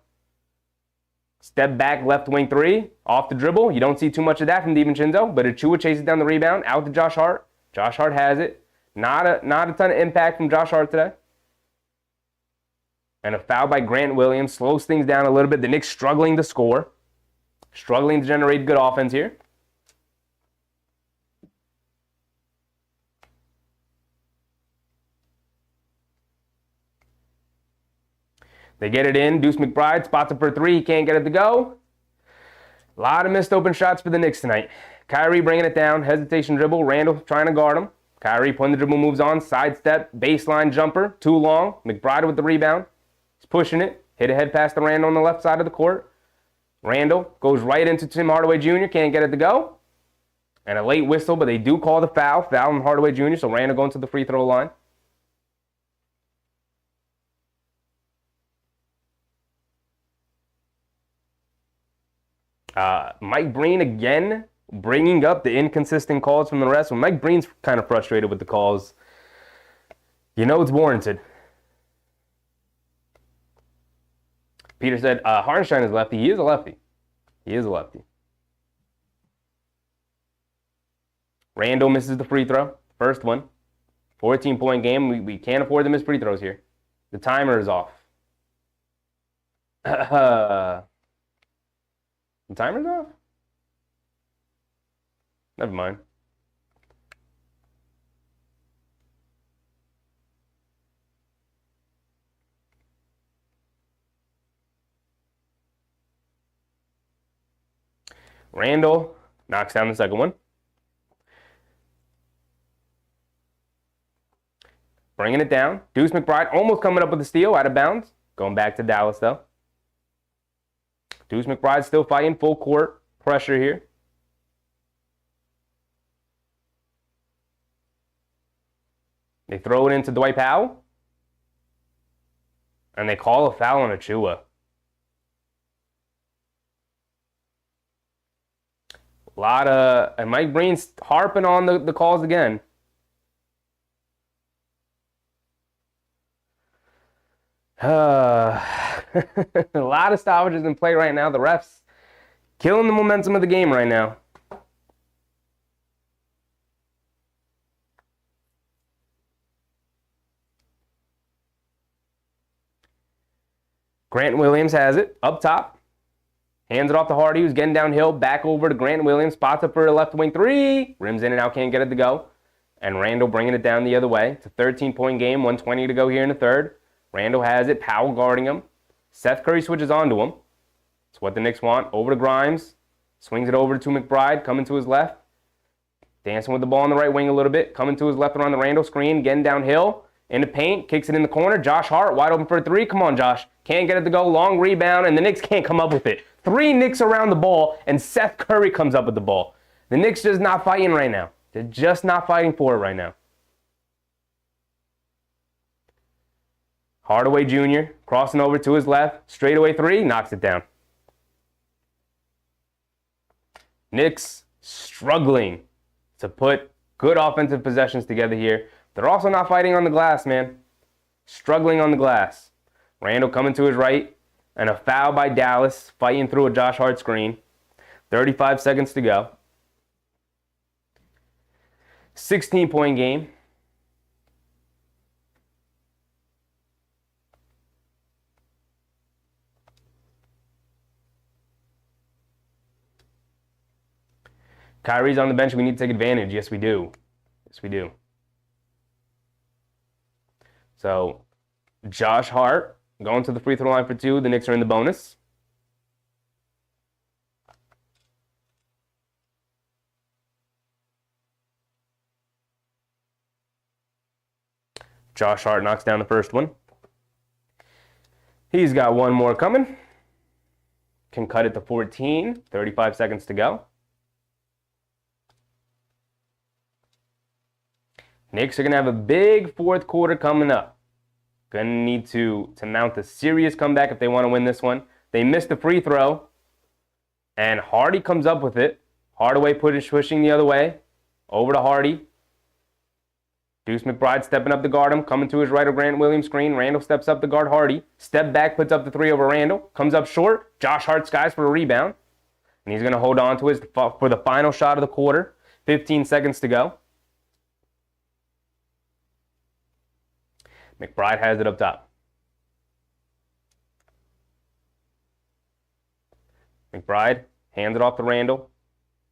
[SPEAKER 1] Step back, left wing 3. Off the dribble. You don't see too much of that from DiVincenzo, but Achua chases down the rebound. Out to Josh Hart. Josh Hart has it. Not a ton of impact from Josh Hart today. And a foul by Grant Williams slows things down a little bit. The Knicks struggling to score. Struggling to generate good offense here. They get it in. Deuce McBride spots up for 3. He can't get it to go. A lot of missed open shots for the Knicks tonight. Kyrie bringing it down. Hesitation dribble. Randall trying to guard him. Kyrie putting the dribble moves on. Sidestep. Baseline jumper. Too long. McBride with the rebound. He's pushing it. Hit a head pass to Randall on the left side of the court. Randall goes right into Tim Hardaway Jr. Can't get it to go. And a late whistle, but they do call the foul. Foul on Hardaway Jr., so Randall going to the free throw line. Mike Breen again bringing up the inconsistent calls from the refs. When Mike Breen's kind of frustrated with the calls, you know it's warranted. Peter said, Hartenstein is lefty. He is a lefty. He is a lefty. Randall misses the free throw. First one. 14-point game. We can't afford to miss free throws here. The timer is off. The timer's off? Never mind. Randall knocks down the second one. Bringing it down. Deuce McBride almost coming up with a steal, out of bounds. Going back to Dallas, though. Deuce McBride still fighting full court pressure here. They throw it into Dwight Powell. And they call a foul on Achua. And Mike Breen's harping on the calls again. A lot of stoppages in play right now. The refs killing the momentum of the game right now. Grant Williams has it up top. Hands it off to Hardy, who's getting downhill. Back over to Grant Williams. Spots up for a left wing three. Rims in and out, can't get it to go. And Randall bringing it down the other way. It's a 13-point game, 1:20 to go here in the third. Randall has it. Powell guarding him. Seth Curry switches onto him. It's what the Knicks want. Over to Grimes. Swings it over to McBride. Coming to his left. Dancing with the ball on the right wing a little bit. Coming to his left around the Randall screen. Getting downhill. In the paint. Kicks it in the corner. Josh Hart wide open for a three. Come on, Josh. Can't get it to go. Long rebound. And the Knicks can't come up with it. 3 Knicks around the ball. And Seth Curry comes up with the ball. The Knicks just not fighting right now. They're just not fighting for it right now. Hardaway Jr. crossing over to his left. Straightaway three. Knocks it down. Knicks struggling to put good offensive possessions together here. They're also not fighting on the glass, man. Struggling on the glass. Randall coming to his right. And a foul by Dallas. Fighting through a Josh Hart screen. 35 seconds to go. 16-point game. Kyrie's on the bench. We need to take advantage. Yes, we do. Yes, we do. So, Josh Hart going to the free throw line for 2. The Knicks are in the bonus. Josh Hart knocks down the first one. He's got one more coming. Can cut it to 14. 35 seconds to go. Knicks are going to have a big fourth quarter coming up. Going to need to mount a serious comeback if they want to win this one. They missed the free throw. And Hardy comes up with it. Hardaway pushing the other way. Over to Hardy. Deuce McBride stepping up to guard him. Coming to his right of Grant Williams screen. Randall steps up to guard Hardy. Step back, puts up the three over Randall. Comes up short. Josh Hart skies for a rebound. And he's going to hold on to it for the final shot of the quarter. 15 seconds to go. McBride has it up top. McBride hands it off to Randall.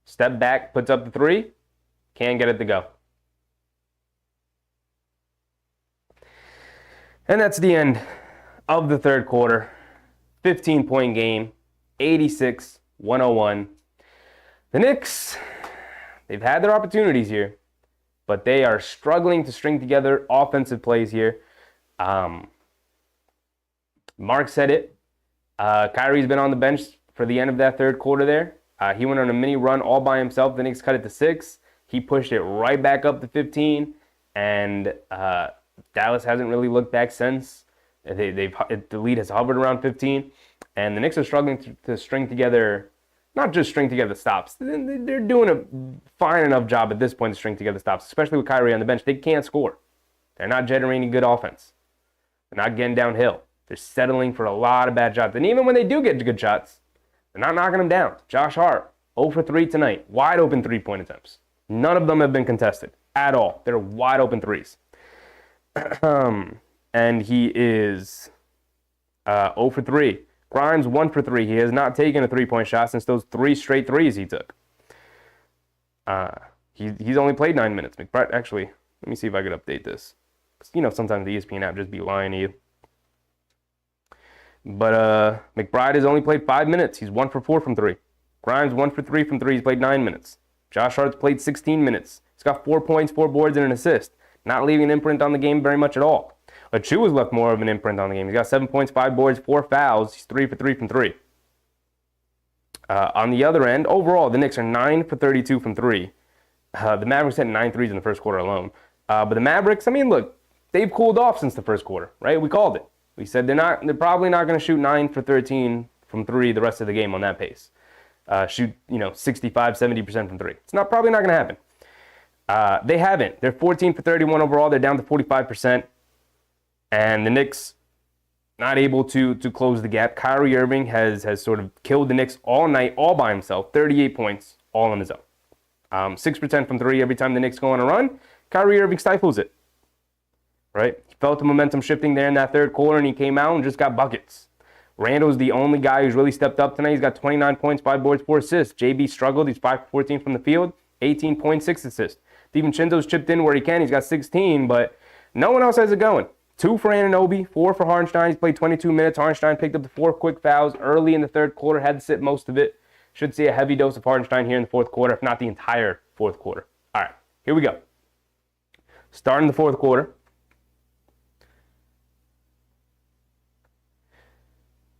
[SPEAKER 1] Step back, puts up the three. Can't get it to go. And that's the end of the third quarter. 15-point game, 86-101. The Knicks, they've had their opportunities here, but they are struggling to string together offensive plays here. Mark said it. Kyrie's been on the bench for the end of that third quarter there. He went on a mini run all by himself. The Knicks cut it to 6. He pushed it right back up to 15. And Dallas hasn't really looked back since. The lead has hovered around 15. And the Knicks are struggling to string together not just string together stops. They're doing a fine enough job at this point to string together stops, especially with Kyrie on the bench. They can't score. They're not generating good offense. They're not getting downhill. They're settling for a lot of bad shots. And even when they do get good shots, they're not knocking them down. Josh Hart, 0 for 3 tonight. Wide open three-point attempts. None of them have been contested at all. They're wide open threes. And he is 0 for 3. Grimes 1 for 3. He has not taken a three-point shot since those 3 straight threes he took. He's only played 9 minutes. McBride, actually, let me see if I could update this. Because, sometimes the ESPN app just be lying to you. But McBride has only played 5 minutes. He's 1 for 4 from 3. Grimes 1 for 3 from 3. He's played 9 minutes. Josh Hart's played 16 minutes. He's got 4 points, 4 boards, and an assist. Not leaving an imprint on the game very much at all. Achua's left more of an imprint on the game. He's got 7 points, 5 boards, 4 fouls. He's 3 for 3 from 3. On the other end, overall, the Knicks are 9 for 32 from 3. The Mavericks hit 9 threes in the first quarter alone. But the Mavericks, look, they've cooled off since the first quarter, right? We called it. We said they're probably not going to shoot 9 for 13 from 3 the rest of the game on that pace. Shoot, 65, 70% from 3. It's probably not going to happen. They haven't. They're 14 for 31 overall. They're down to 45%. And the Knicks not able to close the gap. Kyrie Irving has sort of killed the Knicks all night, all by himself. 38 points, all on his own. 6 for 10 from 3 every time the Knicks go on a run. Kyrie Irving stifles it. Right? He felt the momentum shifting there in that third quarter, and he came out and just got buckets. Randall's the only guy who's really stepped up tonight. He's got 29 points, 5 boards, 4 assists. JB struggled. He's 5 for 14 from the field, 18.6 assists. DiVincenzo's chipped in where he can. He's got 16, but no one else has it going. 2 for Anunoby, 4 for Hartenstein. He's played 22 minutes. Hartenstein picked up the 4 quick fouls early in the third quarter, had to sit most of it. Should see a heavy dose of Hartenstein here in the fourth quarter, if not the entire fourth quarter. All right, here we go. Starting the fourth quarter.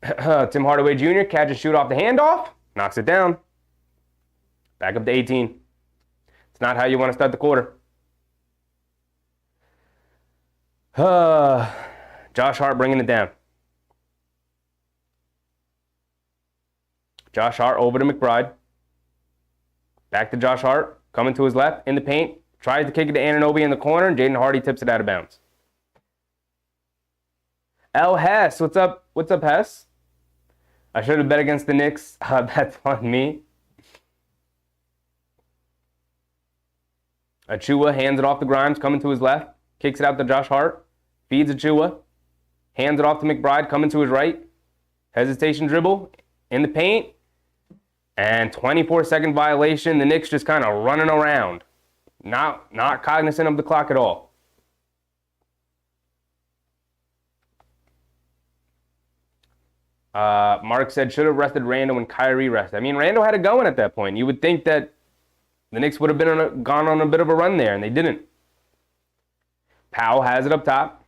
[SPEAKER 1] Tim Hardaway Jr. catch and shoot off the handoff, knocks it down. Back up to 18. It's not how you want to start the quarter. Josh Hart bringing it down. Josh Hart over to McBride. Back to Josh Hart, coming to his left, in the paint. Tries to kick it to Anunoby in the corner, and Jaden Hardy tips it out of bounds. L. Hess, what's up? What's up, Hess? I should have bet against the Knicks. That's on me. Achua hands it off to Grimes, coming to his left. Kicks it out to Josh Hart. Feeds Achua. Hands it off to McBride, coming to his right. Hesitation dribble in the paint. And 24-second violation. The Knicks just kind of running around. Not cognizant of the clock at all. Mark said, should have rested Randall when Kyrie rested. Randall had it going at that point. You would think that the Knicks would have gone on a bit of a run there, and they didn't. Powell has it up top.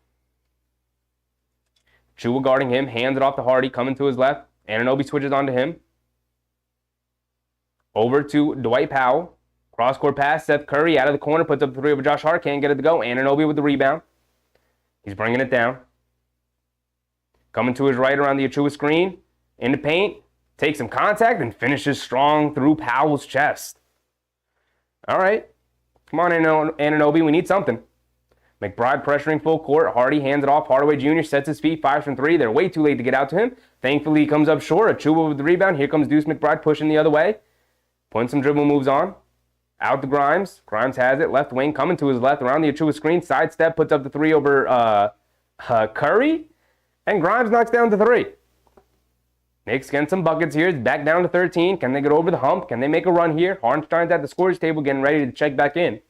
[SPEAKER 1] Chua guarding him, hands it off to Hardy, coming to his left. Anunoby switches onto him. Over to Dwight Powell. Cross-court pass, Seth Curry out of the corner, puts up the 3 over Josh Hart, can't get it to go. Anunoby with the rebound. He's bringing it down. Coming to his right around the Achua screen. In the paint. Takes some contact and finishes strong through Powell's chest. All right. Come on, Anunoby. We need something. McBride pressuring full court. Hardy hands it off. Hardaway Jr. sets his feet. 5 from 3. They're way too late to get out to him. Thankfully, he comes up short. Achua with the rebound. Here comes Deuce McBride pushing the other way. Putting some dribble moves on. Out to Grimes. Grimes has it. Left wing coming to his left around the Achua screen. Sidestep. Puts up the 3 over Curry. And Grimes knocks down the 3. Knicks getting some buckets here. It's back down to 13. Can they get over the hump? Can they make a run here? Hartenstein's at the scorer's table getting ready to check back in.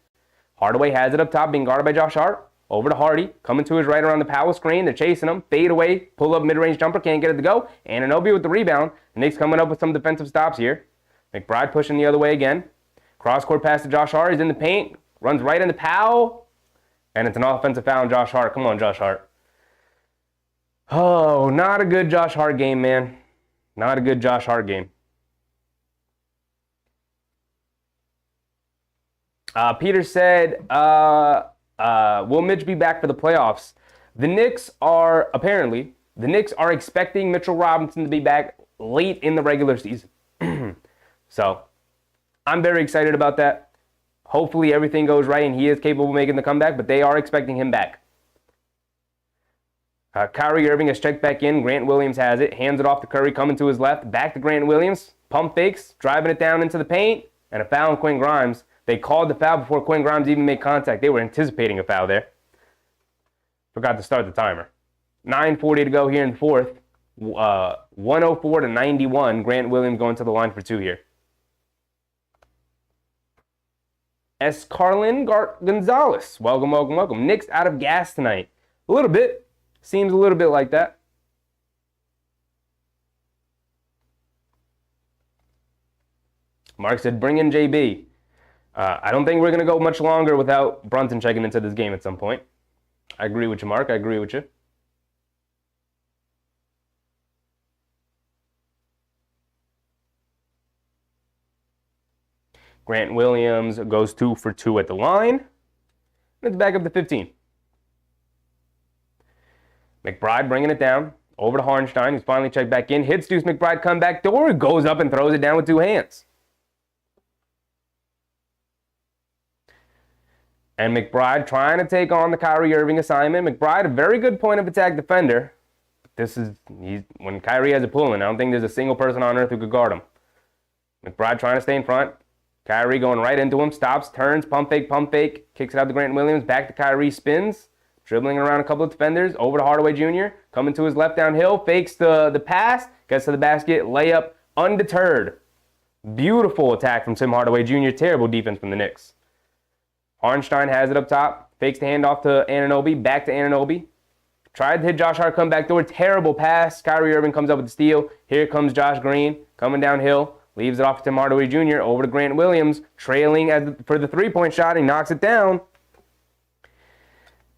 [SPEAKER 1] Hardaway has it up top, being guarded by Josh Hart. Over to Hardy. Coming to his right around the Powell screen. They're chasing him. Fade away. Pull up mid-range jumper. Can't get it to go. Anunoby with the rebound. The Knicks coming up with some defensive stops here. McBride pushing the other way again. Cross-court pass to Josh Hart. He's in the paint. Runs right into Powell. And it's an offensive foul on Josh Hart. Come on, Josh Hart. Oh, not a good Josh Hart game, man. Not a good Josh Hart game. Peter said, will Mitch be back for the playoffs? The Knicks are expecting Mitchell Robinson to be back late in the regular season. So I'm very excited about that. Hopefully everything goes right and he is capable of making the comeback, but they are expecting him back. Kyrie Irving has checked back in. Grant Williams has it. Hands it off to Curry, coming to his left. Back to Grant Williams. Pump fakes, driving it down into the paint. And a foul on Quinn Grimes. They called the foul before Quinn Grimes even made contact. They were anticipating a foul there. Forgot to start the timer. 9:40 to go here in fourth. 104 to 91. Grant Williams going to the line for two here. Carlin Gonzalez. Welcome, welcome, welcome. Knicks out of gas tonight. A little bit. Seems a little bit like that. Mark said, bring in JB. I don't think we're going to go much longer without Brunson checking into this game at some point. I agree with you, Mark. I agree with you. Grant Williams goes 2 for 2 at the line. It's back up to 15. McBride bringing it down. Over to Hartenstein, who's finally checked back in. Hits Deuce McBride, come back door, goes up and throws it down with two hands. And McBride trying to take on the Kyrie Irving assignment. McBride, a very good point of attack defender. When Kyrie has a pull-in, I don't think there's a single person on earth who could guard him. McBride trying to stay in front. Kyrie going right into him, stops, turns, pump fake, kicks it out to Grant Williams, back to Kyrie, spins, dribbling around a couple of defenders, over to Hardaway Jr., coming to his left downhill, fakes the pass, gets to the basket, layup, undeterred. Beautiful attack from Tim Hardaway Jr., terrible defense from the Knicks. Hartenstein has it up top, fakes the handoff to Anunoby, back to Anunoby. Tried to hit Josh Hart, come back door, terrible pass. Kyrie Irving comes up with the steal. Here comes Josh Green, coming downhill. Leaves it off to Tim Hardaway Jr. Over to Grant Williams, trailing for the three-point shot. He knocks it down.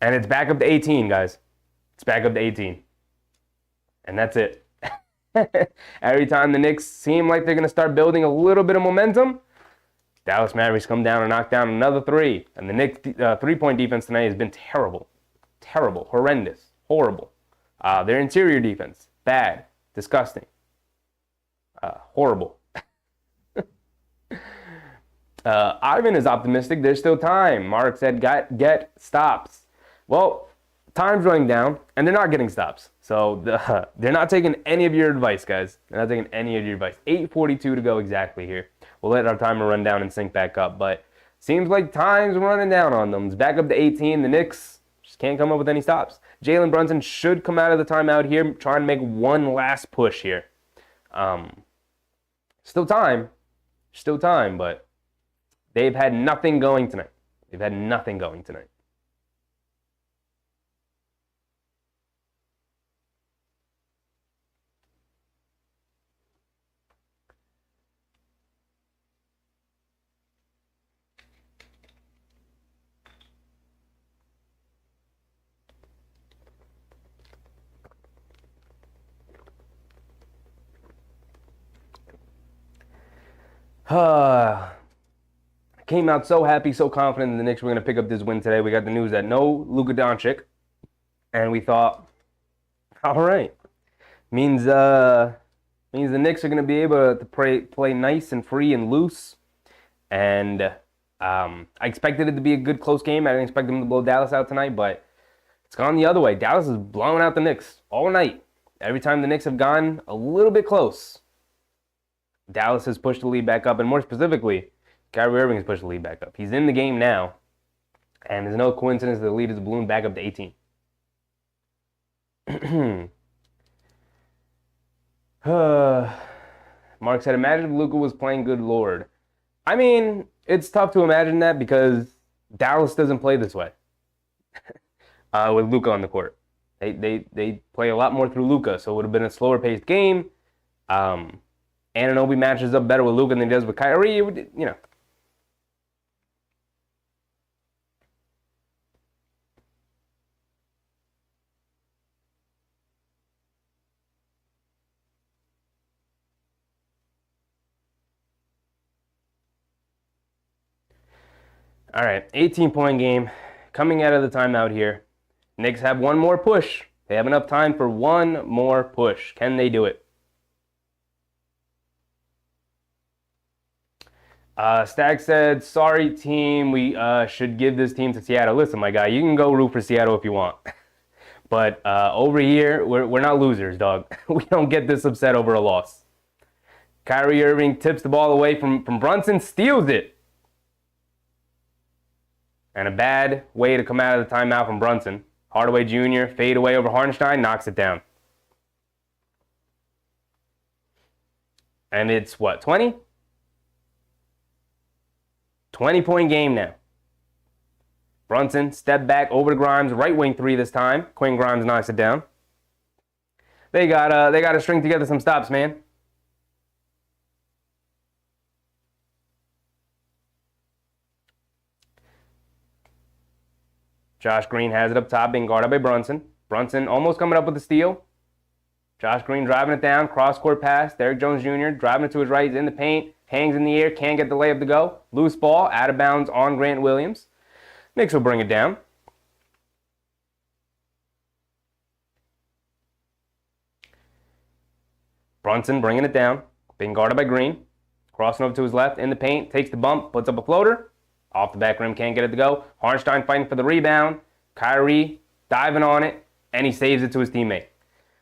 [SPEAKER 1] And it's back up to 18, guys. It's back up to 18. And that's it. Every time the Knicks seem like they're going to start building a little bit of momentum, Dallas Mavericks come down and knock down another three. And the Knicks three-point defense tonight has been terrible. Terrible. Horrendous. Horrible. Their interior defense, bad. Disgusting. Horrible. Ivan is optimistic. There's still time. Mark said, get stops. Well, time's running down, and they're not getting stops. So they're not taking any of your advice, guys. They're not taking any of your advice. 8:42 to go exactly here. We'll let our timer run down and sync back up. But seems like time's running down on them. It's back up to 18. The Knicks just can't come up with any stops. Jalen Brunson should come out of the timeout here, try and make one last push here. Still time, but they've had nothing going tonight. They've had nothing going tonight. Came out so happy, so confident in the Knicks were going to pick up this win today. We got the news that no Luka Doncic, and we thought, all right, means the Knicks are going to be able to play nice and free and loose. And I expected it to be a good close game. I didn't expect them to blow Dallas out tonight, but it's gone the other way. Dallas is blowing out the Knicks all night. Every time the Knicks have gone a little bit close, Dallas has pushed the lead back up, and more specifically, Kyrie Irving has pushed the lead back up. He's in the game now, and there's no coincidence that the lead has ballooned back up to 18. Mark said, imagine if Luka was playing good Lord. I mean, it's tough to imagine that because Dallas doesn't play this way with Luka on the court. They play a lot more through Luka, so it would have been a slower paced game. Anunoby matches up better with Luka than he does with Kyrie. You know. All right, 18-point game. Coming out of the timeout here. Knicks have one more push. They have enough time for one more push. Can they do it? Stack said, sorry, team. We should give this team to Seattle. Listen, my guy, you can go root for Seattle if you want. But over here, we're not losers, dog. We don't get this upset over a loss. Kyrie Irving tips the ball away from Brunson, steals it. And a bad way to come out of the timeout from Brunson. Hardaway Jr. fade away over Hartenstein, knocks it down. And it's what, 20? 20-point game now. Brunson, step back over to Grimes, right wing three this time. Quinn Grimes knocks it down. They gotta string together some stops, man. Josh Green has it up top, being guarded by Brunson. Brunson almost coming up with the steal. Josh Green driving it down, cross-court pass. Derrick Jones Jr. driving it to his right, he's in the paint, hangs in the air, can't get the layup to go. Loose ball, out of bounds on Grant Williams. Knicks will bring it down. Brunson bringing it down, being guarded by Green. Crossing over to his left, in the paint, takes the bump, puts up a floater. Off the back rim, can't get it to go. Hartenstein fighting for the rebound. Kyrie diving on it, and he saves it to his teammate.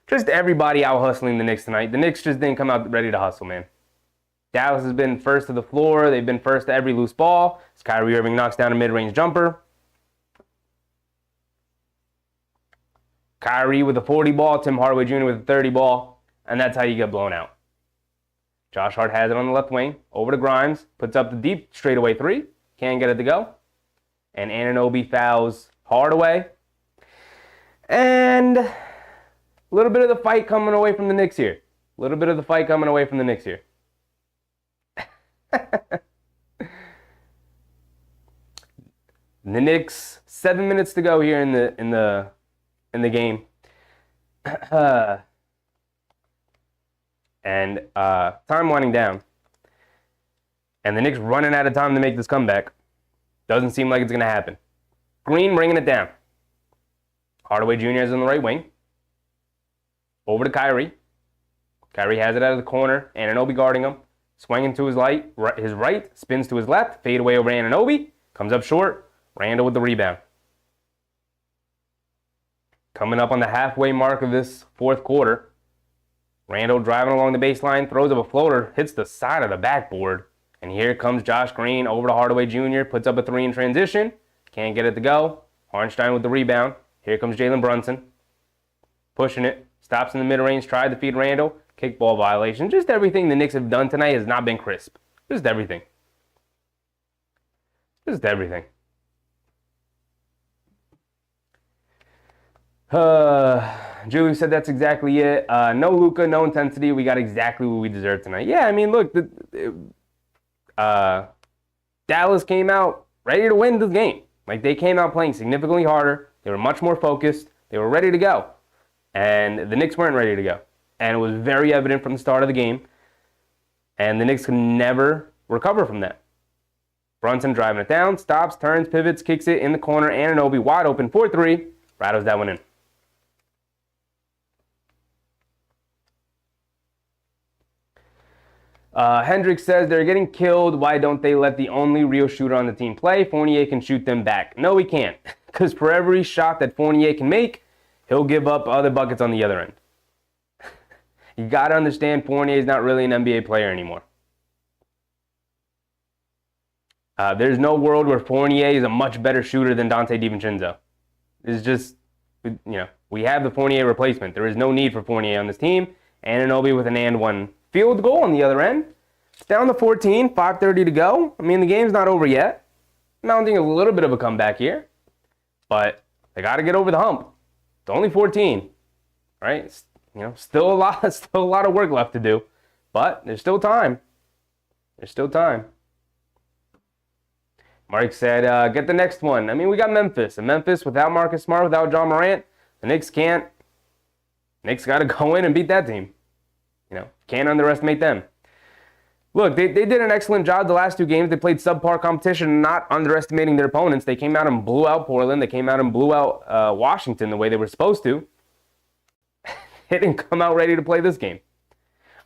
[SPEAKER 1] Just everybody out hustling the Knicks tonight. The Knicks just didn't come out ready to hustle, man. Dallas has been first to the floor. They've been first to every loose ball. As Kyrie Irving knocks down a mid-range jumper. Kyrie with a 40 ball, Tim Hardaway Jr. with a 30 ball, and that's how you get blown out. Josh Hart has it on the left wing, over to Grimes, puts up the deep straightaway three, can't get it to go, and Anunoby fouls Hardaway. And a little bit of the fight coming away from the Knicks here. The Knicks, 7 minutes to go here in the game. And time winding down. And the Knicks running out of time to make this comeback. Doesn't seem like it's going to happen. Green bringing it down. Hardaway Jr. is on the right wing. Over to Kyrie. Kyrie has it out of the corner. Anunoby guarding him. Swinging to his right. Spins to his left. Fade away over Anunoby. Comes up short. Randle with the rebound. Coming up on the halfway mark of this fourth quarter. Randle driving along the baseline. Throws up a floater. Hits the side of the backboard. And here comes Josh Green over to Hardaway Jr. Puts up a three in transition. Can't get it to go. Hartenstein with the rebound. Here comes Jalen Brunson. Pushing it. Stops in the mid-range. Tried to feed Randle. Kickball violation. Just everything the Knicks have done tonight has not been crisp. Just everything. Julie said that's exactly it. No Luka, no intensity. We got exactly what we deserve tonight. Yeah, I mean, look, Dallas came out ready to win this game. Like, they came out playing significantly harder. They were much more focused. They were ready to go. And the Knicks weren't ready to go. And it was very evident from the start of the game. And the Knicks could never recover from that. Brunson driving it down, stops, turns, pivots, kicks it in the corner. Anunoby wide open 4-3. Rattles that one in. Hendricks says they're getting killed. Why don't they let the only real shooter on the team play? Fournier can shoot them back. No, he can't. Because for every shot that Fournier can make, he'll give up other buckets on the other end. You got to understand Fournier is not really an NBA player anymore. There's no world where Fournier is a much better shooter than Dante DiVincenzo. It's just, we have the Fournier replacement. There is no need for Fournier on this team. Anunoby with an and one field goal on the other end. It's down to 14, 5:30 to go. I mean, the game's not over yet. Mounting a little bit of a comeback here. But they got to get over the hump. It's only 14, right? Still a lot of work left to do. But there's still time. Mark said, get the next one. I mean, we got Memphis. And Memphis, without Marcus Smart, without John Morant, the Knicks can't. Knicks got to go in and beat that team. Can't underestimate them. Look, they did an excellent job the last two games. They played subpar competition, not underestimating their opponents. They came out and blew out Portland. They came out and blew out Washington the way they were supposed to. They didn't come out ready to play this game.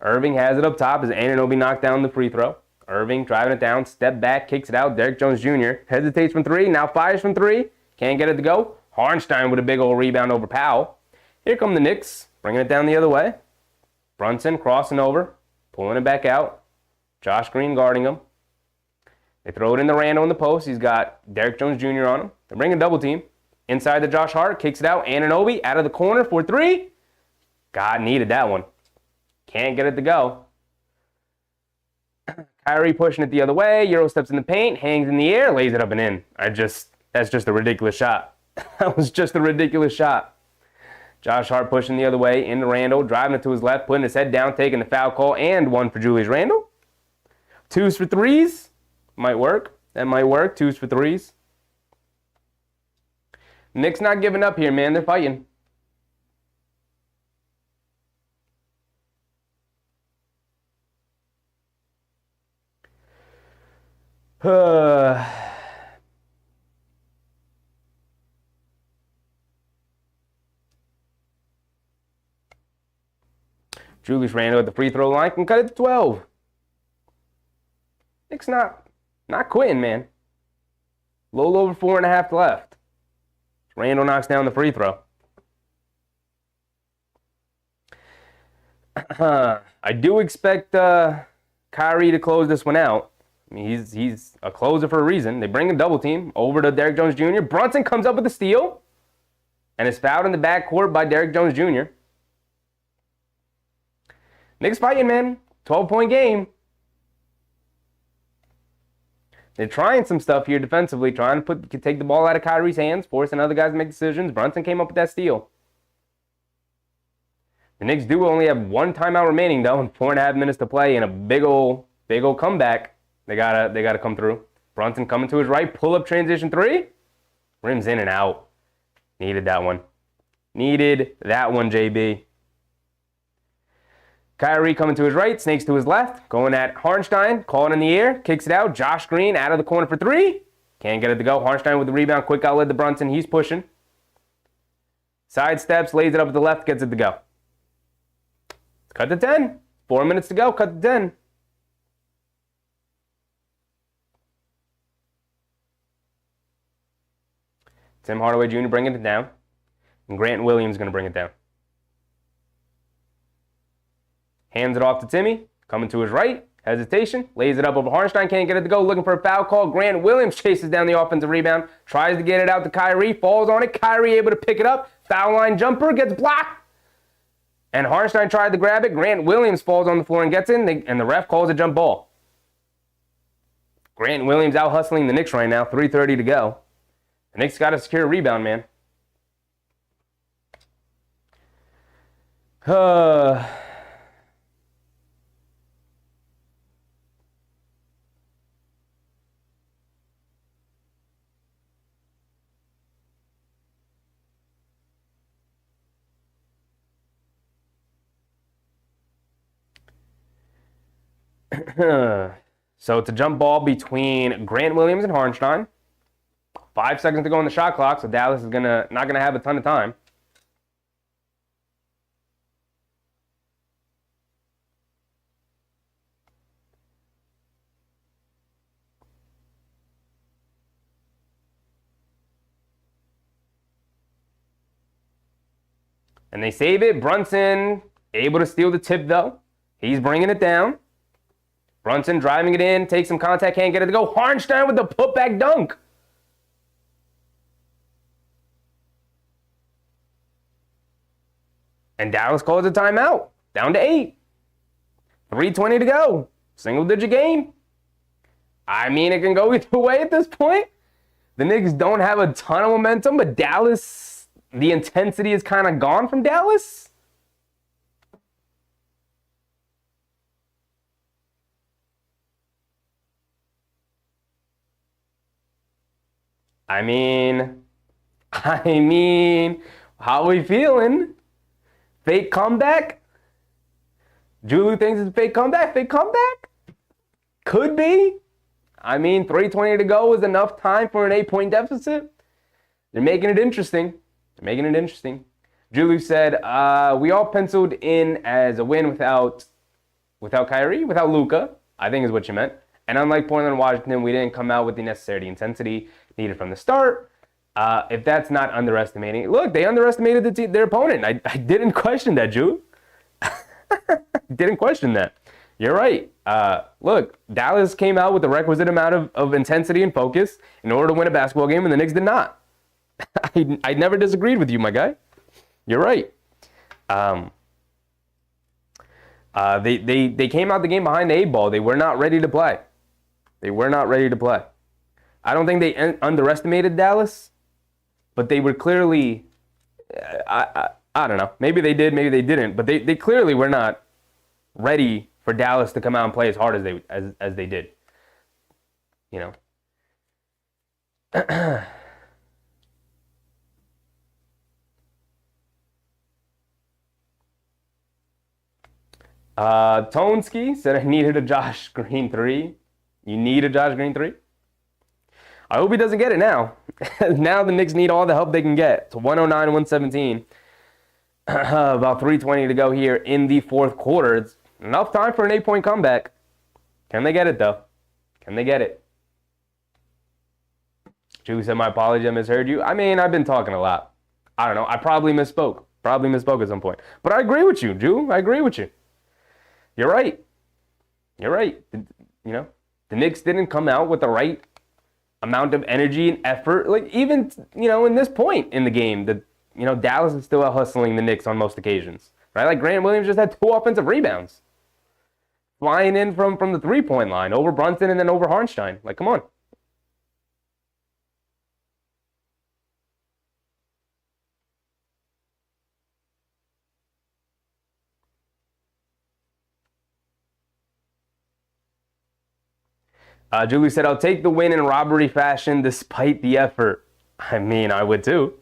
[SPEAKER 1] Irving has it up top as Anunoby knocked down the free throw. Irving driving it down, step back, kicks it out. Derrick Jones Jr. hesitates from three, now fires from three. Can't get it to go. Harnstein with a big old rebound over Powell. Here come the Knicks, bringing it down the other way. Brunson crossing over, pulling it back out. Josh Green guarding him. They throw it in the Randall in the post. He's got Derrick Jones Jr. on him. They bring a double team. Inside the Josh Hart, kicks it out. Anunoby out of the corner for three. God, needed that one. Can't get it to go. Kyrie pushing it the other way. Euro steps in the paint, hangs in the air, lays it up and in. That's just a ridiculous shot. That was just a ridiculous shot. Josh Hart pushing the other way into Randall, driving it to his left, putting his head down, taking the foul call, and one for Julius Randle. Twos for threes. Might work. That might work. Twos for threes. Knicks not giving up here, man. They're fighting. Julius Randle at the free throw line can cut it to 12. Knicks not quitting, man. A little over 4.5 left. Randle knocks down the free throw. I do expect Kyrie to close this one out. I mean, he's a closer for a reason. They bring a double team over to Derrick Jones Jr. Brunson comes up with the steal and is fouled in the backcourt by Derrick Jones Jr. Knicks fighting, man. 12-point game. They're trying some stuff here defensively, trying to take the ball out of Kyrie's hands, forcing other guys to make decisions. Brunson came up with that steal. The Knicks do only have one timeout remaining, though, and 4.5 minutes to play, and a big old comeback. They gotta come through. Brunson coming to his right, pull up transition three, rims in and out. Needed that one. Needed that one, JB. Kyrie coming to his right, snakes to his left, going at Harnstein, calling in the air, kicks it out. Josh Green out of the corner for three. Can't get it to go. Harnstein with the rebound, quick outlet to Brunson. He's pushing. Side steps, lays it up at the left, gets it to go. Cut to 10. 4 minutes to go. Cut to 10. Tim Hardaway Jr. bringing it down. And Grant Williams going to bring it down. Hands it off to Timmy. Coming to his right. Hesitation. Lays it up over Harnstein. Can't get it to go. Looking for a foul call. Grant Williams chases down the offensive rebound. Tries to get it out to Kyrie. Falls on it. Kyrie able to pick it up. Foul line jumper. Gets blocked. And Harnstein tried to grab it. Grant Williams falls on the floor and gets in. And the ref calls a jump ball. Grant Williams out hustling the Knicks right now. 3:30 to go. The Knicks got to secure a rebound, man. So it's a jump ball between Grant Williams and Harnstein. 5 seconds to go on the shot clock, so Dallas is not gonna have a ton of time. And they save it. Brunson able to steal the tip though. He's bringing it down. Brunson driving it in, takes some contact, can't get it to go. Harnstein with the putback dunk. And Dallas calls a timeout. Down to 8. 3:20 to go. Single-digit game. I mean, it can go either way at this point. The Knicks don't have a ton of momentum, but Dallas, the intensity is kind of gone from Dallas. I mean, how are we feeling? Fake comeback? Julu thinks it's a fake comeback? Fake comeback? Could be. I mean, 3:20 to go is enough time for an 8-point deficit. They're making it interesting. Julu said, we all penciled in as a win without Kyrie, without Luka, I think is what you meant. And unlike Portland and Washington, we didn't come out with the necessary intensity needed from the start. If that's not underestimating, look, they underestimated their opponent. I didn't question that, Jew. Didn't question that. You're right. Look, Dallas came out with the requisite amount of intensity and focus in order to win a basketball game, and the Knicks did not. I never disagreed with you, my guy. You're right. They came out the game behind the 8-ball. They were not ready to play. They were not ready to play. I don't think they underestimated Dallas, but they were clearly, I don't know. Maybe they did, maybe they didn't, but they clearly were not ready for Dallas to come out and play as hard as they did. You know. Toneski said I needed a Josh Green 3. You need a Josh Green 3? I hope he doesn't get it now. Now the Knicks need all the help they can get. It's 109-117. About 3:20 to go here in the fourth quarter. It's enough time for an 8-point comeback. Can they get it, though? Can they get it? Julie said, my apology, I misheard you. I mean, I've been talking a lot. I don't know. I probably misspoke. Probably misspoke at some point. But I agree with you, Jew. I agree with you. You're right. You're right. You know, the Knicks didn't come out with the right amount of energy and effort. Like, even, you know, in this point in the game, Dallas is still out hustling the Knicks on most occasions. Right? Like, Grant Williams just had 2 offensive rebounds. Flying in from the 3-point line over Brunson and then over Harnstein. Like, come on. Julie said, I'll take the win in robbery fashion despite the effort. I mean, I would too.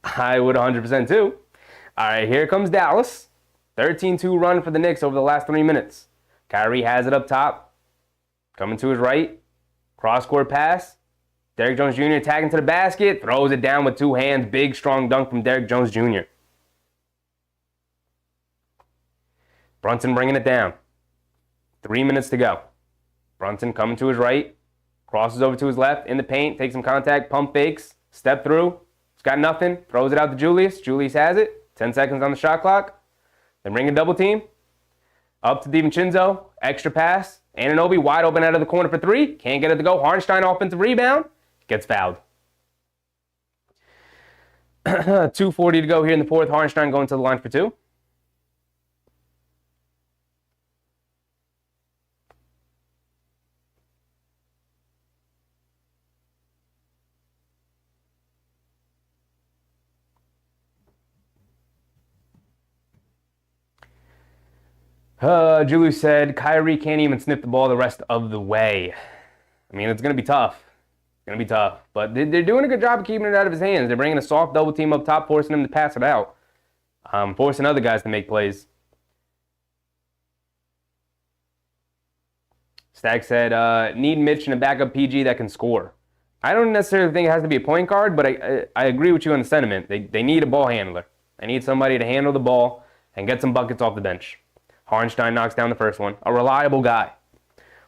[SPEAKER 1] I would 100% too. All right, here comes Dallas. 13-2 run for the Knicks over the last 3 minutes. Kyrie has it up top. Coming to his right. Cross-court pass. Derrick Jones Jr. tagging to the basket. Throws it down with 2 hands. Big, strong dunk from Derrick Jones Jr. Brunson bringing it down. 3 minutes to go. Brunson coming to his right, crosses over to his left, in the paint, takes some contact, pump fakes, step through. It's got nothing, throws it out to Julius. Julius has it. 10 seconds on the shot clock. Then bring a double team. Up to DiVincenzo, extra pass. Anunoby wide open out of the corner for 3. Can't get it to go. Harnstein offensive rebound. Gets fouled. 2:40 to go here in the fourth. Harnstein going to the line for 2. Julie said, Kyrie can't even snip the ball the rest of the way. I mean, it's going to be tough. It's going to be tough. But they're doing a good job of keeping it out of his hands. They're bringing a soft double team up top, forcing him to pass it out. Forcing other guys to make plays. Stag said, need Mitch and a backup PG that can score. I don't necessarily think it has to be a point guard, but I agree with you on the sentiment. They need a ball handler. They need somebody to handle the ball and get some buckets off the bench. Harnstein knocks down the first one. A reliable guy.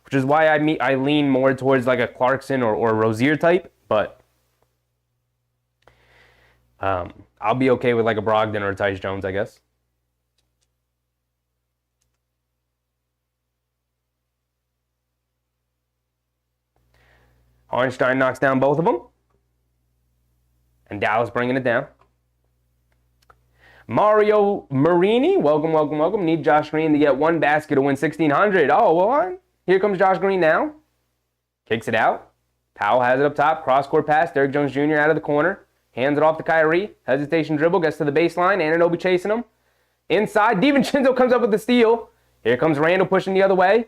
[SPEAKER 1] Which is why I lean more towards like a Clarkson or a Rozier type. But I'll be okay with like a Brogdon or a Tyus Jones, I guess. Harnstein knocks down both of them. And Dallas bringing it down. Mario Marini, welcome. Need Josh Green to get 1 basket to win 1,600. Oh, well, here comes Josh Green now. Kicks it out. Powell has it up top. Cross-court pass. Derrick Jones Jr. out of the corner. Hands it off to Kyrie. Hesitation dribble. Gets to the baseline. Anunoby chasing him. Inside. DiVincenzo comes up with the steal. Here comes Randall pushing the other way.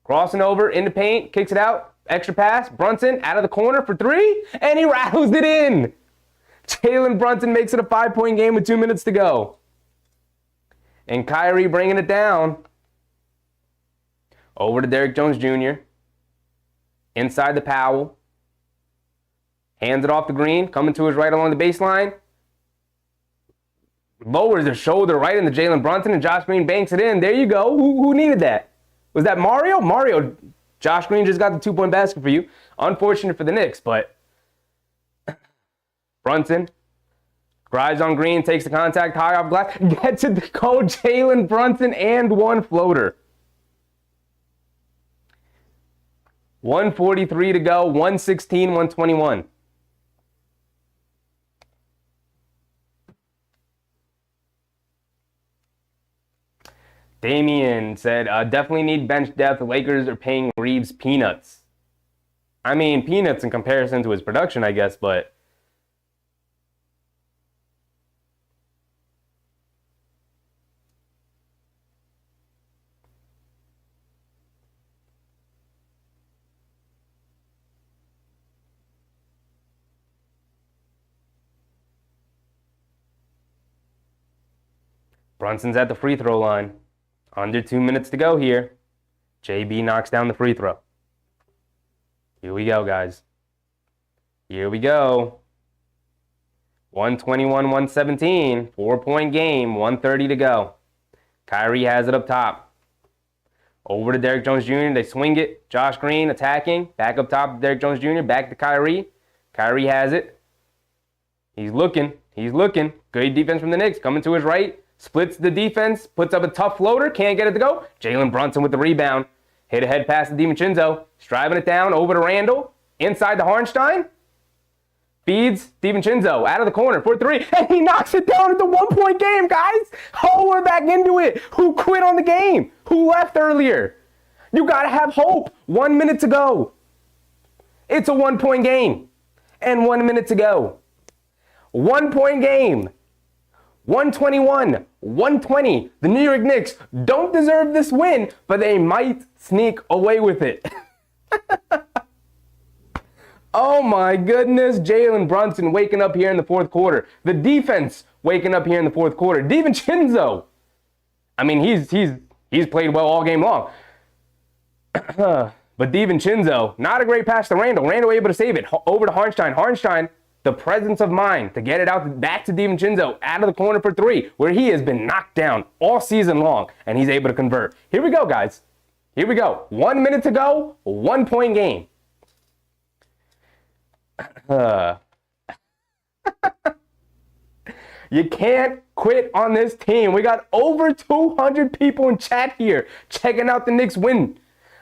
[SPEAKER 1] Crossing over in the paint. Kicks it out. Extra pass. Brunson out of the corner for 3. And he rattles it in. Jalen Brunson makes it a 5-point game with 2 minutes to go. And Kyrie bringing it down. Over to Derrick Jones Jr. Inside the Powell. Hands it off to Green. Coming to his right along the baseline. Lowers his shoulder right into Jalen Brunson, and Josh Green banks it in. There you go. Who needed that? Was that Mario? Mario Josh Green just got the 2-point basket for you. Unfortunate for the Knicks, but Brunson drives on Green, takes the contact, high off glass, gets it to go. Jalen Brunson and one floater. 1:43 to go, 116, 121. Damian said, definitely need bench depth. The Lakers are paying Reeves peanuts. I mean, peanuts in comparison to his production, I guess, but Brunson's at the free throw line. Under 2 minutes to go here. JB knocks down the free throw. Here we go, guys. Here we go. 121, 117. 4-point game. 1:30 to go. Kyrie has it up top. Over to Derrick Jones Jr. They swing it. Josh Green attacking. Back up top to Derrick Jones Jr. Back to Kyrie. Kyrie has it. He's looking. He's looking. Good defense from the Knicks. Coming to his right. Splits the defense, puts up a tough floater, can't get it to go. Jalen Brunson with the rebound. Hit a head pass to DiVincenzo. Driving it down, over to Randall. Inside to Harnstein. Feeds DiVincenzo out of the corner for 3. And he knocks it down at the 1-point game, guys. Oh, we're back into it. Who quit on the game? Who left earlier? You got to have hope. 1 minute to go. It's a 1-point game. And 1 minute to go. 1-point game. 121, 120. The New York Knicks don't deserve this win, but they might sneak away with it. Oh my goodness, Jalen Brunson waking up here in the fourth quarter. The defense waking up here in the fourth quarter. DiVincenzo. I mean, he's played well all game long. But DiVincenzo, not a great pass to Randall. Randall able to save it. Over to Harnstein. Harnstein, the presence of mind to get it out back to DiVincenzo out of the corner for 3, where he has been knocked down all season long, and he's able to convert. Here we go, guys. Here we go. 1 minute to go, 1-point game. You can't quit on this team. We got over 200 people in chat here checking out the Knicks win.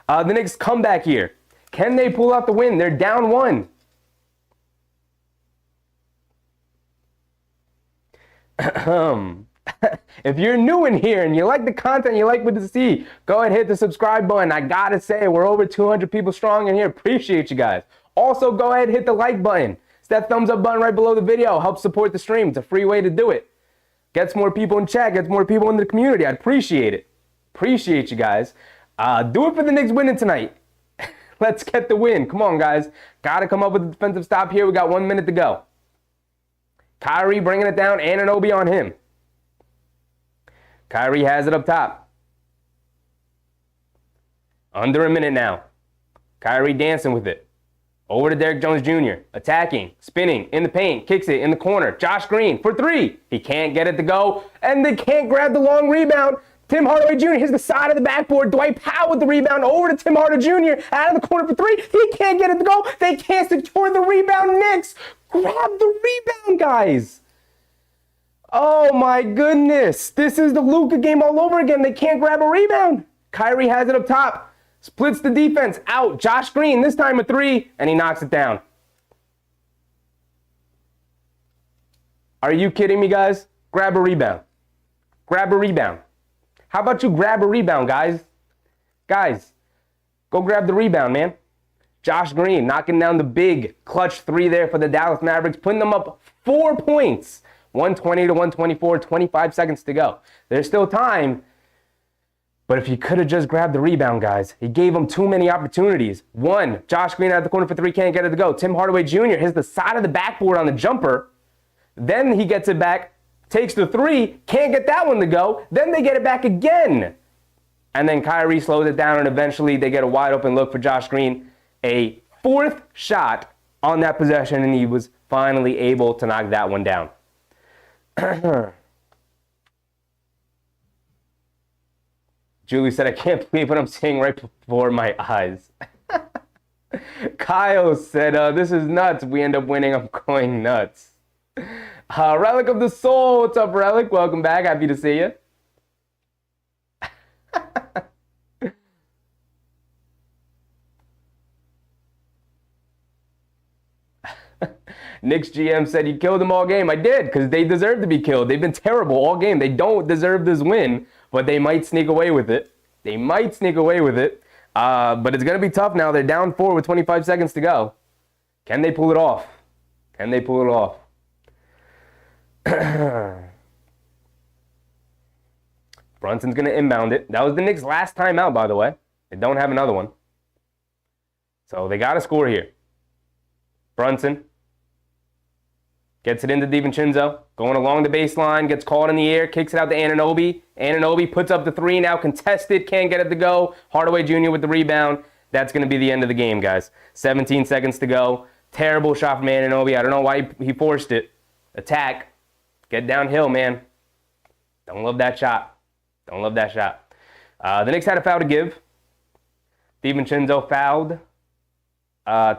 [SPEAKER 1] The Knicks comeback here. Can they pull out the win? They're down 1. If you're new in here and you like the content, you like what you see, go ahead and hit the subscribe button. I gotta say, we're over 200 people strong in here. Appreciate you guys. Also, go ahead and hit the like button. It's that thumbs up button right below the video. Help support the stream. It's a free way to do it. Gets more people in chat, gets more people in the community. I'd appreciate it. Appreciate you guys. Do it for the Knicks winning tonight. Let's get the win. Come on, guys. Gotta come up with a defensive stop here. We got 1 minute to go. Kyrie bringing it down, Anunoby on him. Kyrie has it up top. Under a minute now. Kyrie dancing with it. Over to Derrick Jones Jr. Attacking, spinning, in the paint, kicks it in the corner. Josh Green for 3. He can't get it to go, and they can't grab the long rebound. Tim Hardaway Jr. hits the side of the backboard. Dwight Powell with the rebound over to Tim Hardaway Jr. out of the corner for 3. He can't get it to go. They can't secure the rebound. Knicks, grab the rebound, guys. Oh my goodness. This is the Luka game all over again. They can't grab a rebound. Kyrie has it up top. Splits the defense out. Josh Green, this time a 3, and he knocks it down. Are you kidding me, guys? Grab a rebound. Grab a rebound. How about you grab a rebound, guys? Guys, go grab the rebound, man. Josh Green knocking down the big clutch 3 there for the Dallas Mavericks, putting them up 4 points. 120 to 124, 25 seconds to go. There's still time, but if he could have just grabbed the rebound, guys, he gave them too many opportunities. 1, Josh Green out the corner for 3, can't get it to go. Tim Hardaway Jr. hits the side of the backboard on the jumper. Then he gets it back. Takes the 3, can't get that one to go. Then they get it back again. And then Kyrie slows it down, and eventually they get a wide open look for Josh Green. A 4th shot on that possession, and he was finally able to knock that one down. Julie said, I can't believe what I'm seeing right before my eyes. Kyle said, this is nuts. We end up winning. I'm going nuts. Relic of the Soul. What's up, Relic? Welcome back. Happy to see you. Knicks GM said you killed them all game. I did, because they deserve to be killed. They've been terrible all game. They don't deserve this win, but they might sneak away with it. They might sneak away with it. But it's going to be tough now. They're down 4 with 25 seconds to go. Can they pull it off? Can they pull it off? Brunson's going to inbound it. That was the Knicks' last timeout, by the way. They don't have another one. So they got to score here. Brunson gets it into DiVincenzo, going along the baseline, gets caught in the air, kicks it out to Anunoby. Anunoby puts up the three, now contested, can't get it to go. Hardaway Jr. with the rebound. That's going to be the end of the game, guys. 17 seconds to go. Terrible shot from Anunoby. I don't know why he forced it. Attack. Get downhill, man. Don't love that shot. Don't love that shot. The Knicks had a foul to give. DiVincenzo fouled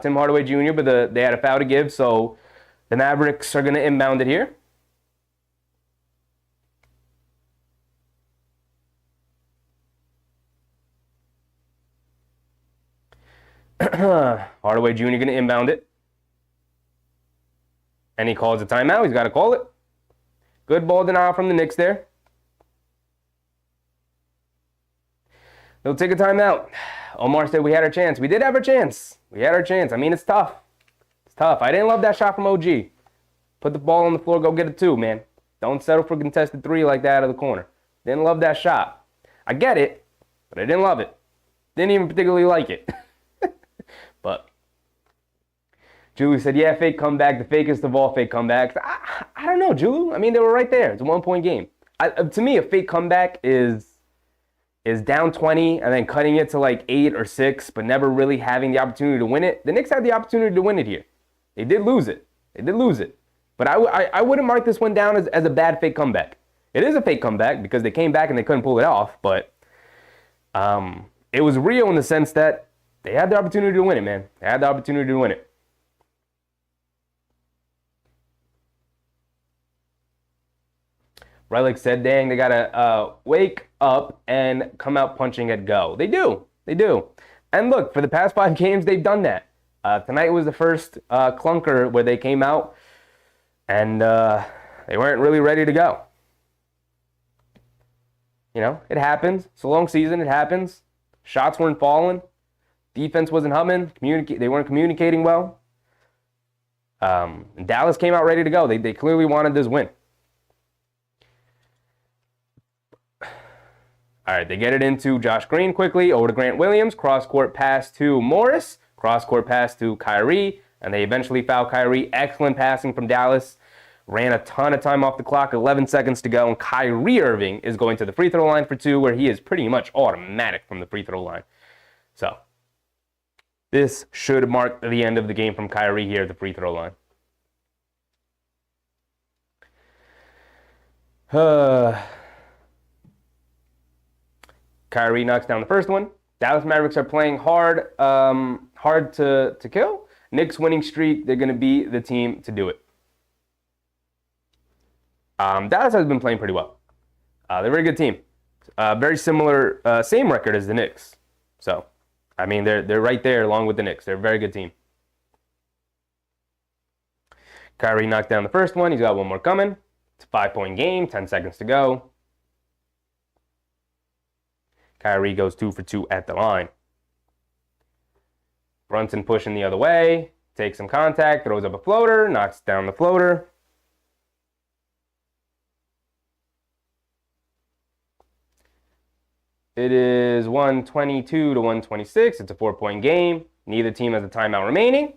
[SPEAKER 1] Tim Hardaway Jr., but they had a foul to give, so the Mavericks are going to inbound it here. Hardaway Jr. going to inbound it. And he calls a timeout. He's got to call it. Good ball denial from the Knicks there. They'll take a timeout. Omar said we had our chance. We did have our chance. We had our chance. I mean, it's tough. It's tough. I didn't love that shot from OG. Put the ball on the floor, go get it too, man. Don't settle for contested three like that out of the corner. Didn't love that shot. I get it, but I didn't love it. Didn't even particularly like it. But Julie said, yeah, fake comeback. The fakest of all fake comebacks. I don't know, Julie. I mean, they were right there. It's a 1-point game. To me, a fake comeback is down 20 and then cutting it to like 8 or 6, but never really having the opportunity to win it. The Knicks had the opportunity to win it here. They did lose it. They did lose it. But I wouldn't mark this one down as a bad fake comeback. It is a fake comeback because they came back and they couldn't pull it off, but it was real in the sense that they had the opportunity to win it, man. They had the opportunity to win it. Relic said, dang, they got to wake up and come out punching at go. They do. They do. And look, for the past 5 games, they've done that. Tonight was the first clunker where they came out and they weren't really ready to go. You know, it happens. It's a long season. It happens. Shots weren't falling. Defense wasn't humming. They weren't communicating well. Dallas came out ready to go. They clearly wanted this win. All right, they get it into Josh Green quickly, over to Grant Williams, cross-court pass to Morris, cross-court pass to Kyrie, and they eventually foul Kyrie. Excellent passing from Dallas. Ran a ton of time off the clock, 11 seconds to go, and Kyrie Irving is going to the free throw line for 2, where he is pretty much automatic from the free throw line. So this should mark the end of the game from Kyrie here at the free throw line. Kyrie knocks down the first one. Dallas Mavericks are playing hard to kill. Knicks winning streak, they're going to be the team to do it. Dallas has been playing pretty well. They're a very good team. Very similar, same record as the Knicks. So, I mean, they're right there along with the Knicks. They're a very good team. Kyrie knocked down the first one. He's got one more coming. It's a 5-point game, 10 seconds to go. Kyrie goes 2 for 2 at the line. Brunson pushing the other way. Takes some contact, throws up a floater, knocks down the floater. It is 122 to 126. It's a 4-point game. Neither team has a timeout remaining.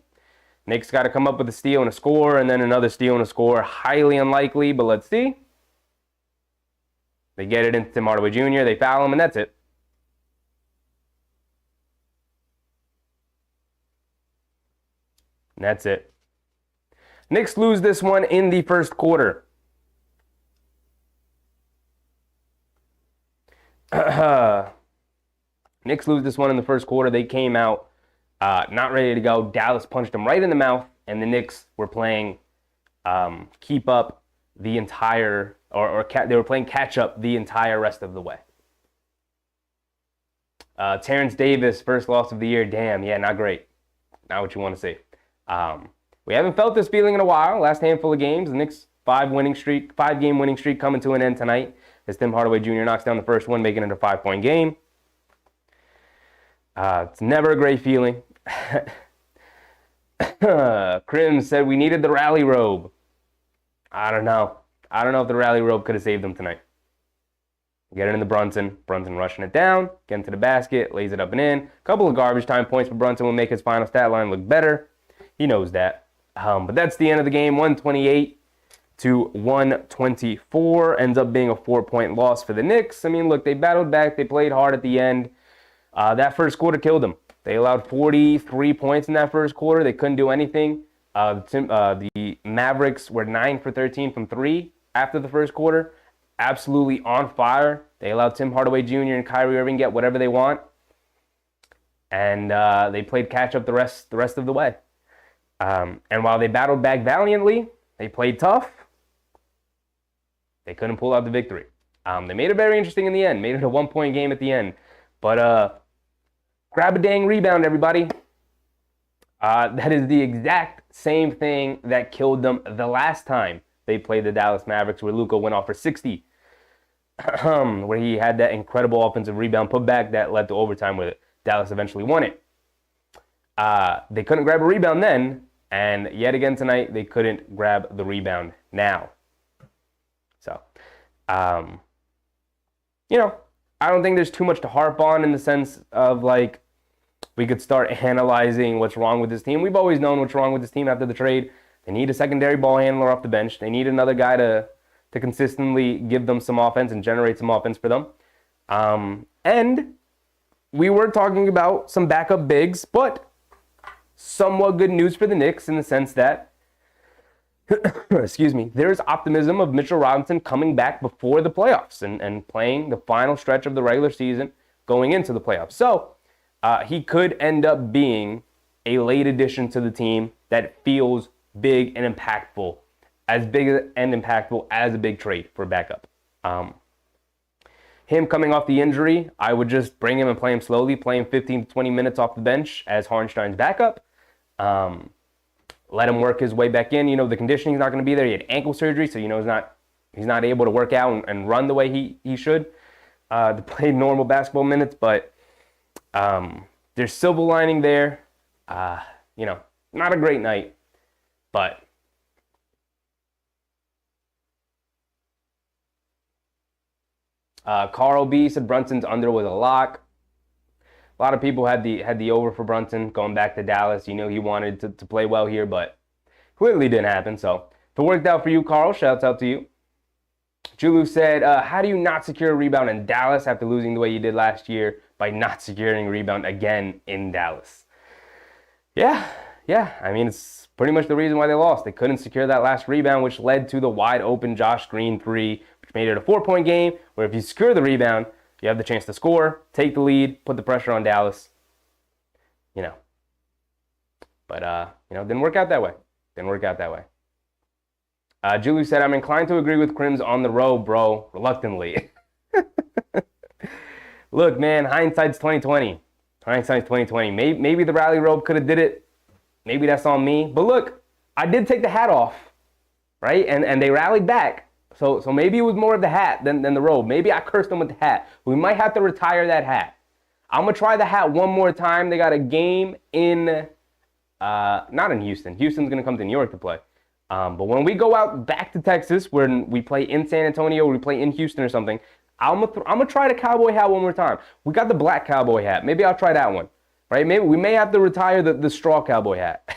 [SPEAKER 1] Knicks got to come up with a steal and a score, and then another steal and a score. Highly unlikely, but let's see. They get it into Tim Hardaway Jr. They foul him, and that's it. And that's it. Knicks lose this one in the first quarter. Knicks lose this one in the first quarter. They came out not ready to go. Dallas punched them right in the mouth, and the Knicks were playing keep up the entire, they were playing catch up the entire rest of the way. Terrence Davis, first loss of the year. Damn, yeah, not great. Not what you want to see. We haven't felt this feeling in a while. Last handful of games, the Knicks 5-game winning streak coming to an end tonight as Tim Hardaway Jr. knocks down the first one, making it a 5-point game. It's never a great feeling. Krim said we needed the rally robe. I don't know. I don't know if the rally robe could have saved them tonight. Get it into Brunson. Brunson rushing it down, getting to the basket, lays it up and in. A couple of garbage time points, but Brunson will make his final stat line look better. He knows that. But that's the end of the game. 128 to 124. Ends up being a 4-point loss for the Knicks. I mean, look, they battled back. They played hard at the end. That first quarter killed them. They allowed 43 points in that first quarter. They couldn't do anything. The Mavericks were 9 for 13 from 3 after the first quarter. Absolutely on fire. They allowed Tim Hardaway Jr. and Kyrie Irving get whatever they want. And they played catch up the rest of the way. And while they battled back valiantly, they played tough. They couldn't pull out the victory. They made it very interesting in the end. Made it a 1-point game at the end. But grab a dang rebound, everybody. That is the exact same thing that killed them the last time they played the Dallas Mavericks, where Luka went off for 60, where he had that incredible offensive rebound putback that led to overtime where Dallas eventually won it. They couldn't grab a rebound then, and yet again tonight, they couldn't grab the rebound now. So, I don't think there's too much to harp on in the sense of, like, we could start analyzing what's wrong with this team. We've always known what's wrong with this team after the trade. They need a secondary ball handler off the bench. They need another guy to consistently give them some offense and generate some offense for them. And we were talking about some backup bigs, but somewhat good news for the Knicks in the sense that, excuse me, there's optimism of Mitchell Robinson coming back before the playoffs and playing the final stretch of the regular season going into the playoffs. So he could end up being a late addition to the team that feels big and impactful, as big and impactful as a big trade for backup. Him coming off the injury, I would just bring him and play him slowly, play him 15 to 20 minutes off the bench as Hartenstein's backup. Let him work his way back in. The conditioning's not going to be there. He had ankle surgery, so he's not able to work out and run the way he should to play normal basketball minutes. But there's silver lining there. Not a great night, but Carl B said Brunson's under was a lock. A lot of people had the over for Brunson going back to Dallas. He wanted to play well here, but clearly didn't happen. So if it worked out for you, Carl, shouts out to you. Julu said, how do you not secure a rebound in Dallas after losing the way you did last year by not securing a rebound again in Dallas? Yeah. I mean, it's pretty much the reason why they lost. They couldn't secure that last rebound, which led to the wide open Josh Green 3, which made it a 4-point game, where if you secure the rebound, you have the chance to score, take the lead, put the pressure on Dallas. But didn't work out that way. Julie said, I'm inclined to agree with Crims on the road, bro, reluctantly. Look, man, hindsight's 2020. Maybe the rally robe could have did it. Maybe that's on me. But look, I did take the hat off, right? And they rallied back. So maybe it was more of the hat than the robe. Maybe I cursed them with the hat. We might have to retire that hat. I'm going to try the hat one more time. They got a game in, not in Houston. Houston's going to come to New York to play. But when we go out back to Texas, when we play in San Antonio, or we play in Houston or something, I'm gonna try the cowboy hat one more time. We got the black cowboy hat. Maybe I'll try that one, right? Maybe we may have to retire the straw cowboy hat.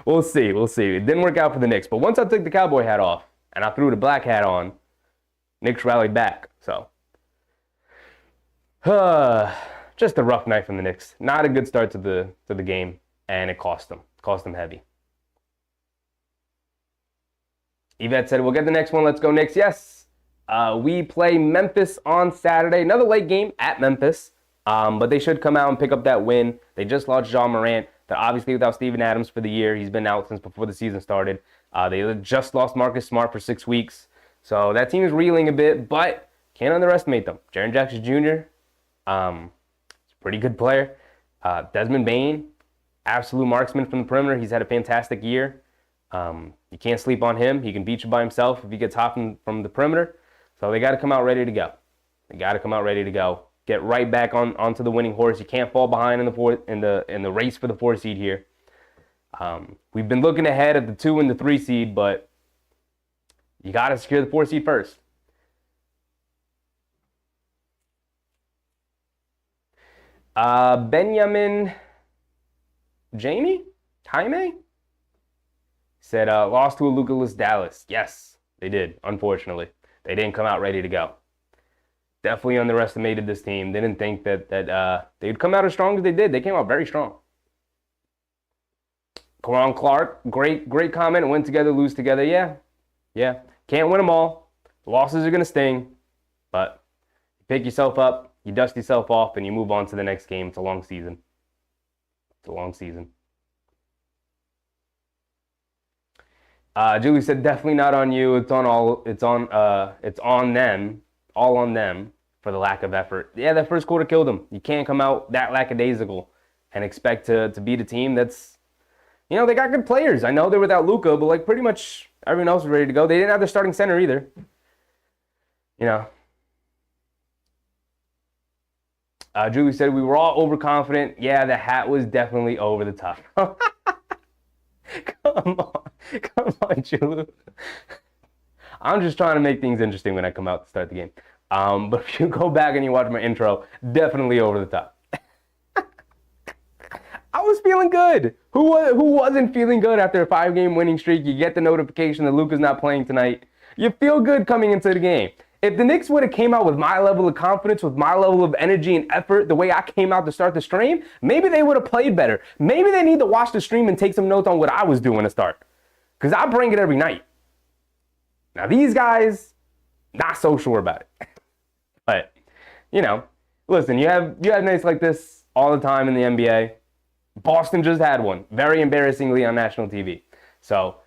[SPEAKER 1] We'll see. It didn't work out for the Knicks, but once I took the cowboy hat off and I threw the black hat on, Knicks rallied back. So, just a rough night from the Knicks. Not a good start to the game, and it cost them heavy. Yvette said, we'll get the next one. Let's go Knicks. Yes. We play Memphis on Saturday. Another late game at Memphis. But they should come out and pick up that win. They just lost Ja Morant. They're obviously without Steven Adams for the year. He's been out since before the season started. They just lost Marcus Smart for 6 weeks. So that team is reeling a bit, but can't underestimate them. Jaren Jackson Jr., he's a pretty good player. Desmond Bane, absolute marksman from the perimeter. He's had a fantastic year. You can't sleep on him. He can beat you by himself if he gets hot from the perimeter. So they got to come out ready to go. They got to come out ready to go. Get right back onto the winning horse. You can't fall behind in the race for the 4 seed here. We've been looking ahead at the 2 and the 3 seed, but you got to secure the 4 seed first. Benjamin Jaime said, lost to a Luka-less Dallas. Yes, they did, unfortunately. They didn't come out ready to go. Definitely underestimated this team. They didn't think that they'd come out as strong as they did. They came out very strong. Karan Clark, great comment. Win together, lose together. Yeah. Can't win them all. The losses are going to sting. But you pick yourself up, you dust yourself off, and you move on to the next game. It's a long season. Julie said, definitely not on you. It's on them. All on them for the lack of effort. Yeah, that first quarter killed them. You can't come out that lackadaisical and expect to beat a team that's, they got good players. I know they're without Luka, but like pretty much everyone else was ready to go. They didn't have their starting center either. Julie said, we were all overconfident. Yeah, the hat was definitely over the top. Come on, Julie. I'm just trying to make things interesting when I come out to start the game. But if you go back and you watch my intro, definitely over the top. I was feeling good. Who wasn't feeling good after a 5-game winning streak? You get the notification that Luka's not playing tonight. You feel good coming into the game. If the Knicks would have came out with my level of confidence, with my level of energy and effort, the way I came out to start the stream, maybe they would have played better. Maybe they need to watch the stream and take some notes on what I was doing to start. Because I bring it every night. Now, these guys, not so sure about it. But, listen, you have nights like this all the time in the NBA. Boston just had one, very embarrassingly on national TV. So,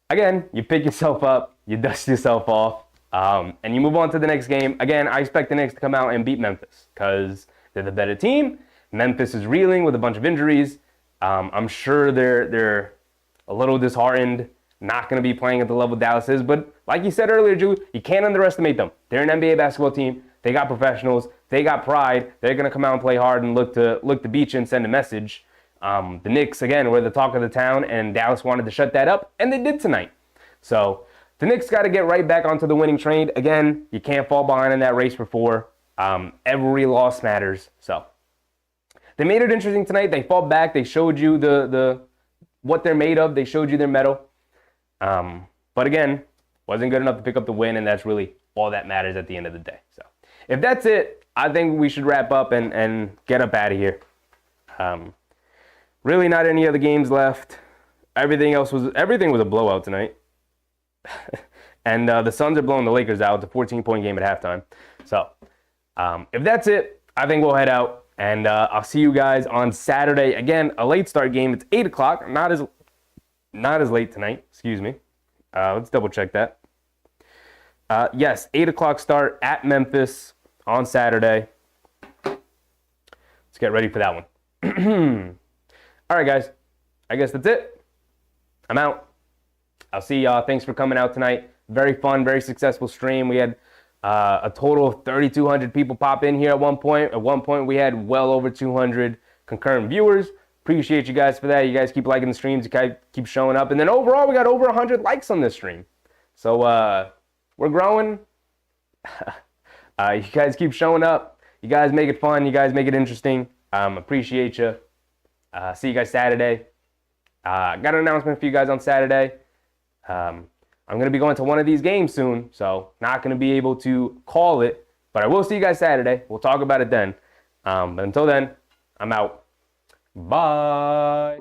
[SPEAKER 1] again, you pick yourself up, you dust yourself off, and you move on to the next game. Again, I expect the Knicks to come out and beat Memphis because they're the better team. Memphis is reeling with a bunch of injuries. I'm sure they're a little disheartened, not going to be playing at the level Dallas is. But like you said earlier, Drew, you can't underestimate them. They're an NBA basketball team. They got professionals. They got pride. They're going to come out and play hard and look to beat you and send a message. The Knicks, again, were the talk of the town, and Dallas wanted to shut that up, and they did tonight. So the Knicks got to get right back onto the winning train. Again, you can't fall behind in that race for 4. Every loss matters. So they made it interesting tonight. They fought back. They showed you the what they're made of. They showed you their mettle. But again, wasn't good enough to pick up the win, and that's really all that matters at the end of the day. So if that's it, I think we should wrap up and get up out of here. Really not any other games left. Everything was a blowout tonight. And the Suns are blowing the Lakers out. It's a 14-point game at halftime. So if that's it, I think we'll head out. And I'll see you guys on Saturday. Again, a late start game. It's 8 o'clock. Not as late tonight. Excuse me. Let's double check that. Yes, 8 o'clock start at Memphis on Saturday. Let's get ready for that one. All right, guys. I guess that's it. I'm out. I'll see y'all. Thanks for coming out tonight. Very fun, very successful stream. We had a total of 3,200 people pop in here at one point. At one point, we had well over 200 concurrent viewers. Appreciate you guys for that. You guys keep liking the streams. You guys keep showing up. And then overall, we got over 100 likes on this stream. So we're growing. You guys keep showing up. You guys make it fun. You guys make it interesting. Appreciate you. See you guys Saturday. Got an announcement for you guys on Saturday. I'm going to be going to one of these games soon, so not going to be able to call it, but I will see you guys Saturday. We'll talk about it then. But until then, I'm out. Bye.